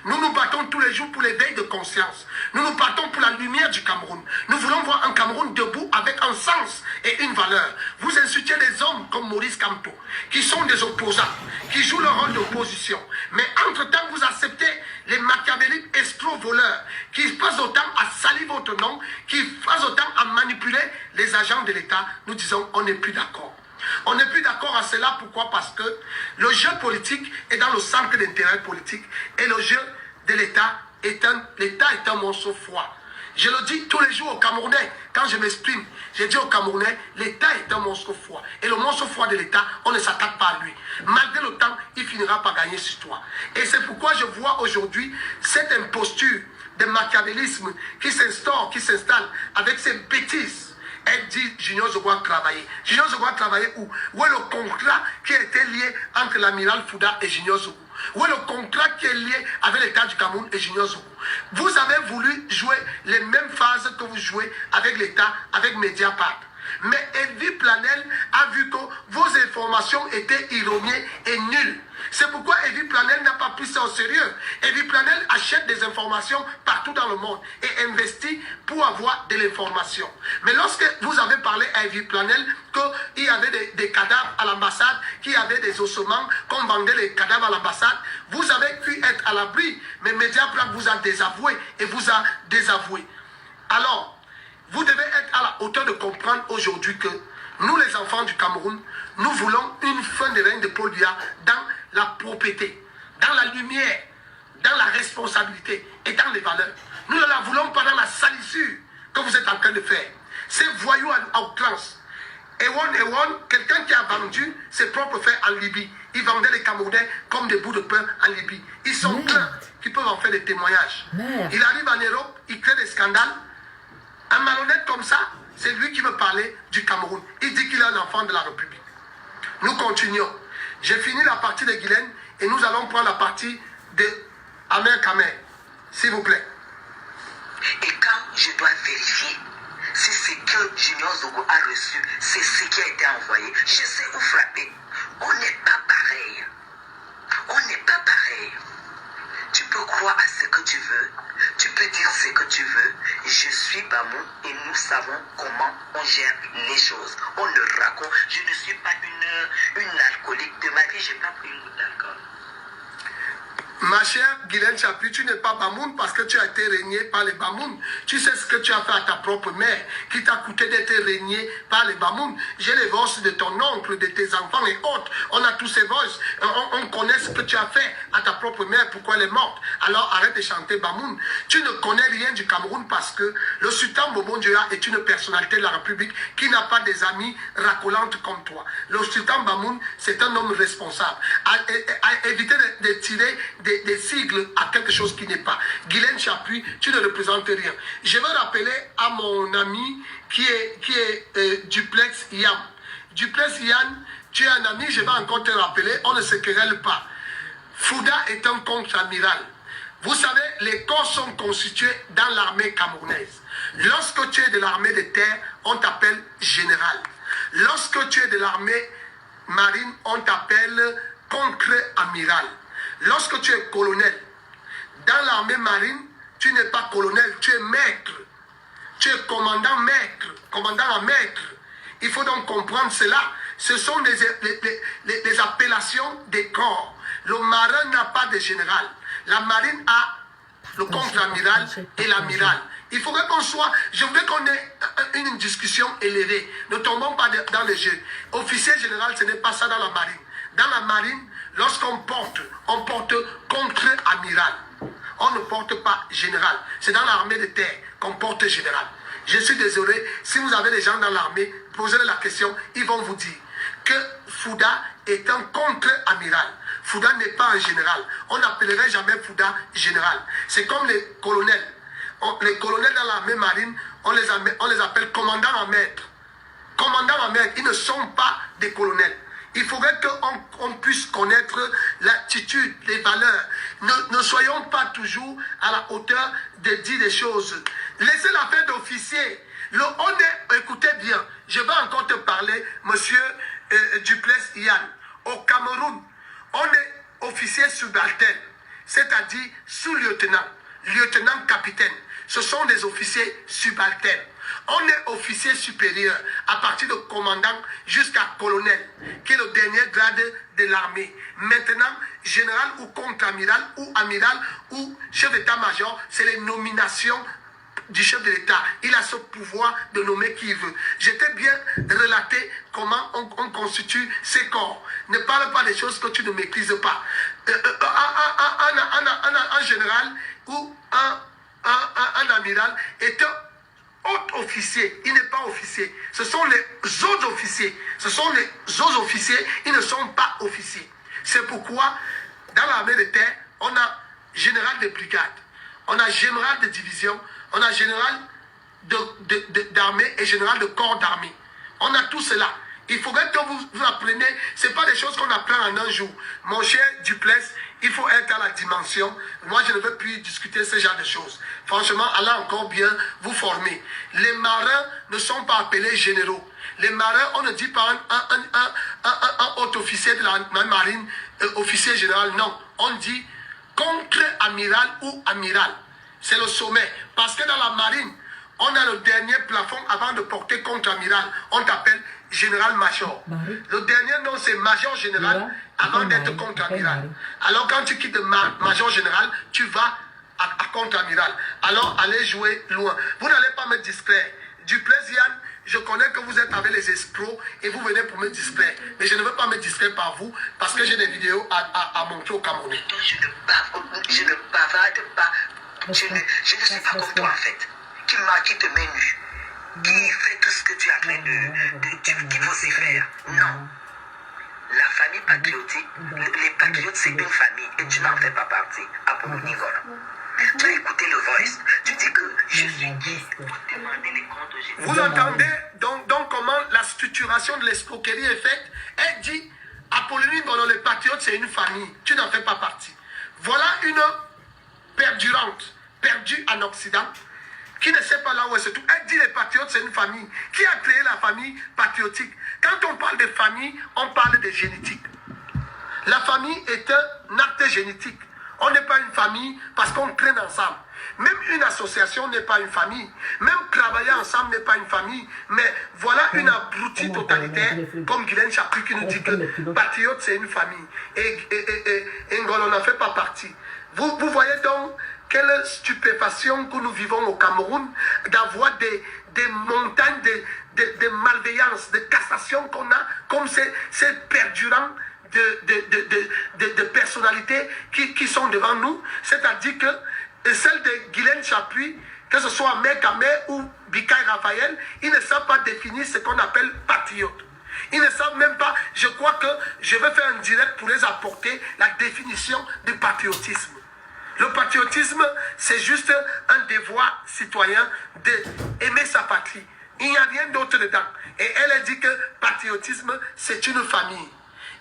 Nous nous battons tous les jours pour l'éveil de conscience. Nous nous battons pour la lumière du Cameroun. Nous voulons voir un Cameroun debout avec un sens et une valeur. Vous insultez des hommes comme Maurice Kamto, qui sont des opposants, qui jouent le rôle d'opposition. Mais entre-temps, vous acceptez les machiavéliques escrocs voleurs, qui passent autant à salir votre nom, qui passent autant à manipuler les agents de l'État. Nous disons, on n'est plus d'accord. On n'est plus d'accord à cela. Pourquoi? Parce que le jeu politique est dans le centre d'intérêt politique et le jeu de l'État est un monstre froid. Je le dis tous les jours aux Camerounais. Quand je m'exprime, je dis aux Camerounais, l'État est un monstre froid. Et le monstre froid de l'État, on ne s'attaque pas à lui. Malgré le temps, il finira par gagner sur toi. Et c'est pourquoi je vois aujourd'hui cette imposture de machiavélisme qui s'installe avec ces bêtises. Elle dit Junior Zogo a travaillé. Junior Zogo a travaillé où? Où est le contrat qui a été lié entre l'amiral Fouda et Junior Zogo? Où est le contrat qui est lié avec l'État du Cameroun et Junior Zogo? Vous avez voulu jouer les mêmes phases que vous jouez avec l'État, avec Mediapart. Mais Evie Planel a vu que vos informations étaient erronées et nulles. C'est pourquoi Evie Planel n'a pas pris ça au sérieux. Evie Planel achète des informations partout dans le monde et investit pour avoir de l'information. Mais lorsque vous avez parlé à Evie Planel qu'il y avait des cadavres à l'ambassade, qu'il y avait des ossements, qu'on vendait les cadavres à l'ambassade, vous avez pu être à l'abri. Mais Mediapart vous a désavoué et vous a désavoué. Alors, vous devez être à la hauteur de comprendre aujourd'hui que nous, les enfants du Cameroun, nous voulons une fin de règne de Paul Biya dans la propriété, dans la lumière, dans la responsabilité et dans les valeurs. Nous ne la voulons pas dans la salissure que vous êtes en train de faire. Ces voyous à outrance. Ewon, quelqu'un qui a vendu ses propres faits en Libye. Ils vendaient les Camerounais comme des bouts de pain en Libye. Ils sont pleins qui peuvent en faire des témoignages. Il arrive en Europe, il crée des scandales. Un malhonnête comme ça, c'est lui qui veut parler du Cameroun. Il dit qu'il est un enfant de la République. Nous continuons. J'ai fini la partie de Guylaine et nous allons prendre la partie de Amer Kamer. S'il vous plaît. Et quand je dois vérifier si ce que Junior Zogo a reçu, c'est ce qui a été envoyé, je sais où frapper. On n'est pas pareil. On n'est pas pareil. Tu peux croire à ce que tu veux. Tu peux dire ce que tu veux. Je suis Bamou et nous savons comment on gère les choses. On le raconte. Je ne suis pas une alcoolique. De ma vie, je n'ai pas pris une goutte d'alcool. Ma chère Guylaine Chapuis, tu n'es pas Bamoun parce que tu as été régné par les Bamoun. Tu sais ce que tu as fait à ta propre mère qui t'a coûté d'être régné par les Bamoun. J'ai les voix de ton oncle, de tes enfants et autres. On a tous ces voix. On connaît ce que tu as fait à ta propre mère, pourquoi elle est morte. Alors arrête de chanter Bamoun. Tu ne connais rien du Cameroun parce que le sultan Bobo Ndioya est une personnalité de la République qui n'a pas des amis racolantes comme toi. Le sultan Bamoun, c'est un homme responsable. À éviter de tirer des sigles à quelque chose qui n'est pas. Guylaine Chapuis, tu ne représentes rien. Je veux rappeler à mon ami qui est Duplex Yam. Duplex Yam, tu es un ami, je vais encore te rappeler, on ne se querelle pas. Fouda est un contre-amiral. Vous savez, les corps sont constitués dans l'armée camerounaise. Lorsque tu es de l'armée de terre, on t'appelle général. Lorsque tu es de l'armée marine, on t'appelle contre-amiral. Lorsque tu es colonel, dans l'armée marine, tu n'es pas colonel, tu es maître. Tu es commandant maître, commandant à maître. Il faut donc comprendre cela. Ce sont les appellations des corps. Le marin n'a pas de général. La marine a le contre-amiral et l'amiral. Il faudrait qu'on soit... Je voudrais qu'on ait une discussion élevée. Ne tombons pas dans le jeu. Officier général, ce n'est pas ça dans la marine. Dans la marine, lorsqu'on porte, on porte contre-amiral. On ne porte pas général. C'est dans l'armée de terre qu'on porte général. Je suis désolé, si vous avez des gens dans l'armée, posez-leur la question, ils vont vous dire que Fouda est un contre-amiral. Fouda n'est pas un général. On n'appellerait jamais Fouda général. C'est comme les colonels. Les colonels dans l'armée marine, on les appelle commandants en maître. Commandants en maître, ils ne sont pas des colonels. Il faudrait qu'on puisse connaître l'attitude, les valeurs. Ne soyons pas toujours à la hauteur de dire des choses. Laissez l'affaire d'officier. Écoutez bien, je vais encore te parler, monsieur Duplessis Yann. Au Cameroun, on est officier subalterne, c'est-à-dire sous-lieutenant, lieutenant-capitaine. Ce sont des officiers subalternes. On est officier supérieur à partir de commandant jusqu'à colonel, qui est le dernier grade de l'armée. Maintenant, général ou contre-amiral ou amiral ou chef d'état-major, c'est les nominations du chef de l'État. Il a ce pouvoir de nommer qui il veut. J'étais bien relaté comment on constitue ces corps. Ne parle pas des choses que tu ne maîtrises pas. Un général ou un amiral est un haut officier, il n'est pas officier. Ce sont les autres officiers. Ce sont les autres officiers, ils ne sont pas officiers. C'est pourquoi, dans l'armée de terre, on a général de brigade, on a général de division, on a général d'armée et général de corps d'armée. On a tout cela. Il faudrait que vous appreniez, ce n'est pas des choses qu'on apprend en un jour. Mon cher Duplessis, il faut être à la dimension. Moi, je ne veux plus discuter ce genre de choses. Franchement, allez encore bien vous former. Les marins ne sont pas appelés généraux. Les marins, on ne dit pas un haut officier de la marine, officier général, non. On dit contre-amiral ou amiral. C'est le sommet. Parce que dans la marine, on a le dernier plafond avant de porter contre-amiral. On t'appelle général-major. Le dernier nom, c'est major-général avant d'être contre-amiral. Alors, quand tu quittes major-général, tu vas à contre-amiral. Alors, allez jouer loin. Vous n'allez pas me distraire. Duplessis Yann, je connais que vous êtes avec les escrocs et vous venez pour me distraire. Mais je ne veux pas me distraire par vous parce que j'ai des vidéos à montrer aux Camerounais. Je ne bavarde pas. Je ne suis pas comme toi, en fait. Qui te met nu. Qui fait tout ce que tu es en train qui vocifère. Non. La famille patriotique, les patriotes, c'est une famille et tu n'en fais pas partie. Apollonie Gola. Tu as écouté le voice. Tu dis que je suis qui pour demander les comptes au Jésus. Vous entendez donc comment la structuration de l'escroquerie est faite. Elle dit, Apollonie Gola, les patriotes, c'est une famille. Tu n'en fais pas partie. Voilà une perdurante, perdue en Occident, qui ne sait pas là où elle se trouve. Elle dit les patriotes, c'est une famille. Qui a créé la famille patriotique? Quand on parle de famille, on parle de génétique. La famille est un acte génétique. On n'est pas une famille parce qu'on traîne ensemble. Même une association n'est pas une famille. Même travailler ensemble n'est pas une famille. Mais voilà une abrutie totalitaire, comme Guylaine Chaput qui nous dit que patriote, c'est une famille. Et Ngolo n'en fait pas partie. Vous voyez donc quelle stupéfaction que nous vivons au Cameroun, d'avoir des montagnes de malveillance, de cassation qu'on a, comme ces perdurants de personnalités qui sont devant nous. C'est-à-dire que celle de Guylaine Chaput, que ce soit Mekame ou Bikaï Raphaël, ils ne savent pas définir ce qu'on appelle patriote. Ils ne savent même pas, je crois que je vais faire un direct pour les apporter la définition du patriotisme. Le patriotisme, c'est juste un devoir citoyen d'aimer sa patrie. Il n'y a rien d'autre dedans. Et elle a dit que patriotisme, c'est une famille.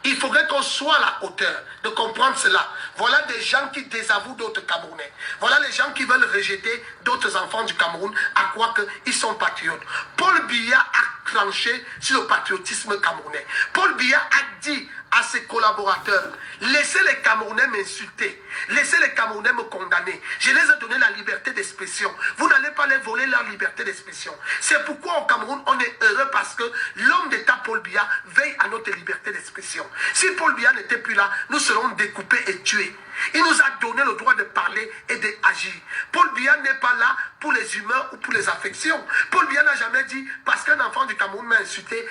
Il faudrait qu'on soit à la hauteur de comprendre cela. Voilà des gens qui désavouent d'autres Camerounais. Voilà les gens qui veulent rejeter d'autres enfants du Cameroun à quoi qu'ils sont patriotes. Paul Biya a tranché sur le patriotisme camerounais. Paul Biya a dit à ses collaborateurs, laissez les Camerounais m'insulter, laissez les Camerounais me condamner. Je les ai donné la liberté d'expression. Vous n'allez pas les voler leur liberté d'expression. C'est pourquoi au Cameroun, on est heureux parce que l'homme d'État Paul Biya veille à notre liberté d'expression. Si Paul Biya n'était plus là, nous serons découpés et tués. Il nous a donné le droit de parler et d'agir. Paul Biya n'est pas là pour les humeurs ou pour les affections. Paul Biya n'a jamais dit, parce qu'un enfant du Cameroun m'a insulté,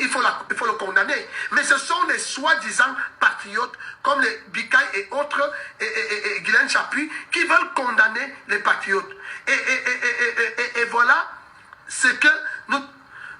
il faut le condamner. Mais ce sont les soi-disant patriotes, comme les Bikaï et autres, et Guylaine Chapuis, qui veulent condamner les patriotes. Et voilà ce que nous...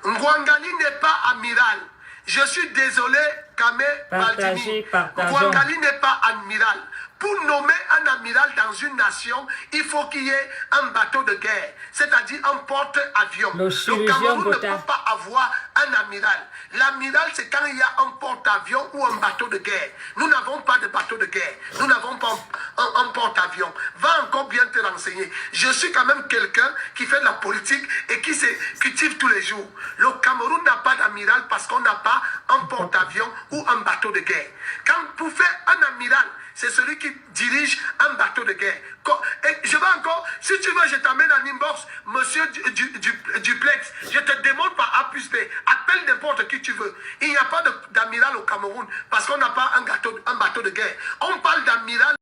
Ngwangali n'est pas amiral. Je suis désolé, Kamé Baldini. Ngwangali n'est pas amiral. Pour nommer un amiral dans une nation, il faut qu'il y ait un bateau de guerre, c'est-à-dire un porte-avions. Le Cameroun ne peut pas avoir un amiral. L'amiral, c'est quand il y a un porte-avions ou un bateau de guerre. Nous n'avons pas de bateau de guerre. Nous n'avons pas un porte-avions. Va encore bien te renseigner. Je suis quand même quelqu'un qui fait de la politique et qui se cultive tous les jours. Le Cameroun n'a pas d'amiral parce qu'on n'a pas un porte-avions ou un bateau de guerre. Quand vous faites un amiral, c'est celui qui dirige un bateau de guerre. Et je vais encore, si tu veux, je t'amène en inbox, monsieur Duplex. Je te demande par A plus B. Appelle n'importe qui tu veux. Il n'y a pas d'amiral au Cameroun parce qu'on n'a pas un bateau de guerre. On parle d'amiral.